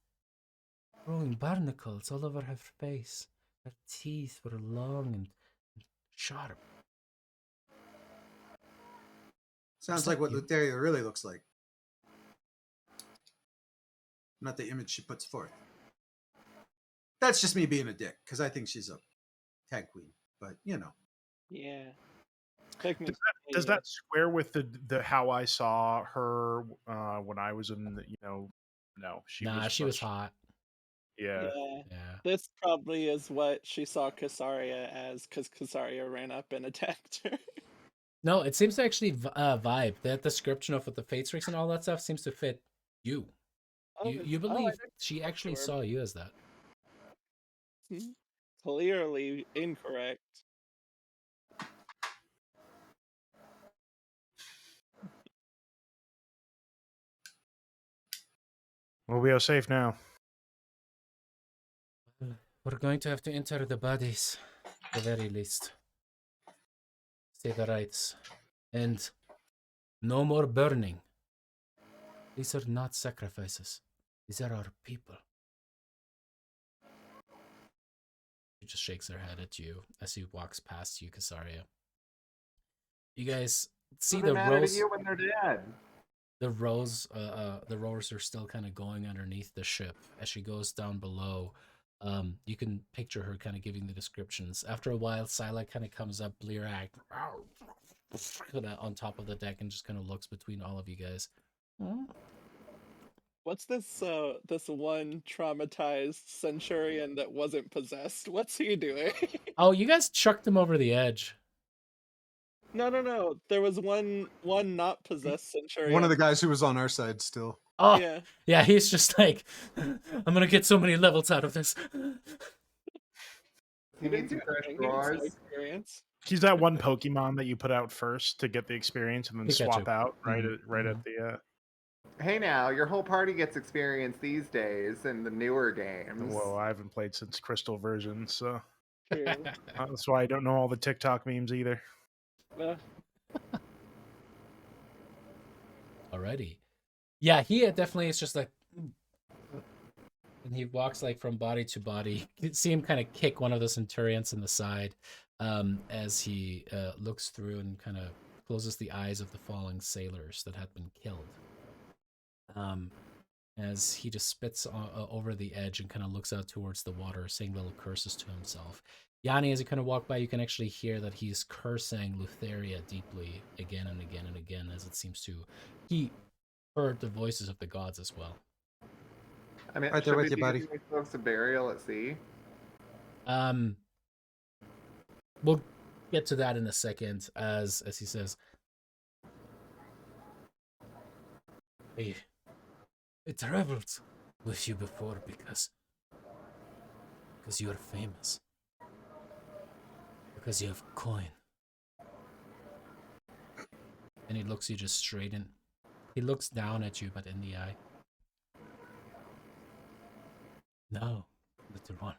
growing, barnacles all over her face. Her teeth were long and sharp. sounds Is like that what you? Luteria really looks like. Not the image she puts forth. That's just me being a dick, because I think she's a tag queen. But, Yeah. Take me. Does that square with the how I saw her when I was in the, no, she Nah, was she was much- hot. Yeah. Yeah. This probably is what she saw Casaria as, because Casaria ran up and attacked her. No, it seems to actually vibe. That description of what the fate streaks and all that stuff seems to fit you. You I believe didn't she actually sure. saw you as that. Clearly incorrect. Well, we are safe now. We're going to have to enter the bodies, at the very least. Say the rites. And no more burning. These are not sacrifices. These are our people. She just shakes her head at you as he walks past you, Casaria. You guys see Doesn't the matter rows. to you when they're dead. The rowers are still kind of going underneath the ship as she goes down below. You can picture her kind of giving the descriptions. After a while, Sila kind of comes up, blear-eyed, on top of the deck, and just kind of looks between all of you guys. What's this this one traumatized centurion that wasn't possessed? What's he doing? Oh, you guys chucked him over the edge. No. There was one not possessed centurion. one of the guys who was on our side still. Oh, Yeah. yeah, he's just like, I'm gonna get so many levels out of this. He needs some fresh He needs some drawers. experience. He's that one Pokemon that you put out first to get the experience and then Pikachu. swap out right Mhm, at the. Hey now, your whole party gets experience these days in the newer games. Well, I haven't played since Crystal version, so True. that's why I don't know all the TikTok memes either. Uh, Alrighty. Yeah, he definitely is just like, and he walks like from body to body. You can see him kind of kick one of the centurions in the side as he looks through and kind of closes the eyes of the falling sailors that had been killed. As he just spits over the edge and kind of looks out towards the water, saying little curses to himself. Yanni, as you kind of walk by, you can actually hear that he's cursing Lutheria deeply again and again and again, as it seems to he heard the voices of the gods as well. I mean, Right there should with we you, be buddy. giving these folks a burial at sea? We'll get to that in a second, as he says, I traveled with you before because you are famous. Because you have coin. And he looks you just straight in. He looks down at you, but in the eye. No, little one.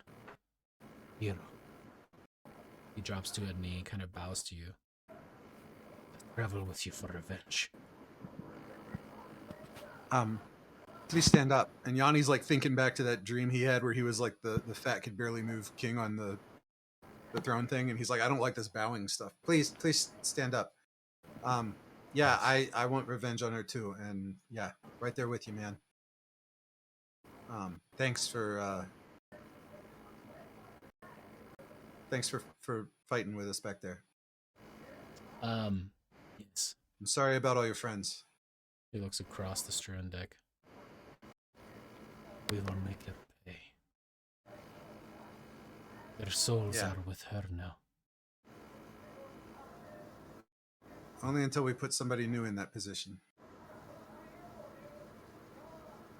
Hero. He drops to a knee and kind of bows to you. I travel with you for revenge. Please stand up. And Yanni's like thinking back to that dream he had where he was like the fat could barely move king on the throne thing, and he's like, I don't like this bowing stuff. Please stand up. Yeah, I want revenge on her too, and yeah, right there with you, man. Thanks for fighting with us back there. Yes. I'm sorry about all your friends. He looks across the strewn deck. We will make her pay. Their souls Yeah. are with her now. Only until we put somebody new in that position.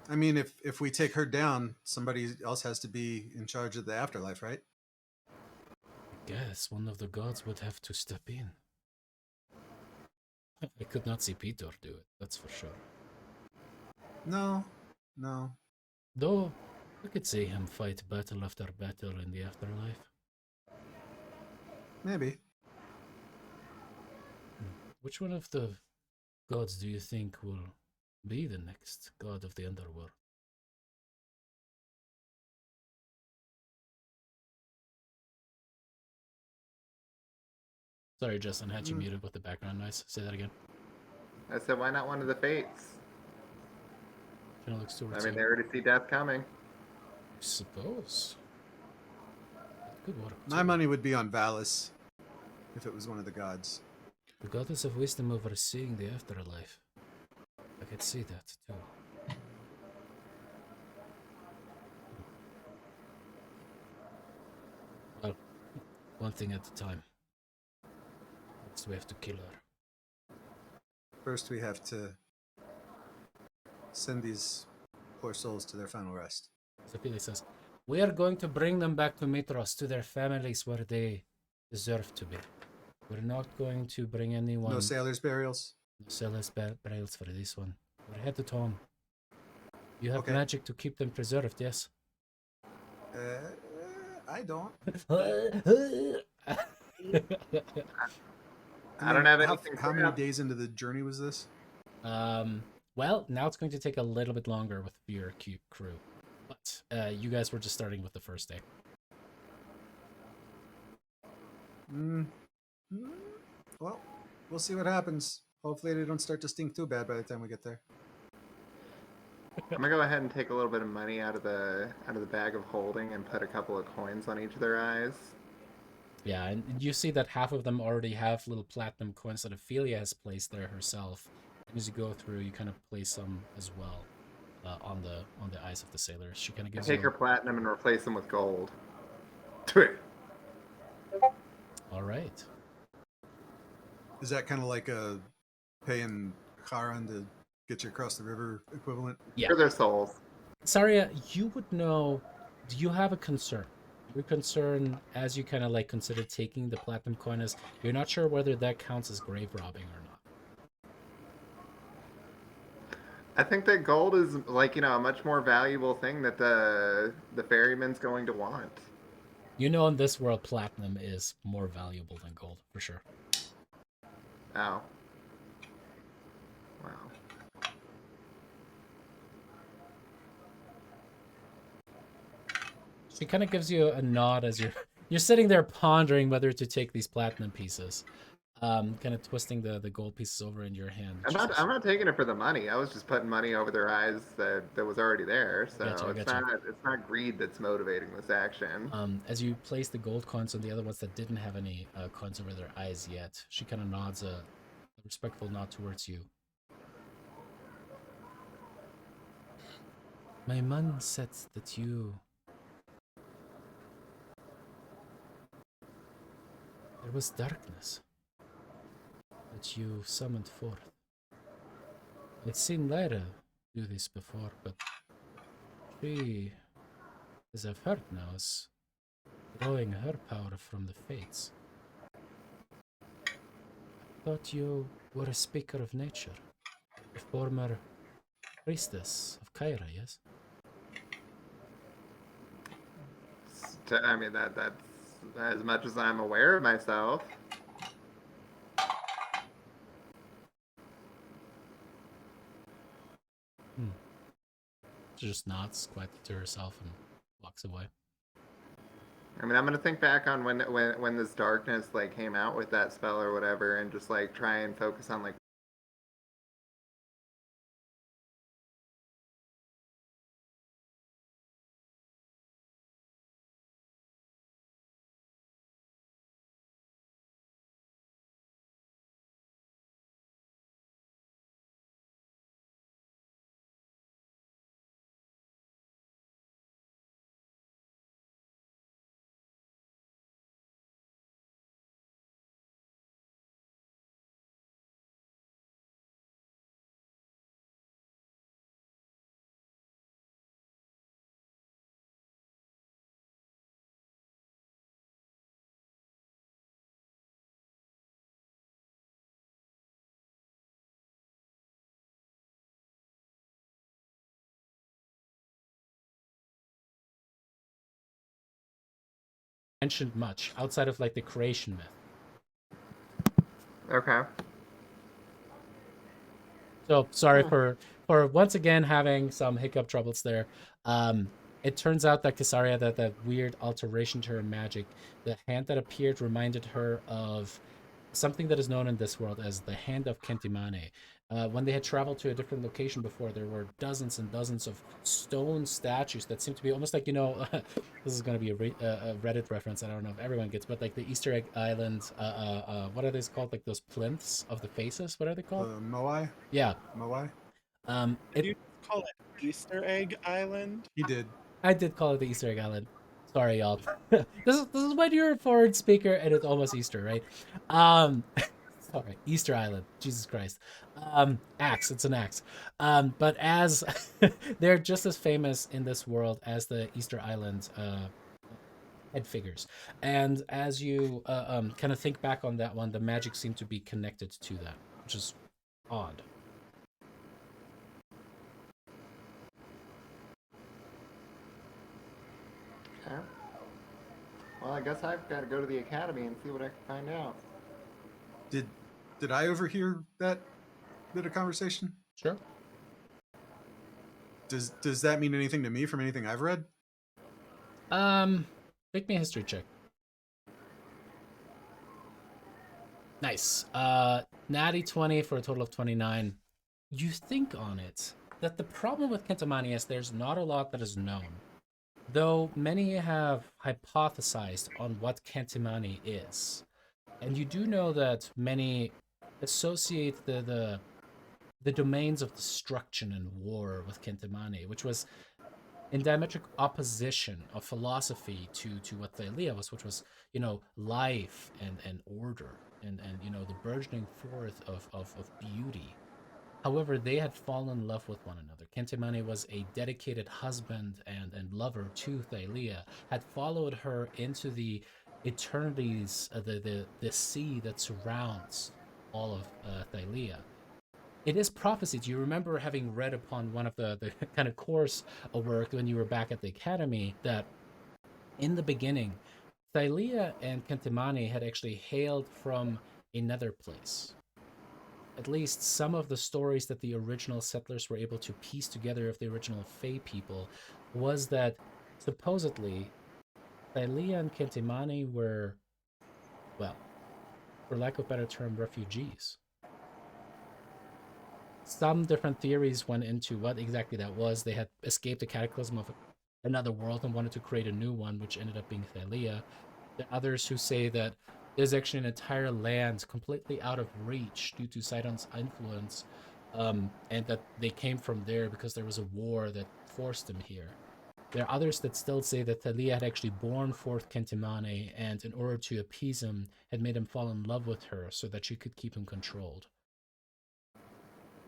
I mean, if we take her down, somebody else has to be in charge of the afterlife, right? I guess one of the gods would have to step in. I could not see Peter do it, that's for sure. No. Though, I could see him fight battle after battle in the afterlife. Maybe. Which one of the gods do you think will be the next god of the underworld? Sorry, Justin, had you muted with the background noise. Say that again. I said, why not one of the fates? Kind of looks towards I mean, you. they already see death coming. I suppose. That could work. My too. money would be on Valis if it was one of the gods. The goddess of wisdom overseeing the afterlife. I could see that too. Well, one thing at a time. Next, we have to kill her. First, we have to send these poor souls to their final rest. Sophia says, we are going to bring them back to Mitros, to their families where they deserve to be. We're not going to bring anyone. No sailors' burials? No sailors' burials for this one. We're headed home. You have Okay. magic to keep them preserved, yes? I don't. I don't have how, anything How for many you. days into the journey was this? Well, now it's going to take a little bit longer with your crew. But you guys were just starting with the first day. Well, we'll see what happens. Hopefully they don't start to stink too bad by the time we get there. I'm gonna go ahead and take a little bit of money out of the bag of holding and put a couple of coins on each of their eyes. Yeah, and you see that half of them already have little platinum coins that Thylea has placed there herself. And as you go through, you kind of place some as well on the eyes of the sailors. She kind of I gives take you. her platinum and replace them with gold. All right. Is that kind of like a paying Charon to get you across the river equivalent? Yeah. For their souls. Saria, you would know. Do you have a concern? Your concern, as you kind of like consider taking the platinum coin, is you're not sure whether that counts as grave robbing or not. I think that gold is like, a much more valuable thing that the ferryman's going to want. You know, in this world, platinum is more valuable than gold, for sure. Oh. Wow. She kind of gives you a nod as you're sitting there pondering whether to take these platinum pieces, kind of twisting the gold pieces over in your hand. I'm not taking it for the money. I was just putting money over their eyes that was already there. So it's not greed that's motivating this action. As you place the gold coins on the other ones that didn't have any coins over their eyes yet, she kind of nods a respectful nod towards you. My man said that there was darkness that you summoned forth. I'd seen Lyra do this before, but she, as I've heard now, is drawing her power from the fates. Thought you were a speaker of nature, a former priestess of Kyra, yes? I mean, that's as much as I'm aware of myself. She just nods quietly to herself and walks away. I mean, I'm gonna think back on when this darkness like came out with that spell or whatever, and just like try and focus on like. Mentioned much outside of like the creation myth. Okay. So sorry for once again having some hiccup troubles there. It turns out that Casaria, that weird alteration to her magic, the hand that appeared reminded her of something that is known in this world as the Hand of Kentimane. When they had traveled to a different location before, there were dozens and dozens of stone statues that seemed to be almost like, this is going to be a Reddit reference. I don't know if everyone gets, but like the Easter Egg Island, what are these called? Like those plinths of the faces? What are they called? Moai? Yeah. Moai? Did you call it Easter Egg Island? He did. I did call it the Easter Egg Island. Sorry, y'all. this is when you're a forward speaker and it's almost Easter, right? Sorry, Easter Island. Jesus Christ. Axe. It's an axe. But as they're just as famous in this world as the Easter Island head figures, and as you kind of think back on that one, the magic seemed to be connected to that, which is odd. Okay. Well, I guess I've got to go to the academy and see what I can find out. Did I overhear that bit of conversation? Sure. Does that mean anything to me from anything I've read? Make me a history check. Nice. Natty 20 for a total of 29. You think on it that the problem with Kentimani is there's not a lot that is known. Though many have hypothesized on what Kentimani is. And you do know that many associate the domains of destruction and war with Kentimani, which was in diametric opposition of philosophy to what Thylea was, which was, life and order and the burgeoning forth of beauty. However, they had fallen in love with one another. Kentimani was a dedicated husband and lover to Thylea, had followed her into the eternities, the sea that surrounds all of Thylea. It is prophecy. Do you remember having read upon one of the kind of course work when you were back at the academy that in the beginning, Thylea and Kentimani had actually hailed from another place? At least some of the stories that the original settlers were able to piece together of the original Fae people was that supposedly Thylea and Kentimani were, well, for lack of a better term, refugees. Some different theories went into what exactly that was. They had escaped the cataclysm of another world and wanted to create a new one, which ended up being Thylea. There are others who say that there's actually an entire land completely out of reach due to Sidon's influence, and that they came from there because there was a war that forced them here. There are others that still say that Thylea had actually borne forth Kentimane, and in order to appease him, had made him fall in love with her so that she could keep him controlled.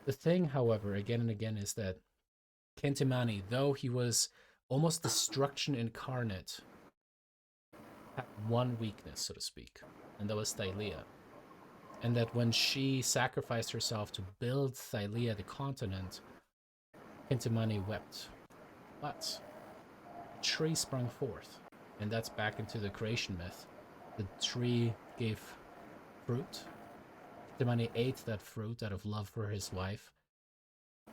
The thing, however, again and again, is that Kentimani, though he was almost destruction incarnate, had one weakness, so to speak, and that was Thylea. And that when she sacrificed herself to build Thylea, the continent, Kentimani wept. But a tree sprung forth, and that's back into the creation myth. The tree gave fruit. Kentimani ate that fruit out of love for his wife.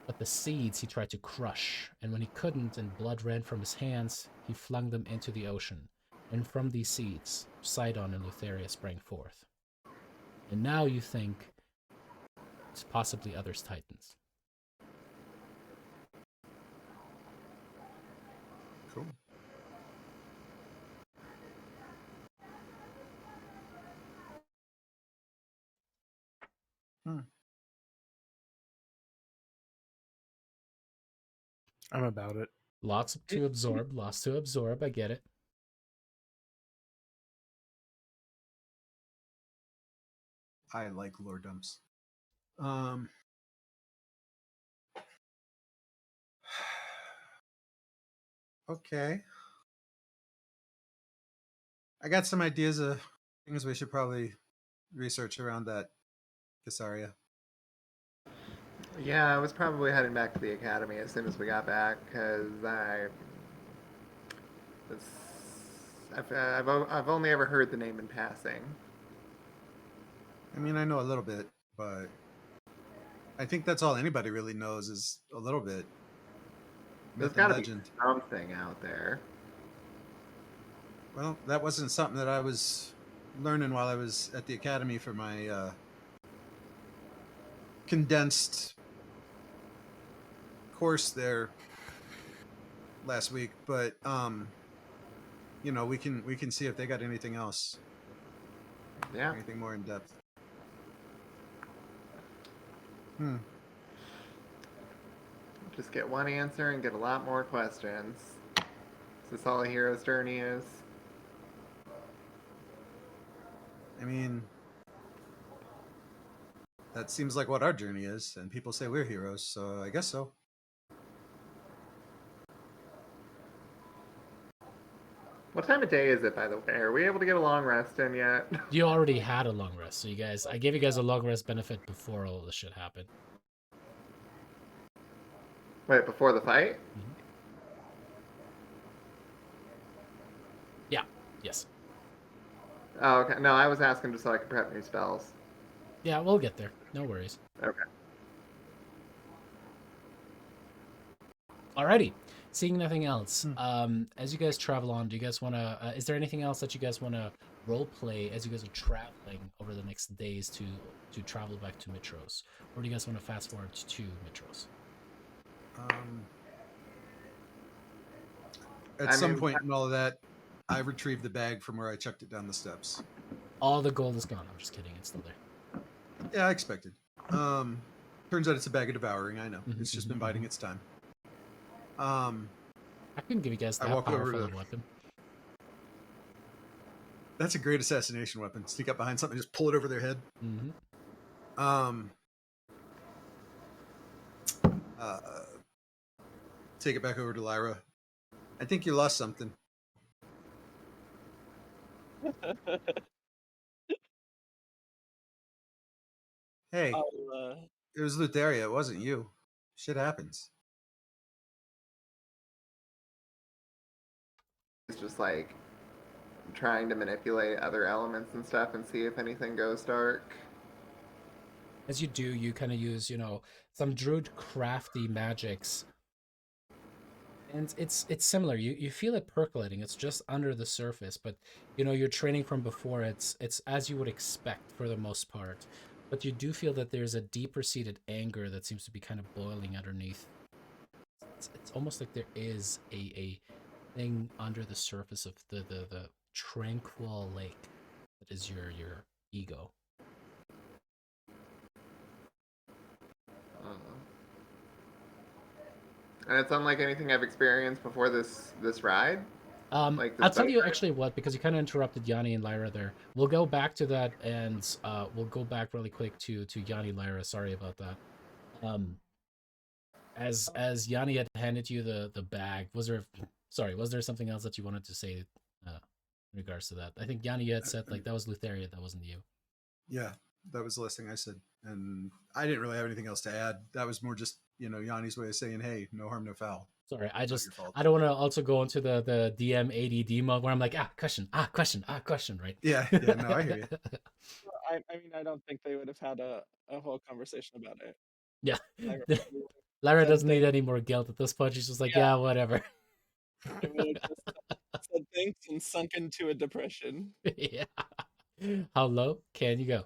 But the seeds he tried to crush, and when he couldn't and blood ran from his hands, he flung them into the ocean. And from these seeds, Sidon and Lutheria sprang forth. And now you think it's possibly others titans. Cool. I'm about it. Lots to absorb, I get it. I like lore dumps. Okay. I got some ideas of things we should probably research around that Casaria. Yeah, I was probably heading back to the academy as soon as we got back because I've only ever heard the name in passing. I mean, I know a little bit, but I think that's all anybody really knows is a little bit. There's Myth got and to be legend. something out there. Well, that wasn't something that I was learning while I was at the academy for my condensed course there last week, but you know, we can see if they got anything else, Yeah. anything more in depth. Just get one answer and get a lot more questions. Is this all a hero's journey is? I mean, that seems like what our journey is, and people say we're heroes, so I guess so. What time of day is it, by the way? Are we able to get a long rest in yet? You already had a long rest, so I gave you guys a long rest benefit before all this shit happened. Wait, before the fight? Mm-hmm. Yeah. Yes. Oh, okay. No, I was asking just so I could prep new spells. Yeah, we'll get there. No worries. Okay. Alrighty. Seeing nothing else, as you guys travel on, do you guys want to? Is there anything else that you guys want to role play as you guys are traveling over the next days to travel back to Mitros, or do you guys want to fast forward to Mitros? At some point in all of that, I retrieved the bag from where I chucked it down the steps. All the gold is gone. I'm just kidding. It's still there. Yeah, I expected. Turns out it's a bag of devouring. I know. It's just been biding its time. I couldn't give you guys that powerful of a weapon. That's a great assassination weapon. Sneak up behind something, just pull it over their head. Mm-hmm. uh, take it back over to Lyra. I think you lost something. Hey, I'll, it was Lutheria. It wasn't you. Shit happens. It's just like trying to manipulate other elements and stuff and see if anything goes dark. As you do, you kind of use, some druid crafty magics. And it's similar. You feel it percolating. It's just under the surface, but your training from before, it's as you would expect for the most part. But you do feel that there's a deeper seated anger that seems to be kind of boiling underneath. It's almost like there is a thing under the surface of the tranquil lake that is your ego. And it's unlike anything I've experienced before this ride. Like I'll tell you actually what, because you kind of interrupted Yanni and Lyra there. We'll go back to that, and we'll go back really quick to Yanni and Lyra. Sorry about that. As Yanni had handed you the bag, was there something else that you wanted to say in regards to that? I think Yanni had said like that was Lutheria, that wasn't you. Yeah, that was the last thing I said, and I didn't really have anything else to add. That was more just Yanni's way of saying, "Hey, no harm, no foul." Sorry, Not your fault. I don't want to also go into the DM ADD mode where I'm like question, right? Yeah, no, I hear you. I mean, I don't think they would have had a whole conversation about it. Yeah. Lyra Lyra said doesn't need things- any more guilt at this point. She's just like, Yeah. yeah whatever. I would have just said thanks and sunk into a depression. Yeah. How low can you go?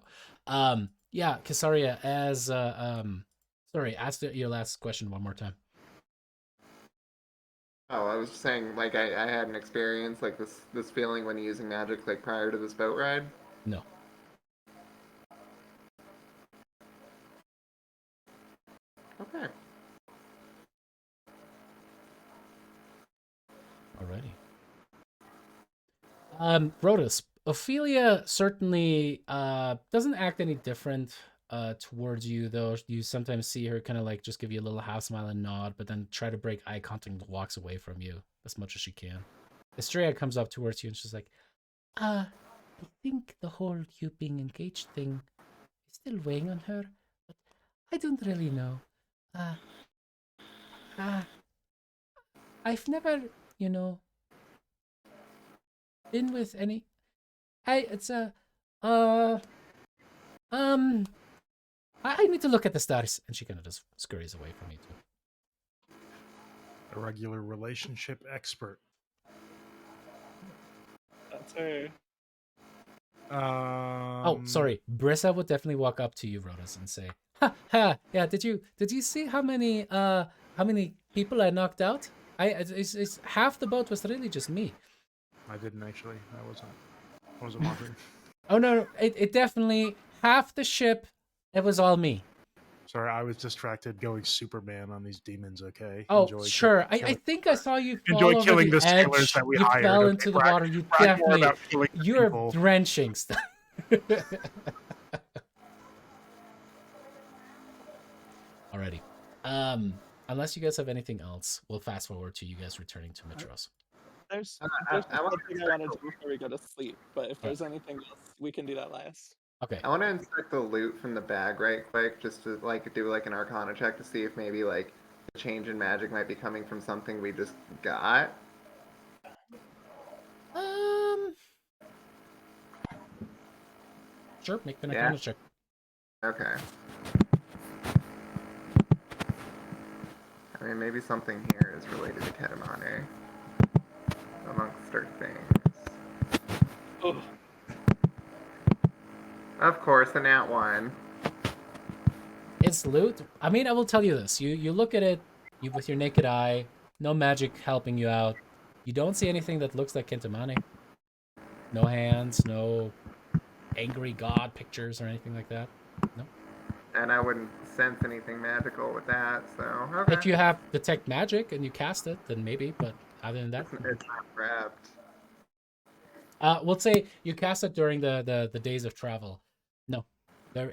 Yeah, Casaria, sorry, ask your last question one more time. Oh, I was just saying, like I had an experience like this feeling when using magic like prior to this boat ride. No. Okay. Alrighty. Rhodas, Ophelia certainly doesn't act any different towards you, though. You sometimes see her kind of like just give you a little half smile and nod, but then try to break eye contact and walks away from you as much as she can. Estrella comes up towards you and she's like, I think the whole you being engaged thing is still weighing on her, but I don't really know. I've never, been with any. I need to look at the stars, and she kind of just scurries away from me too. A regular relationship expert. That's her. Oh, sorry. Brissa would definitely walk up to you, Rhodas, and say, "Ha ha! Yeah, did you see how many people I knocked out? It's half the boat was really just me." I didn't actually. I wasn't watching. Oh no, it definitely half the ship. It was all me. Sorry, I was distracted going Superman on these demons. Okay. Oh, Enjoy sure. I killing- think I saw you fall Enjoy over killing the the sailors edge. that we You hired. fell Okay, into the brag- water. You brag more definitely. about killing the You're people. drenching stuff. Alrighty. Unless you guys have anything else, we'll fast forward to you guys returning to Mitros. There's I something want I want to do before we go to sleep, but if there's anything else, we can do that last. Okay. I want to inspect the loot from the bag right quick, just to like do like an Arcana check to see if maybe like the change in magic might be coming from something we just got. Sure, make an Yeah. Arcana check. Okay. I mean, maybe something here is related to Ketamane, amongst other things. Oh, Of course, the nat one. It's loot. I mean, I will tell you this. You look at it with your naked eye, no magic helping you out. You don't see anything that looks like Kentamane. No hands, no angry god pictures or anything like that. No. And I wouldn't sense anything magical with that, so okay. If you have detect magic and you cast it, then maybe. But other than that, It's not wrapped. we'll say you cast it during the days of travel. No, there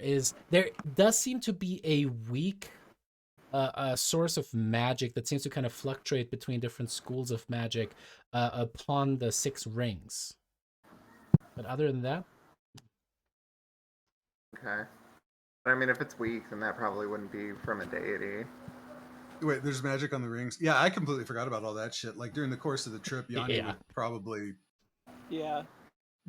does seem to be a weak a source of magic that seems to kind of fluctuate between different schools of magic upon the 6 rings. But other than that, Okay. But I mean, if it's weak, then that probably wouldn't be from a deity. Wait, there's magic on the rings. Yeah, I completely forgot about all that shit. Like during the course of the trip, Yanni yeah. would probably Yeah.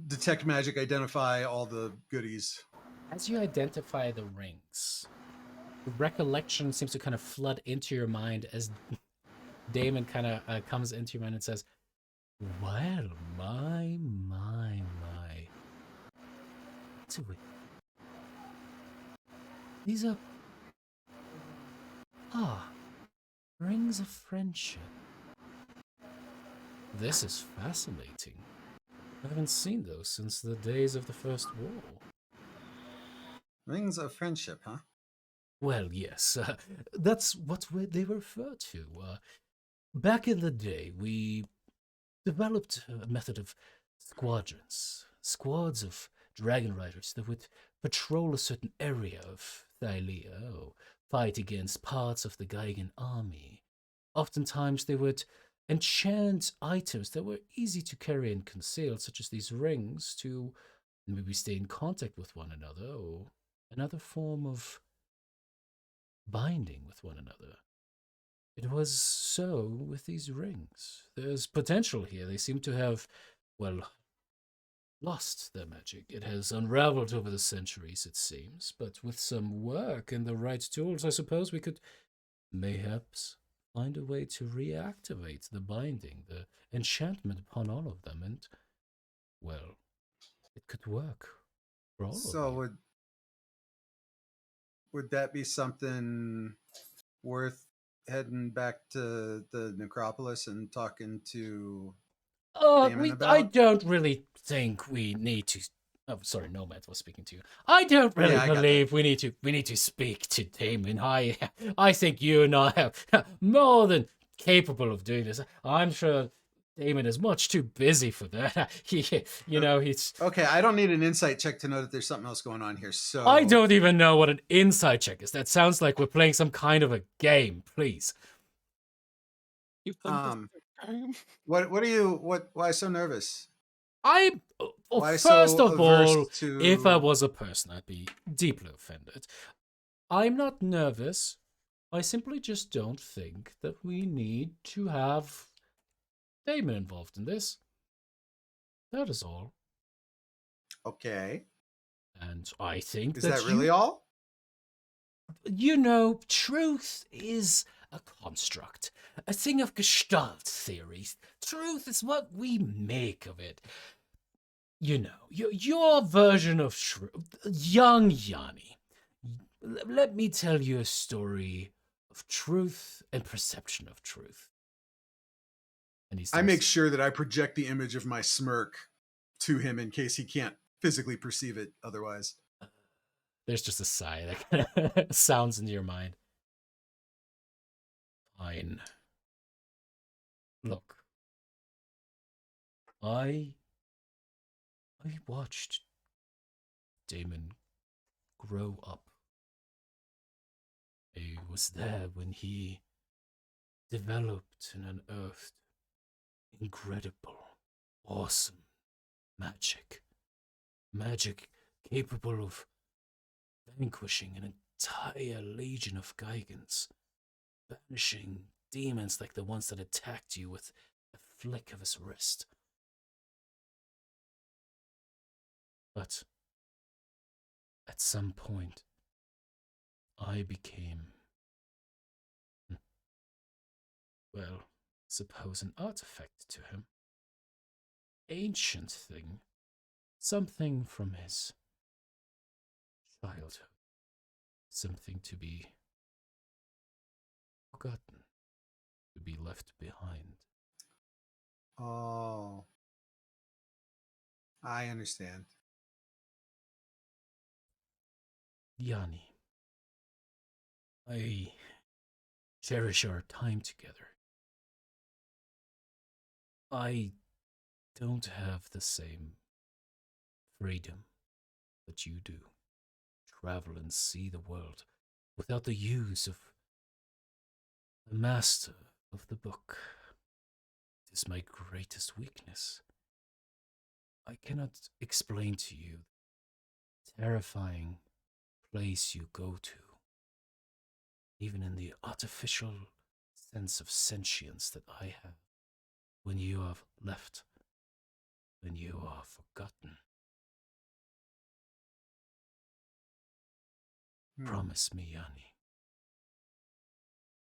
detect magic, identify all the goodies. As you identify the rings, the recollection seems to kind of flood into your mind as Damon kind of comes into your mind and says, "Well, my. So wait, these are rings of friendship. This is fascinating. I haven't seen those since the days of the First War." Rings of friendship, huh? Well, yes, that's what they refer to. Back in the day, we developed a method of squads of dragon riders that would patrol a certain area of Thylea or fight against parts of the Geigen army. Oftentimes, they would enchant items that were easy to carry and conceal, such as these rings, to maybe stay in contact with one another or another form of binding with one another. It was so with these rings. There's potential here. They seem to have, well, lost their magic. It has unraveled over the centuries, it seems, but with some work and the right tools, I suppose we could mayhaps find a way to reactivate the binding, the enchantment upon all of them, and, well, it could work for all of So you. would that be something worth heading back to the necropolis and talking to Damon I about? don't really think we need to. Oh, sorry, Nomad was speaking to you. I don't really Yeah, I got that. believe we need to speak to Damon. I think you and I are more than capable of doing this. I'm sure Damon is much too busy for that. He's. Okay, I don't need an insight check to know that there's something else going on here. I So, don't even know what an inside check is. That sounds like we're playing some kind of a game. Please. You think this is a game? what are you? Why so nervous? Why First so of averse all, if I to? was a person, I'd be deeply offended. I'm not nervous. I simply just don't think that we need to have Damon involved in this. That is all. Okay, And I think is that that really all? truth is a construct, a thing of Gestalt theory. Truth is what we make of it. Your version of young Yanni. Let me tell you a story of truth and perception of truth. And he I make starts. sure that I project the image of my smirk to him in case he can't physically perceive it otherwise. There's just a sigh that kind of sounds in your mind. Fine. Look, I watched Damon grow up. I was there when he developed and unearthed incredible, awesome magic. Magic capable of vanquishing an entire legion of Geigens, banishing demons like the ones that attacked you with a flick of his wrist. But at some point, I became, well, suppose an artifact to him. Ancient thing. Something from his childhood. Something to be forgotten, to be left behind. Oh, I understand. Yanni, I cherish our time together. I don't have the same freedom that you do. Travel and see the world without the use of The master of the book. It is my greatest weakness. I cannot explain to you the terrifying place you go to, even in the artificial sense of sentience that I have, when you are left, when you are forgotten. Hmm. Promise me, Yanni,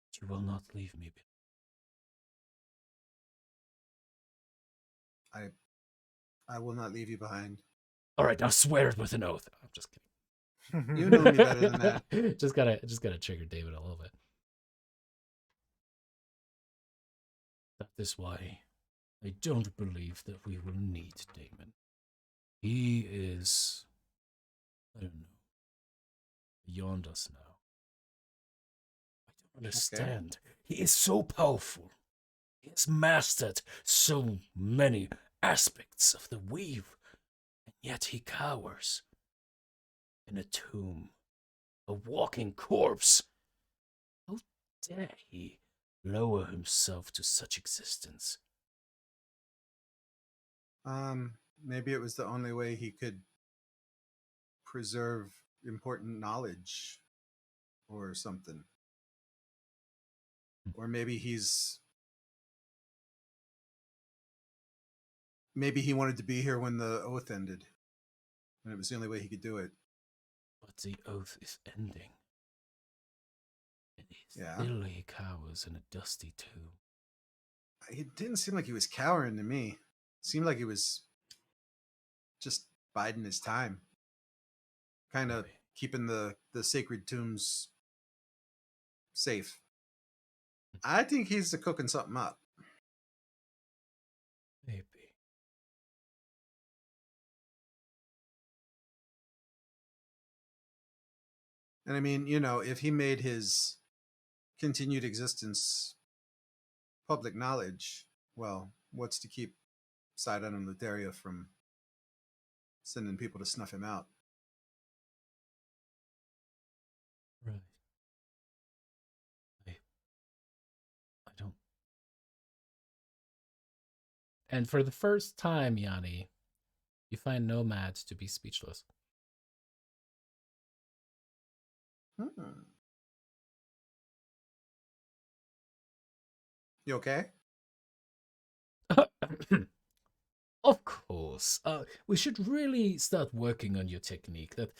that you will not leave me behind. I will not leave you behind. All right, now swear it with an oath. I'm just kidding. You know me better than that. just gotta trigger David a little bit. That is why I don't believe that we will need Damon. He is, I don't know, beyond us now. I don't understand. He is so powerful. He has mastered so many aspects of the weave, and yet he cowers in a tomb, a walking corpse. How dare he lower himself to such existence? Maybe it was the only way he could preserve important knowledge or something. Or maybe he wanted to be here when the oath ended. And it was the only way he could do it. But the oath is ending. And he Yeah. still cowers in a dusty tomb. It didn't seem like he was cowering to me. It seemed like he was just biding his time. Kind of Maybe. keeping the sacred tombs safe. I think he's cooking something up. Maybe. And I mean, you know, if he made his continued existence public knowledge, well, what's to keep Sidon and Lutheria from sending people to snuff him out? Right. I don't. And for the first time, Yanni, you find Nomad to be speechless. You okay? Of course. We should really start working on your technique. That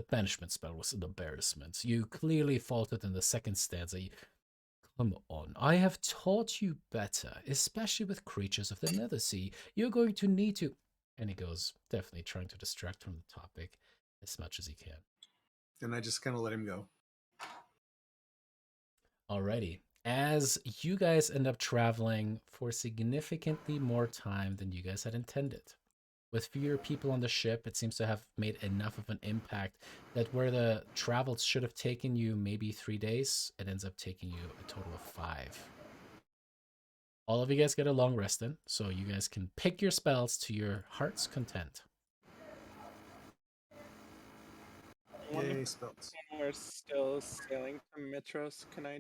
banishment spell was an embarrassment. You clearly faltered in the second stanza. Come on, I have taught you better, especially with creatures of the Nether Sea. You're going to need to. And he goes, definitely trying to distract from the topic as much as he can. And I just kind of let him go. Alrighty. As you guys end up traveling for significantly more time than you guys had intended. With fewer people on the ship, it seems to have made enough of an impact that where the travel should have taken you maybe 3 days, it ends up taking you a total of 5. All of you guys get a long rest in, so you guys can pick your spells to your heart's content. Yay, spells. When we're still sailing to Mitros, can I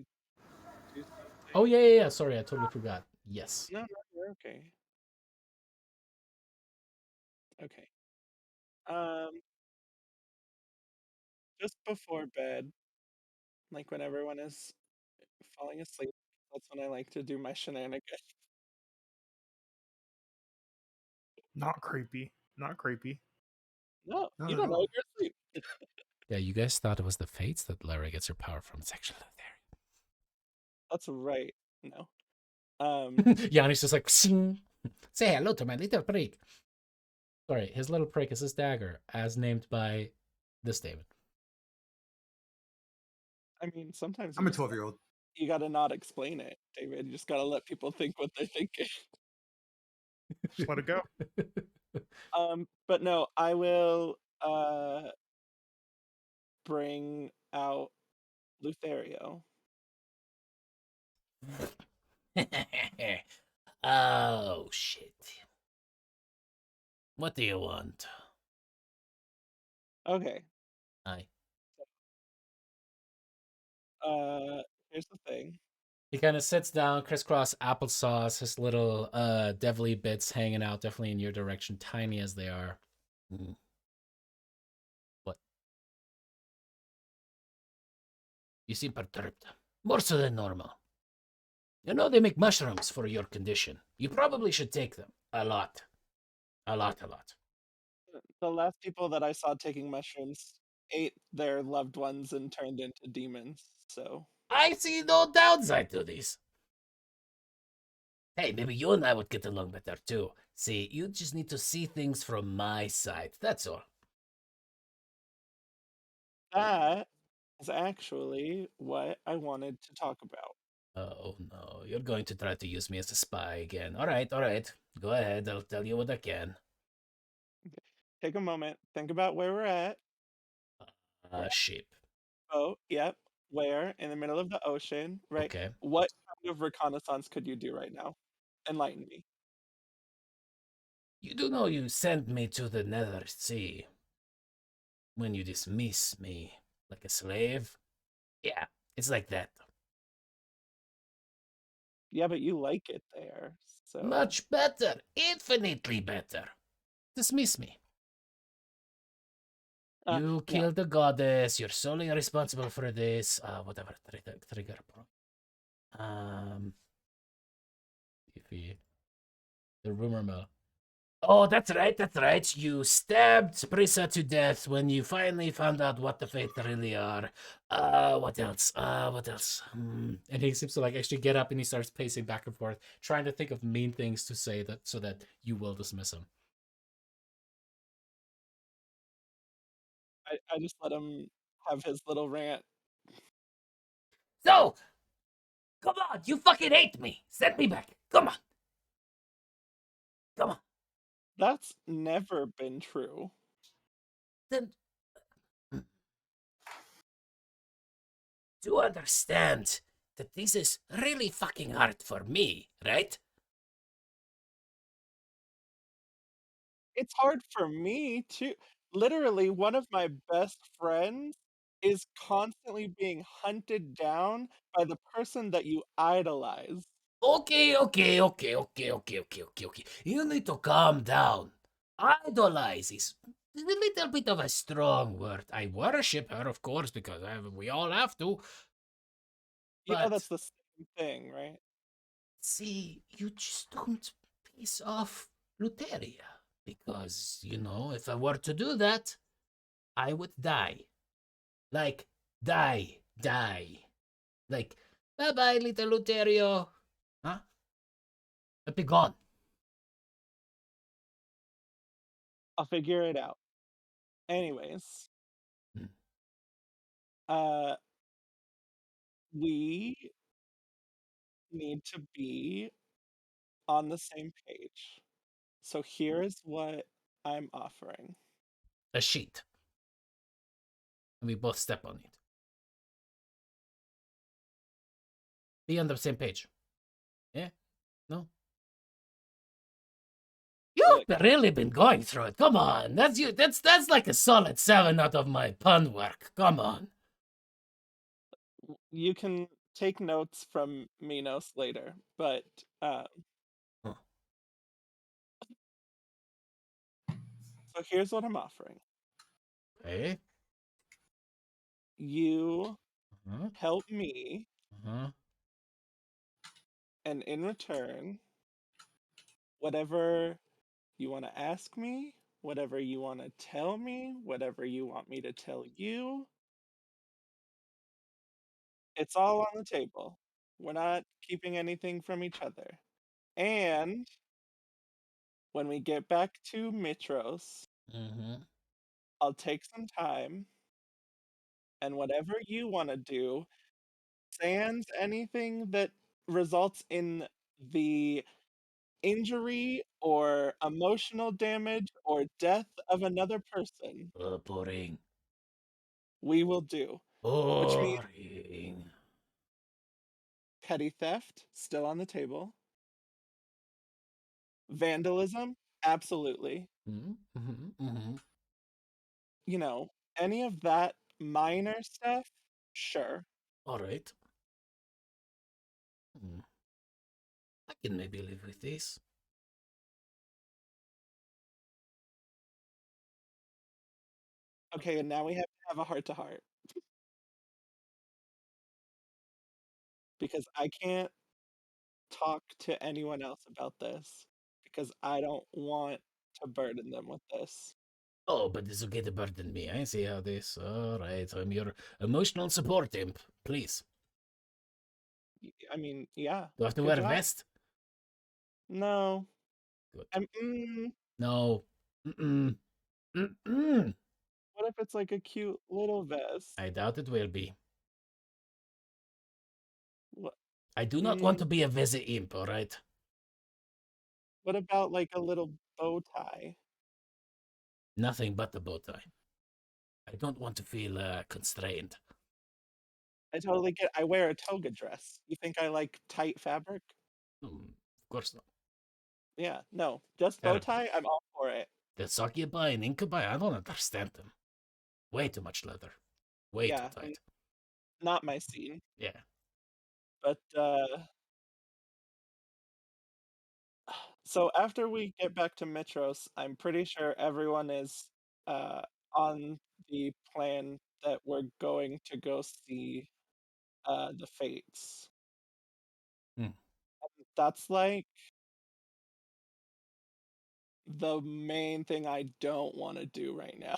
do something? Oh, yeah. Sorry, I totally forgot. Yes. No, you're okay. Okay. Just before bed, like when everyone is falling asleep, that's when I like to do my shenanigans. Not creepy. Not creepy. No, Not you at don't know. all. You're asleep. Yeah, you guys thought it was the Fates that Lara gets her power from. It's actually That's right. No. there. Yanni's just like, Sing. Say hello to my little prick. Sorry, his little prick is his dagger, as named by this David. I mean, sometimes I'm a 12-year-old. you gotta not explain it, David. You just gotta let people think what they're thinking. Just let it go. But no, I will bring out Lothario. Oh, shit. What do you want? Okay. Hi. Uh here's the thing. He kind of sits down, crisscross applesauce, his little devilly bits hanging out, definitely in your direction, tiny as they are. Mm. What? You seem perturbed. More so than normal. You know they make mushrooms for your condition. You probably should take them. A lot. A lot, a lot. The last people that I saw taking mushrooms ate their loved ones and turned into demons. So I see no downside to these. Hey, maybe you and I would get along better too. See, you just need to see things from my side. That's all. that is actually what I wanted to talk about. Oh no, you're going to try to use me as a spy again. All right. Go ahead. I'll tell you what I can. Take a moment, think about where we're at. Sheep. Oh, yep. Where? In the middle of the ocean, right? Okay. What kind of reconnaissance could you do right now? Enlighten me. You do know you sent me to the Nether Sea when you dismiss me like a slave? Yeah, it's like that. Yeah, but you like it there, so Much better. Infinitely better. Dismiss me. You no. killed the goddess. You're solely responsible for this. Whatever. Trigger. If the rumor mill. Oh, that's right. You stabbed Brisa to death when you finally found out what the Fates really are. What else? And he seems to like actually get up and he starts pacing back and forth, trying to think of mean things to say that so that you will dismiss him. I just let him have his little rant. So, come on, you fucking hate me. Send me back. Come on. That's never been true. Then do understand that this is really fucking hard for me, right? It's hard for me too. Literally, one of my best friends is constantly being hunted down by the person that you idolize. Okay. You need to calm down. Idolize is a little bit of a strong word. I worship her, of course, because we all have to. You know But that's the same thing, right? see, you just don't piss off Luteria. Because, you know, if I were to do that, I would die. Like, die. Like, bye-bye, little Luterio. Huh? I'd be gone. I'll figure it out. Anyways, Hmm. uh, we need to be on the same page. So here's what I'm offering. A sheet. And we both step on it. Be on the same page. Yeah? No? You've Look, really been going through it. Come on. That's you. That's like a solid 7 out of my pun work. Come on. you can take notes from Minos later, but Huh. so here's what I'm offering. Okay. You Uh-huh. help me, Uh-huh. and in return, whatever you want to ask me, whatever you want to tell me, whatever you want me to tell you, it's all on the table. We're not keeping anything from each other. And when we get back to Mitros, Mm-hmm. I'll take some time, and whatever you want to do, sans anything that results in the injury or emotional damage or death of another person, Boring. we will do. Which means Boring. petty theft, still on the table. Vandalism, absolutely. Mm-hmm. You know, any of that minor stuff, sure. All right. Hmm. I can maybe live with this. Okay, and now we have to have a heart to heart because I can't talk to anyone else about this because I don't want to burden them with this. Oh, but it's okay to burden me. I see how this. All right, I'm your emotional support imp. Please. I mean, yeah. Do I have to Good wear a job. vest? No. Good. I'm. No. Mm-mm. Mm-mm. What if it's like a cute little vest? I doubt it will be. What? I do not want to be a Vese imp, all right? What about like a little bow tie? Nothing but the bow tie. I don't want to feel constrained. I totally get. I wear a toga dress. You think I like tight fabric? Of course not. Yeah, no, just bow Terrible. tie. I'm all for it. The succubi and incubi, I don't understand them. Way too much leather. Way too Yeah, tight. not my scene. Yeah. But so after we get back to Mitros, I'm pretty sure everyone is uh on the plan that we're going to go see the Fates. Hmm. That's like the main thing I don't want to do right now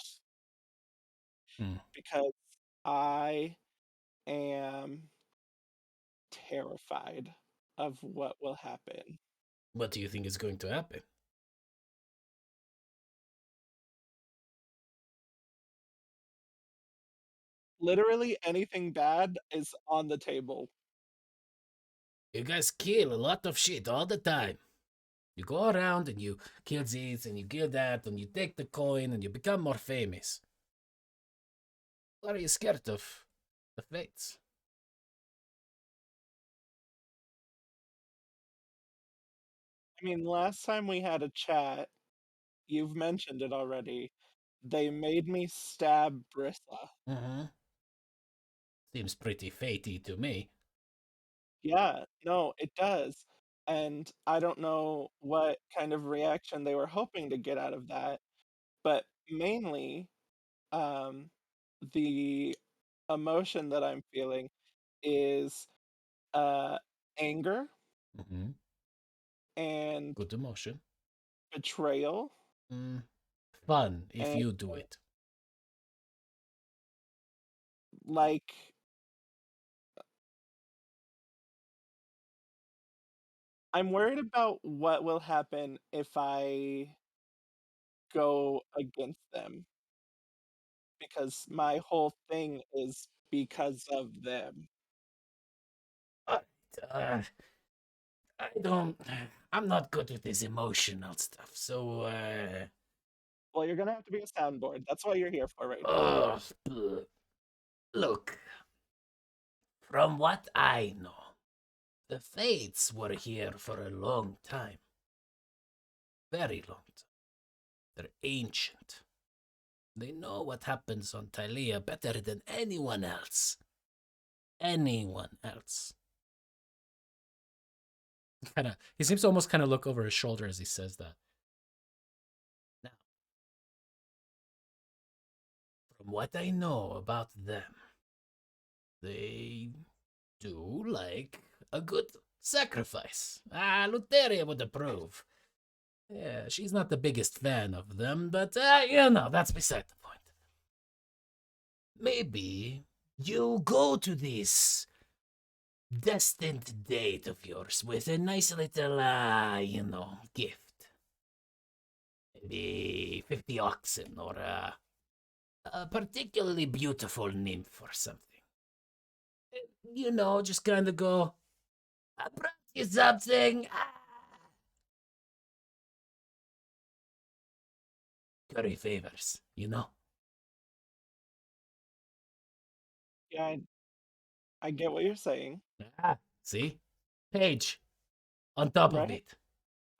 Hmm. because I am terrified of what will happen. What do you think is going to happen? Literally anything bad is on the table. You guys kill a lot of shit all the time. You go around and you kill this and you kill that and you take the coin and you become more famous. What are you scared of? The fates. I mean, last time we had a chat, you've mentioned it already. They made me stab Brissa. Mm-hmm. Seems pretty fatey to me. Yeah, no, it does. And I don't know what kind of reaction they were hoping to get out of that, but mainly, um, the emotion that I'm feeling is uh, anger Mm-hmm. and Good emotion. betrayal Mm. Fun if and you do it. like I'm worried about what will happen if I go against them because my whole thing is because of them. Uh, uh, I don't. I'm not good with this emotional stuff. So, Well, you're gonna have to be a soundboard. That's what you're here for right now. oh, look. From what I know, the Fates were here for a long time. Very long time. They're ancient. They know what happens on Thylea better than anyone else. Anyone else. He seems to almost kind of look over his shoulder as he says that. Now, from what I know about them, they do like a good sacrifice. Luteria would approve. Yeah, she's not the biggest fan of them, but that's beside the point. Maybe you go to this destined date of yours with a nice little, gift. Maybe 50 oxen or a particularly beautiful nymph or something. Just kind of go, I brought you something. Curry favors. Yeah, I get what you're saying. See? Page on top of Right? it.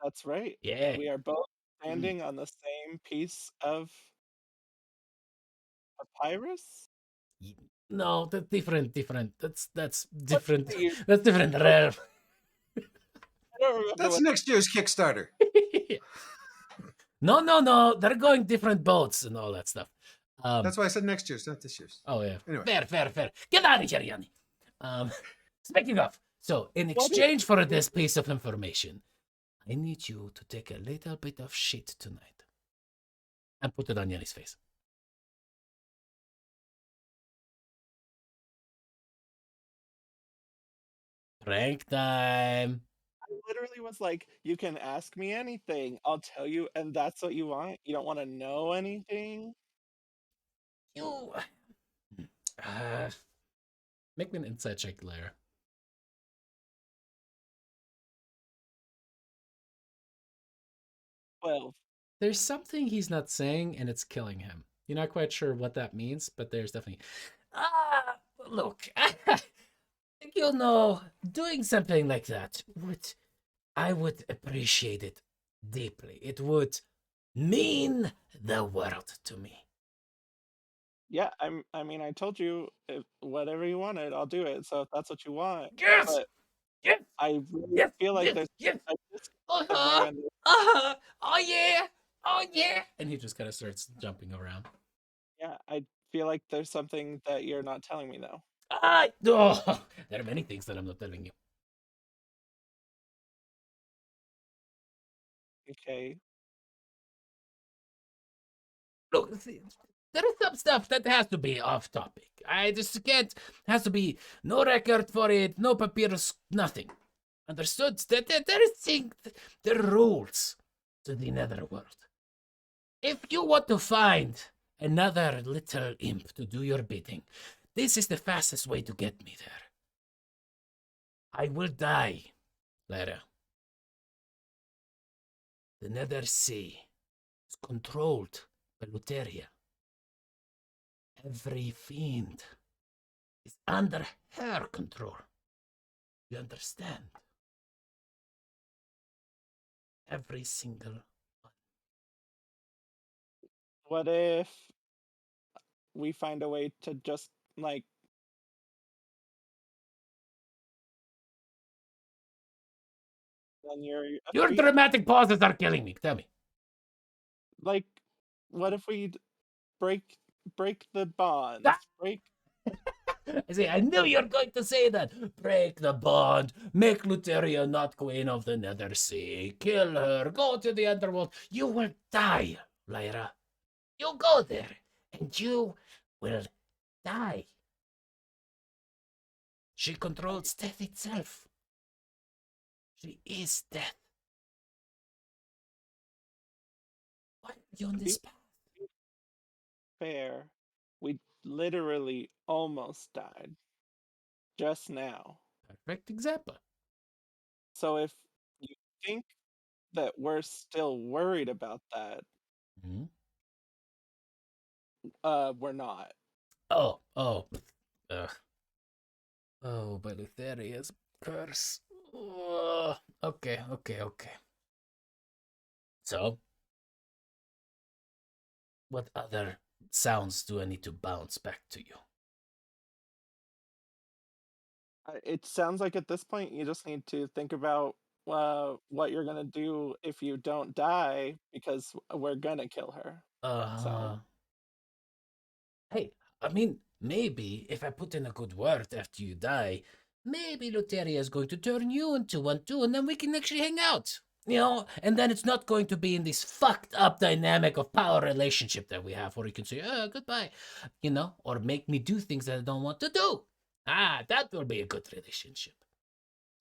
That's right. Yeah. We are both Mm. standing on the same piece of papyrus. No, that's different. That's What different. are you? That's different realm. don't remember That's what. next year's Kickstarter. No. They're going different boats and all that stuff. That's why I said next year's, not this year's. Oh yeah. Anyway. Fair. Get out of here, Yanni. Speaking of, so in What exchange for this piece of information, I need you to take a little bit of shit tonight and put it on Yanni's face. Prank time. I literally was like, "You can ask me anything. I'll tell you," and that's what you want? You don't wanna know anything? You uh, make me an insight check, Lair. Well, There's something he's not saying, and it's killing him. You're not quite sure what that means, but there's definitely. Look, you know, doing something like that I would appreciate it deeply. It would mean the world to me. yeah, I mean, I told you if whatever you wanted, I'll do it, so if that's what you want. Yes, But yes, I really yes, feel like yes, there's yes. a disconnect somewhere in this. Oh yeah. And he just kind of starts jumping around. Yeah, I feel like there's something that you're not telling me, though. There are many things that I'm not telling you. Okay. Look, see, there is some stuff that has to be off topic. I just can't. Has to be no record for it, no papyrus, nothing. Understood? There is the rules to the netherworld. If you want to find another little imp to do your bidding, this is the fastest way to get me there. I will die, Lara. The Nether Sea is controlled by Luteria. Every fiend is under her control. You understand? Every single one. What if we find a way to just, like then you're a Your fiend? dramatic pauses are killing me. Tell me. Like, what if we break the bonds? Ah! Break I say, I knew you were going to say that. Break the bond. Make Luteria not queen of the Nether Sea. Kill her. Go to the underworld. You will die, Lyra. You go there, and you will die. She controls death itself. She is death. Why are you on this path? fair. We literally almost died just now. Perfect example. So if you think that we're still worried about that, Mhm. we're not. Oh. Ugh. Oh, by Lutheria's curse. Oh, okay. So, what other sounds do I need to bounce back to you? It sounds like at this point you just need to think about what you're gonna do if you don't die because we're gonna kill her. So Hey, I mean, maybe if I put in a good word after you die, maybe Luteria is going to turn you into one too, and then we can actually hang out. You know, and then it's not going to be in this fucked up dynamic of power relationship that we have, where you can say, oh, goodbye, you know, or make me do things that I don't want to do. That will be a good relationship.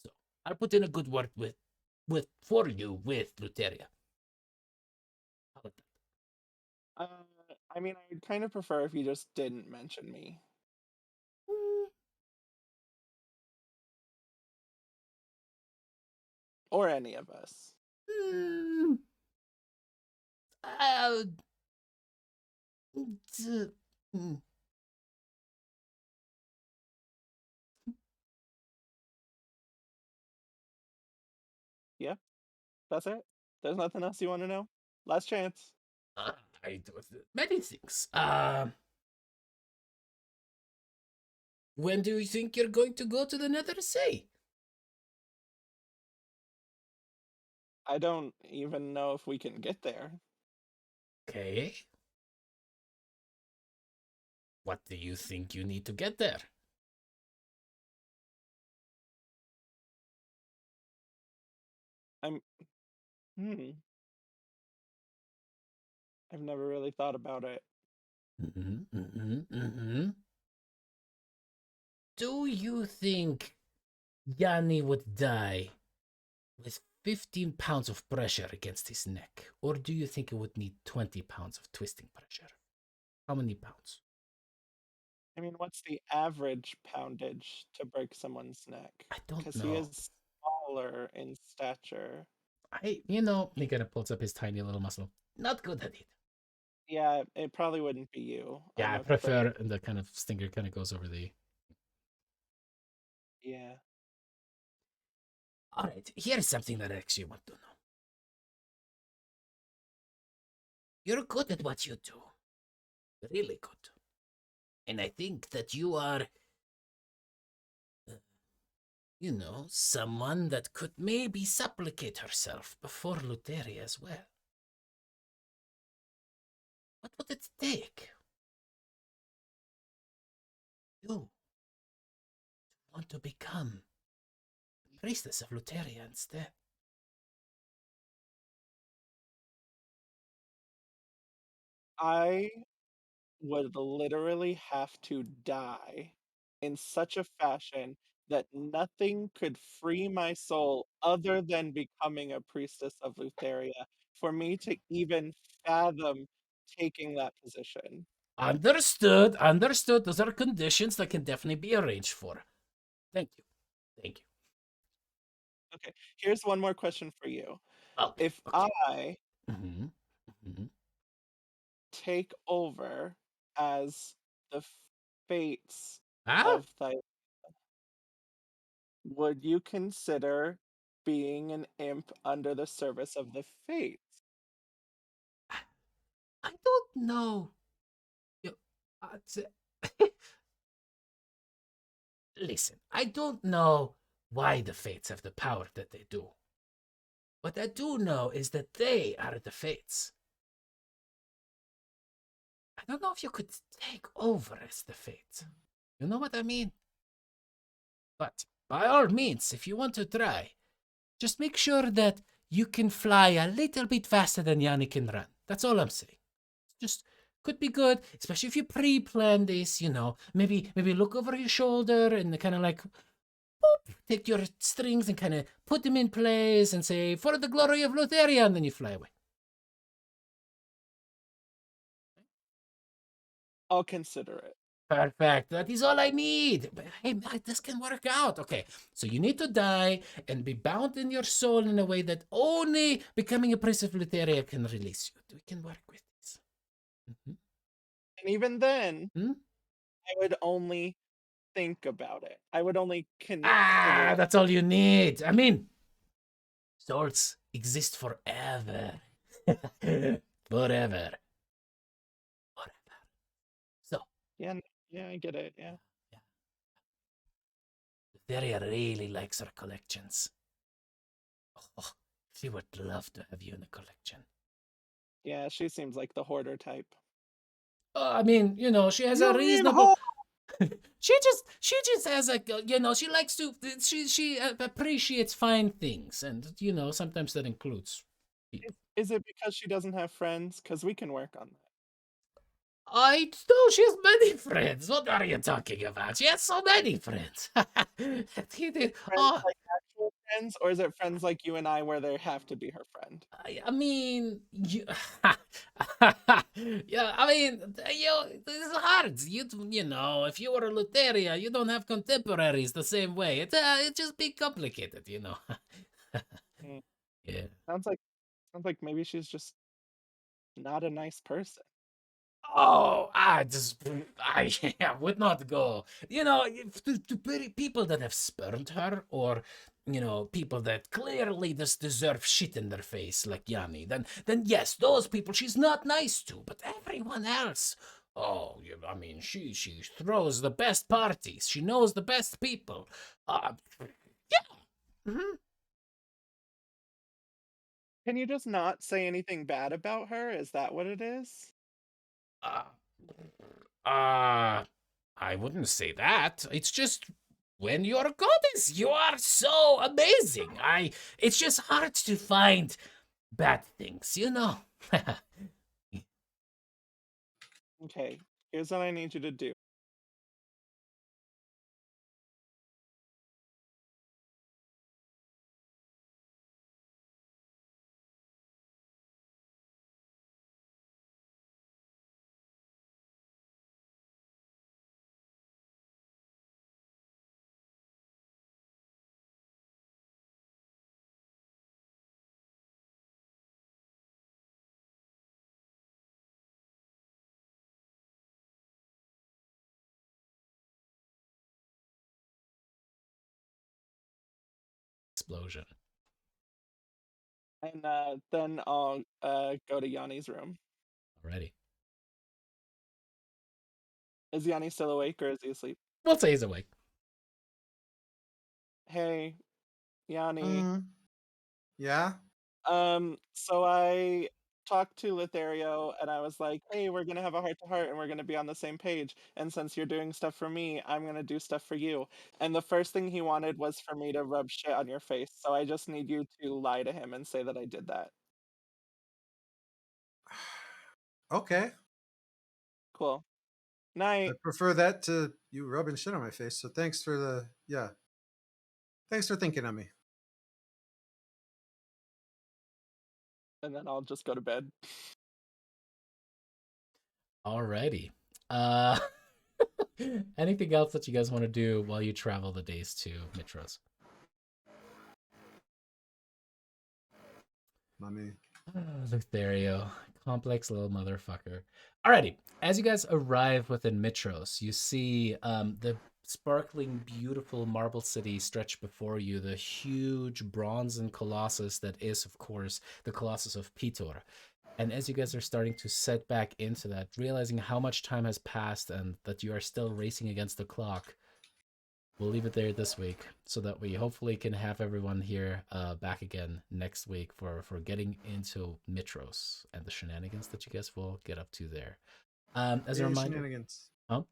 So I'll put in a good word for you with Luteria. How about that? I mean, I would kind of prefer if you just didn't mention me Mm, or any of us. mm, uh, mm. Yeah, that's it. There's nothing else you want to know. Last chance. I do many things. When do you think you're going to go to the Nether Sea? I don't even know if we can get there. Okay. What do you think you need to get there? I'm hmm. I've never really thought about it. Do you think Yanni would die with 15 pounds of pressure against his neck? Or do you think it would need 20 pounds of twisting pressure? How many pounds? I mean, what's the average poundage to break someone's neck? I don't Because he know. is smaller in stature. He kind of pulls up his tiny little muscle. Not good at it. Yeah, it probably wouldn't be you. Yeah, I'm I afraid. prefer the kind of stinger kind of goes over the. Yeah. All right, here's something that I actually want to know. You're good at what you do. Really good. And I think that you are, someone that could maybe supplicate herself before Luteria as well. What would it take? You want to become priestess of Luteria instead. I would literally have to die in such a fashion that nothing could free my soul other than becoming a priestess of Lutheria for me to even fathom taking that position. Understood, understood. Those are conditions that can definitely be arranged for. Thank you. Thank you. Okay, here's one more question for you. Okay, If okay. I take over as the fates Huh? of Thylea, would you consider being an imp under the service of the fates? I don't know. You- t- Listen, I don't know why the Fates have the power that they do. What I do know is that they are the Fates. I don't know if you could take over as the Fates. You know what I mean? But by all means, if you want to try, just make sure that you can fly a little bit faster than Yanni can run. That's all I'm saying. Just could be good, especially if you pre-plan this, maybe look over your shoulder and kind of like boop, take your strings and kind of put them in place and say, for the glory of Lutheria, and then you fly away. I'll consider it. Perfect. That is all I need. But hey, this can work out. Okay, so you need to die and be bound in your soul in a way that only becoming a priest of Lutheria can release you. We can work with this. And even then, Hmm? I would only think about it. I would only consider it. That's all you need. I mean, souls exist forever. Forever. Forever. So, Yeah, yeah, I get it. Yeah. yeah. Lutheria really likes her collections. Oh, she would love to have you in a collection. Yeah, she seems like the hoarder type. I mean, she has a You mean reasonable. ho- she just has a, she likes to. She appreciates fine things, and sometimes that includes people. Is it because she doesn't have friends? Because we can work on that. I know she has many friends. What are you talking about? She has so many friends. He did. Friends Oh, like actual friends, or is it friends like you and I where they have to be her friend? I mean, yeah. I mean, it's hard. If you were a Luteria, you don't have contemporaries the same way. It just be complicated. Mm, Yeah. sounds like maybe she's just not a nice person. Oh, I would not go. To people that have spurned her, or people that clearly just deserve shit in their face, like Yanni. Then yes, those people she's not nice to. But everyone else, oh, I mean, she throws the best parties. She knows the best people. Yeah. Mhm. Can you just not say anything bad about her? Is that what it is? Uh, uh, I wouldn't say that. It's just when you're a goddess, you are so amazing. It's just hard to find bad things, you know? Okay, here's what I need you to do. Explosion. And then I'll go to Yanni's room. Alrighty. Is Yanni still awake or is he asleep? We'll say he's awake. Hey, Yanni. Mm, yeah. So I talked to Lothario and I was like, hey, we're gonna have a heart to heart and we're gonna be on the same page. And since you're doing stuff for me, I'm gonna do stuff for you. And the first thing he wanted was for me to rub shit on your face. So I just need you to lie to him and say that I did that. Okay. Cool. I Night. prefer that to you rubbing shit on my face. So thanks for thanks for thinking of me. And then I'll just go to bed. Alrighty. Uh, anything else that you guys want to do while you travel the days to Mitros? Mommy. Lothario, complex little motherfucker. Alrighty, as you guys arrive within Mitros, you see the sparkling, beautiful marble city stretched before you, the huge bronzen colossus that is, of course, the Colossus of Pitor. And as you guys are starting to set back into that, realizing how much time has passed and that you are still racing against the clock, we'll leave it there this week so that we hopefully can have everyone here back again next week for getting into Mitros and the shenanigans that you guys will get up to there. As a Yay, reminder, shenanigans. huh?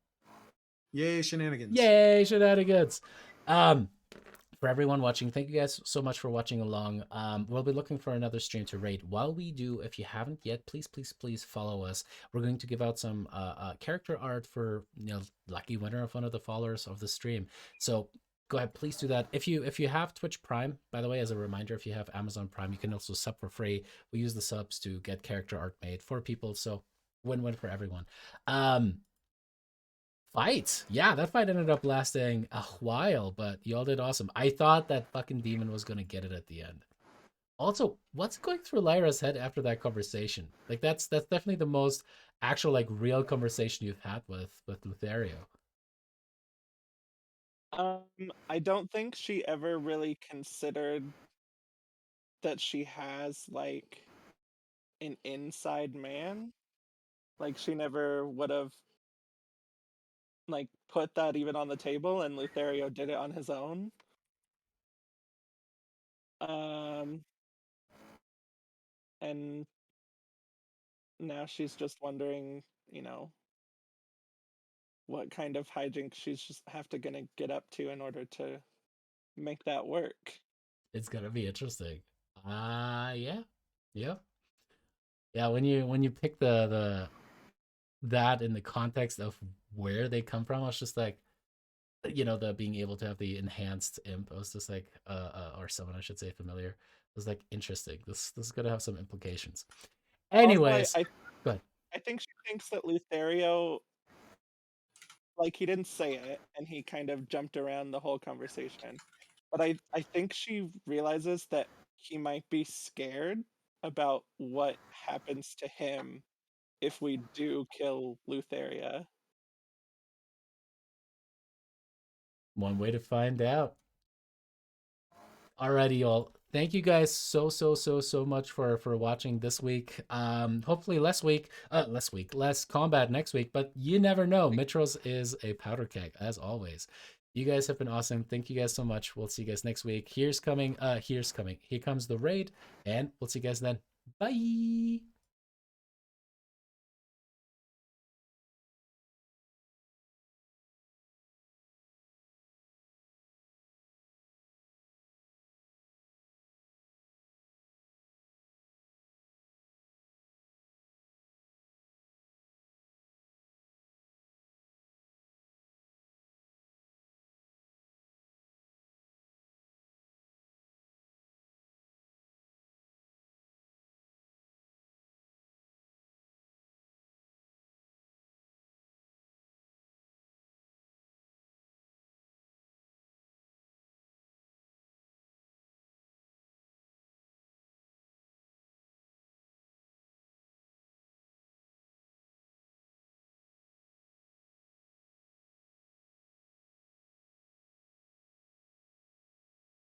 Yay, shenanigans. Yay, shenanigans! For everyone watching, thank you guys so much for watching along. We'll be looking for another stream to rate. While we do, if you haven't yet, please, please, please follow us. We're going to give out some character art for lucky winner of one of the followers of the stream. So go ahead, please do that. If you have Twitch Prime, by the way, as a reminder, if you have Amazon Prime, you can also sub for free. We use the subs to get character art made for people, so win-win for everyone. Fight. Yeah, that fight ended up lasting a while, but y'all did awesome. I thought that fucking demon was gonna get it at the end. Also, what's going through Lyra's head after that conversation? Like that's definitely the most actual like real conversation you've had with Lothario. I don't think she ever really considered that she has like an inside man. Like she never would have like put that even on the table and Lothario did it on his own. And now she's just wondering, what kind of hijinks she's just gonna get up to in order to make that work. It's gonna be interesting. Yeah. Yeah. Yeah, when you pick the that in the context of where they come from, I was just like, the being able to have the enhanced imp, I was just like, or someone I should say familiar. I was like, interesting. This is gonna have some implications. Anyways, Also, go ahead. I think she thinks that Lothario, like he didn't say it and he kind of jumped around the whole conversation. But I think she realizes that he might be scared about what happens to him if we do kill Lotharia. One way to find out. Alrighty, y'all. Thank you guys so much for watching this week. Hopefully less combat next week, but you never know. Mitros is a powder keg as always. You guys have been awesome. Thank you guys so much. We'll see you guys next week. Here comes the raid, and we'll see you guys then. Bye.